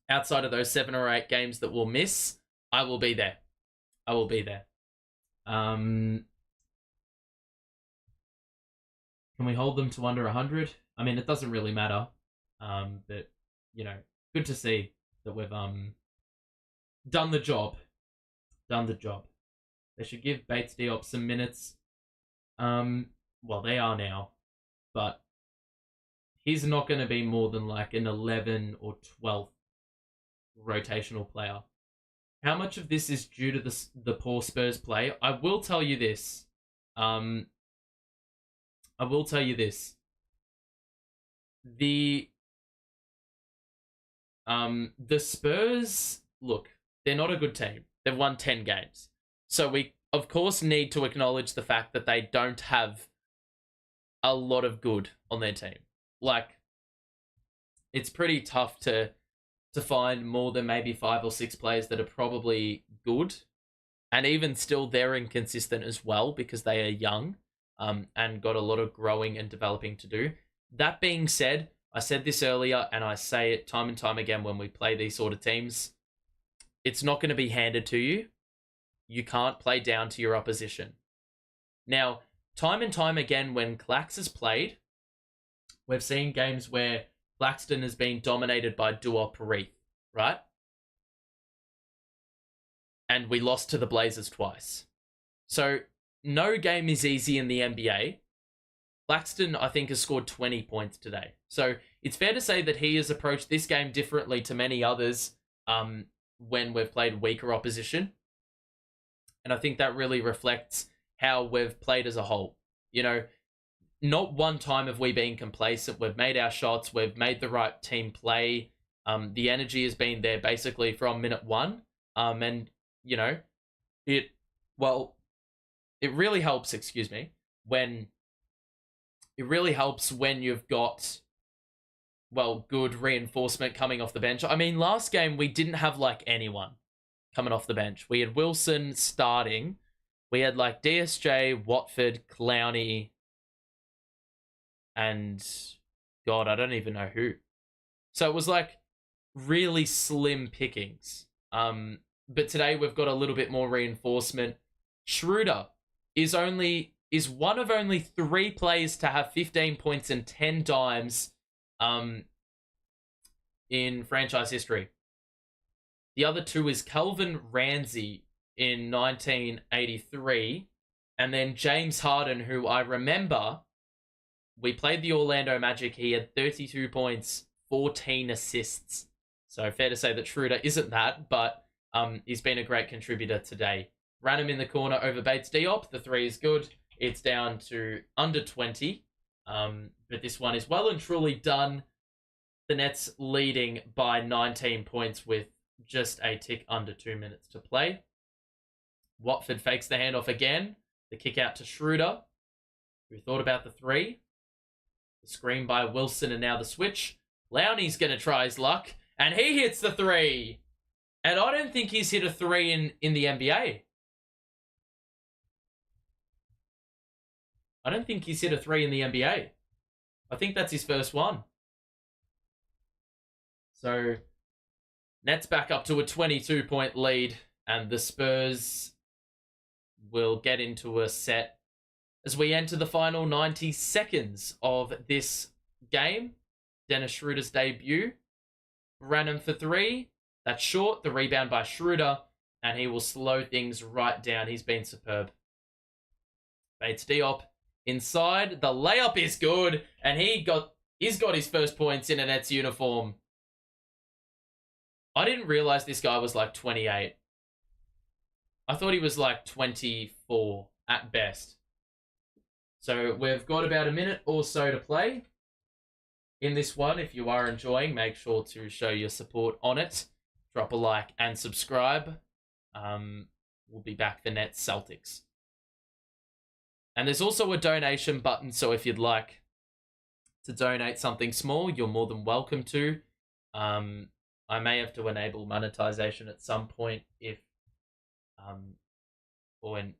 outside of those 7 or 8 games that we'll miss, I will be there. I will be there. Can we hold them to under 100? I mean, it doesn't really matter. But, you know, good to see that we've done the job. Done the job. They should give Bates Diop some minutes. Well, they are now. But he's not going to be more than like an 11 or 12th rotational player. How much of this is due to the poor Spurs play? I will tell you this. The Spurs, look, they're not a good team. They've won 10 games. So we, of course, need to acknowledge the fact that they don't have a lot of good on their team. Like, it's pretty tough to find more than maybe 5 or 6 players that are probably good. And even still, they're inconsistent as well because they are young. And got a lot of growing and developing to do. That being said, I said this earlier, and I say it time and time again when we play these sort of teams, it's not going to be handed to you. You can't play down to your opposition. Now, time and time again, when Clax has played, we've seen games where Claxton has been dominated by Duop Reith, right? And we lost to the Blazers twice. So no game is easy in the NBA. Claxton, I think, has scored 20 points today. So it's fair to say that he has approached this game differently to many others when we've played weaker opposition. And I think that really reflects how we've played as a whole. You know, not one time have we been complacent. We've made our shots. We've made the right team play. The energy has been there basically from minute 1. And, you know, it really helps, when you've got, good reinforcement coming off the bench. I mean, last game, we didn't have, anyone coming off the bench. We had Wilson starting. We had, DSJ, Watford, Clowney, and God, I don't even know who. So it was like really slim pickings. But today we've got a little bit more reinforcement. Schroeder is one of only 3 players to have 15 points and 10 dimes in franchise history. The other 2 is Calvin Ramsey in 1983, and then James Harden, who I remember we played the Orlando Magic. He had 32 points, 14 assists. So fair to say that Schroeder isn't that, but he's been a great contributor today. Ran him in the corner over Bates Diop. The 3 is good. It's down to under 20. But this one is well and truly done. The Nets leading by 19 points with just a tick under 2 minutes to play. Watford fakes the handoff again. The kick out to Schroeder, who thought about the 3. The screen by Wilson, and now the switch. Lowney's going to try his luck, and he hits the 3. And I don't think he's hit a 3 in the NBA. I don't think he's hit a 3 in the NBA. I think that's his first one. So, Nets back up to a 22-point lead, and the Spurs will get into a set as we enter the final 90 seconds of this game. Dennis Schroeder's debut. Branham for 3. That's short. The rebound by Schroeder, and he will slow things right down. He's been superb. Bates Diop inside. The layup is good, and he's got his first points in a Nets uniform. I didn't realize this guy was like 28. I thought he was like 24 at best. So we've got about a minute or so to play in this one. If you are enjoying, make sure to show your support on it. Drop a like and subscribe. We'll be back for Nets Celtics. And there's also a donation button, so if you'd like to donate something small, you're more than welcome to. I may have to enable monetization at some point if, or in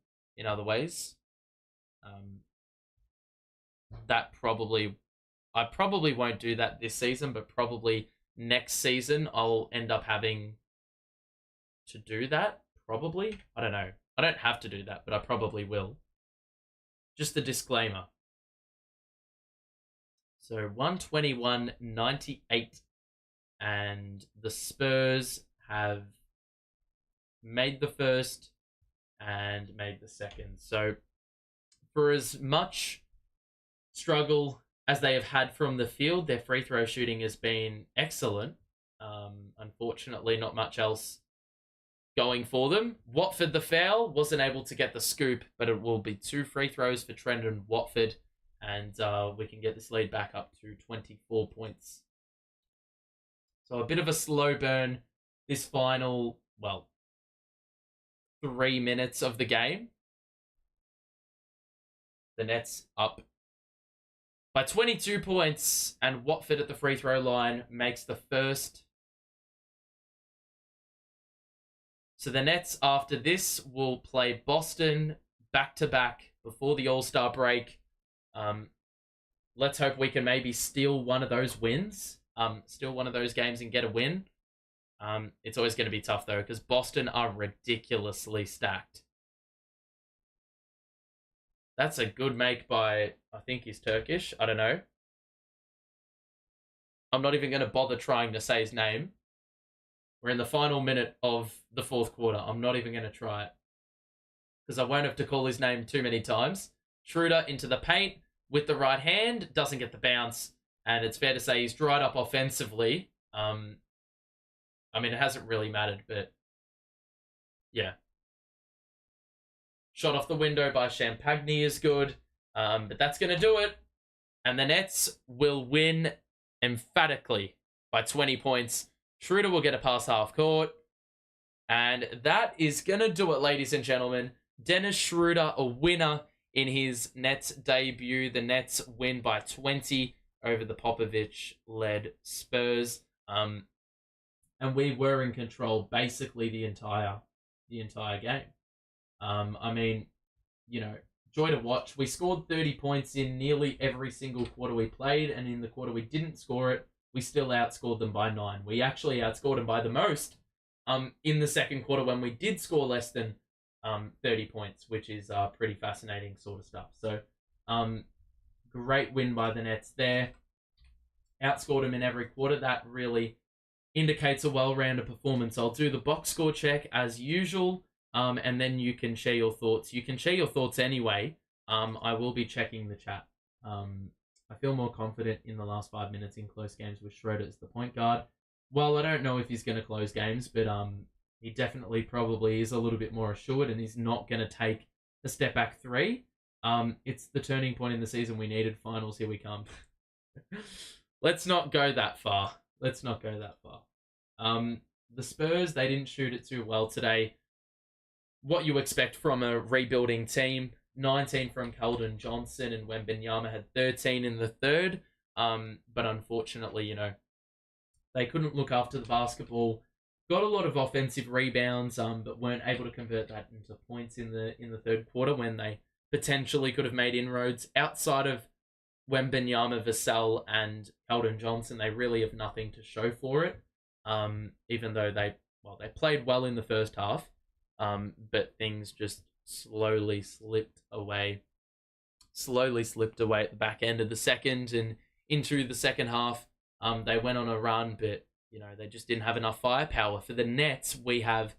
other ways. I probably won't do that this season, but probably next season I'll end up having to do that. Probably. I don't know. I don't have to do that, but I probably will. Just a disclaimer. So 121.98. And the Spurs have made the first and made the second. So for as much struggle as they have had from the field, their free throw shooting has been excellent. Unfortunately, not much else going for them. Watford, the foul, wasn't able to get the scoop, but it will be 2 free throws for Trendon Watford, and we can get this lead back up to 24 points. So a bit of a slow burn this final, 3 minutes of the game. The Nets up by 22 points, and Watford at the free throw line makes the first. So the Nets, after this, will play Boston back-to-back before the All-Star break. Let's hope we can maybe steal one of those wins. Still one of those games and get a win. It's always going to be tough, though, because Boston are ridiculously stacked. That's a good make by, I think he's Turkish. I don't know. I'm not even going to bother trying to say his name. We're in the final minute of the 4th quarter. I'm not even going to try it, because I won't have to call his name too many times. Schroeder into the paint with the right hand. Doesn't get the bounce. And it's fair to say he's dried up offensively. I mean, it hasn't really mattered, but yeah. Shot off the window by Champagne is good, but that's going to do it. And the Nets will win emphatically by 20 points. Schroeder will get a pass half court. And that is going to do it, ladies and gentlemen. Dennis Schroeder, a winner in his Nets debut. The Nets win by 20 over the Popovich-led Spurs. And we were in control basically the entire game. I mean, joy to watch. We scored 30 points in nearly every single quarter we played, and in the quarter we didn't score it, we still outscored them by 9. We actually outscored them by the most in the second quarter when we did score less than 30 points, which is pretty fascinating sort of stuff. So, great win by the Nets there. Outscored them in every quarter. That really indicates a well-rounded performance. I'll do the box score check as usual, and then you can share your thoughts. You can share your thoughts anyway. I will be checking the chat. I feel more confident in the last 5 minutes in close games with Schroeder as the point guard. Well, I don't know if he's going to close games, but he definitely probably is a little bit more assured, and he's not going to take a step back three. It's the turning point in the season we needed. Finals, here we come. Let's not go that far. The Spurs, they didn't shoot it too well today. What you expect from a rebuilding team. 19 from Keldon Johnson, and Wembanyama had 13 in the third. But unfortunately, they couldn't look after the basketball. Got a lot of offensive rebounds, but weren't able to convert that into points in the third quarter when they potentially could have made inroads. Outside of Wembanyama, Vassell, and Keldon Johnson, they really have nothing to show for it. Even though they played well in the first half, but things just slowly slipped away at the back end of the second and into the second half. They went on a run, but they just didn't have enough firepower. For the Nets, we have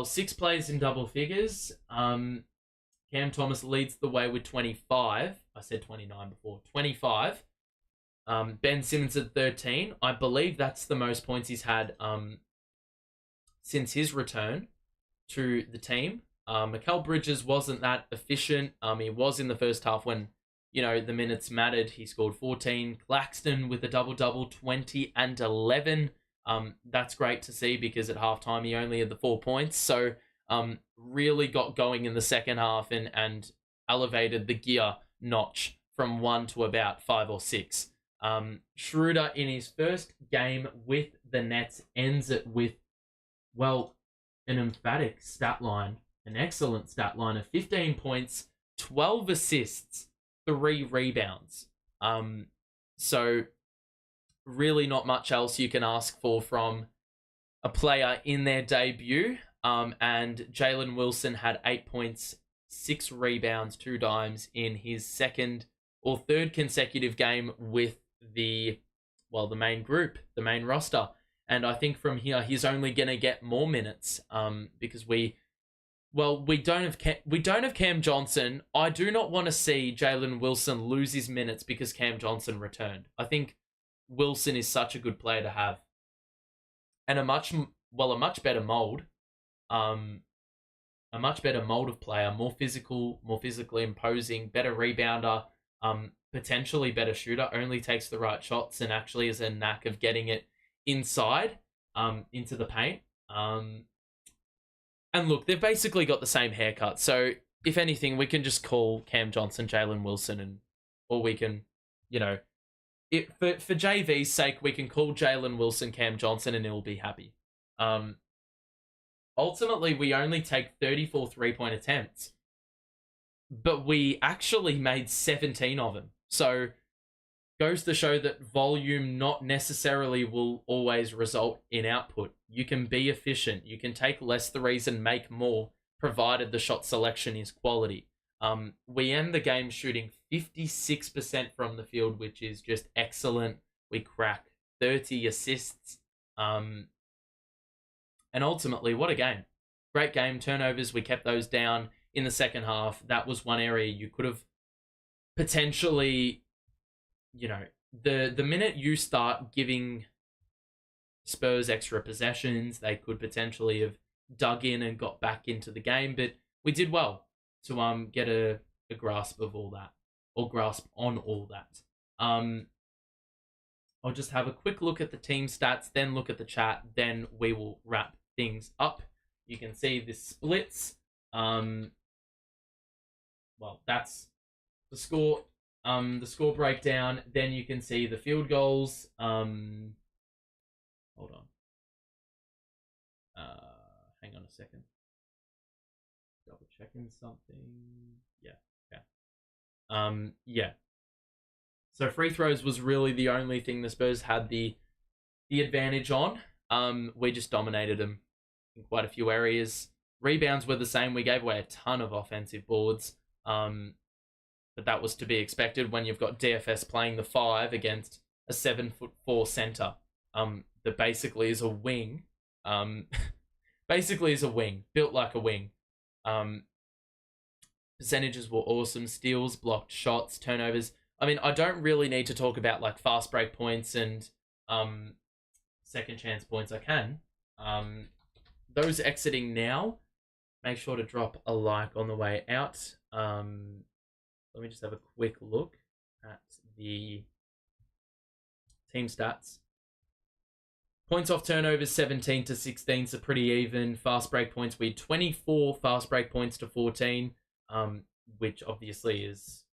6 players in double figures. Cam Thomas leads the way with 25. I said 29 before. 25. Ben Simmons at 13. I believe that's the most points he's had since his return to the team. Mikal Bridges wasn't that efficient. He was in the first half when, the minutes mattered. He scored 14. Claxton with a double-double, 20 and 11. That's great to see because at halftime he only had the 4 points. So really got going in the second half and elevated the gear notch from 1 to about 5 or 6. Schroeder in his first game with the Nets ends it with, an emphatic stat line. An excellent stat line of 15 points, 12 assists, 3 rebounds. So really not much else you can ask for from a player in their debut. And Jalen Wilson had 8 points, 6 rebounds, 2 dimes in his second or third consecutive game with the main group, the main roster. And I think from here, he's only going to get more minutes because we don't have Cam Johnson. I do not want to see Jalen Wilson lose his minutes because Cam Johnson returned. I think Wilson is such a good player to have. And a much better mold. A much better mold of player, more physical, more physically imposing, better rebounder, potentially better shooter, only takes the right shots and actually has a knack of getting it inside, into the paint. And look, they've basically got the same haircut. So if anything, we can just call Cam Johnson Jalen Wilson, or we can, for JV's sake, we can call Jalen Wilson Cam Johnson and he'll be happy. Ultimately, we only take 34 3-point attempts, but we actually made 17 of them. So goes to show that volume not necessarily will always result in output. You can be efficient. You can take less threes and make more, provided the shot selection is quality. We end the game shooting 56% from the field, which is just excellent. We crack 30 assists. And ultimately, what a game. Great game. Turnovers, we kept those down in the second half. That was one area you could have potentially, the minute you start giving Spurs extra possessions, they could potentially have dug in and got back into the game. But we did well to get a grasp of all that, or grasp on all that. I'll just have a quick look at the team stats, then look at the chat, then we will wrap things up. You can see the splits. That's the score. The score breakdown. Then you can see the field goals. Hold on. Hang on a second. Double checking something. Yeah. Yeah. So free throws was really the only thing the Spurs had the advantage on. We just dominated them in quite a few areas. Rebounds were the same. We gave away a ton of offensive boards. But that was to be expected when you've got DFS playing the 5 against a 7'4" center. That basically is a wing. Basically is a wing, built like a wing. Percentages were awesome. Steals, blocked shots, turnovers. I mean, I don't really need to talk about like fast break points and second chance points. I can. Those exiting now, make sure to drop a like on the way out. Let me just have a quick look at the team stats. Points off turnovers, 17 to 16, so pretty even. Fast break points, we had 24 fast break points to 14, which obviously is,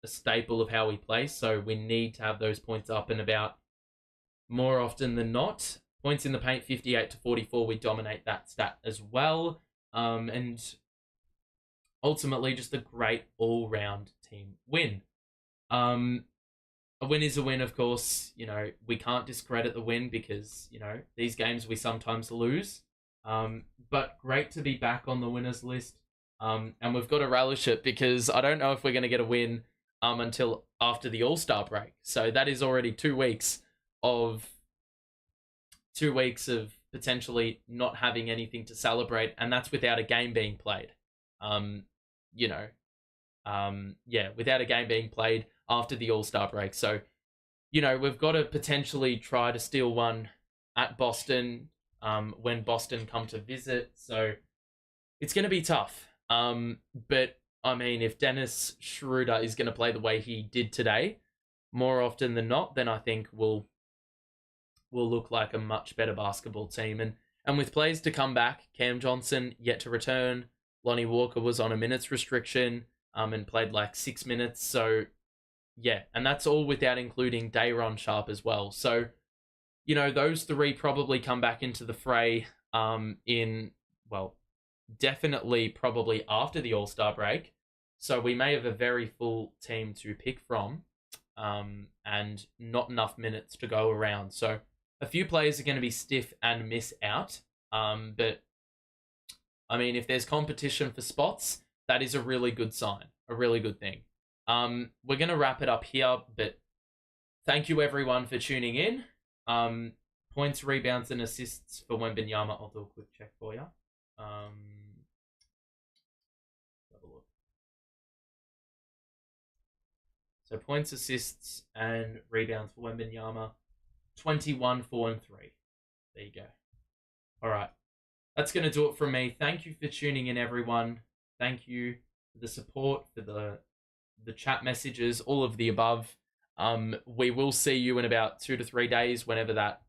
a staple of how we play. So we need to have those points up and about more often than not. Points in the paint, 58 to 44, we dominate that stat as well. And ultimately just a great all-round team win. A win is a win, of course. We can't discredit the win because, these games we sometimes lose. But great to be back on the winners list. And we've got to relish it because I don't know if we're going to get a win until after the All-Star break. So that is already 2 weeks of potentially not having anything to celebrate, and that's without a game being played. Without a game being played after the All-Star break. So, we've got to potentially try to steal one at Boston when Boston come to visit. So it's going to be tough. But, I mean, if Dennis Schroeder is going to play the way he did today, more often than not, then I think we'll look like a much better basketball team. And with players to come back, Cam Johnson yet to return, Lonnie Walker was on a minutes restriction and played like 6 minutes. So, yeah, and that's all without including Day'Ron Sharpe as well. So, those 3 probably come back into the fray definitely probably after the All-Star break. So we may have a very full team to pick from and not enough minutes to go around. So a few players are going to be stiff and miss out. But, I mean, if there's competition for spots, that is a really good sign, a really good thing. We're going to wrap it up here, but thank you everyone for tuning in. Points, rebounds, and assists for Wembanyama. I'll do a quick check for you. Have a look. So points, assists, and rebounds for Wembanyama. 21, 4, and 3. There you go. All right. That's going to do it from me. Thank you for tuning in, everyone. Thank you for the support, for the chat messages, all of the above. We will see you in about 2 to 3 days whenever that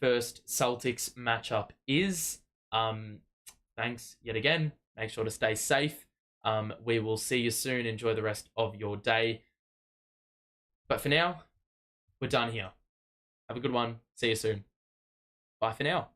first Celtics matchup is. Thanks yet again. Make sure to stay safe. We will see you soon. Enjoy the rest of your day. But for now, we're done here. Have a good one. See you soon. Bye for now.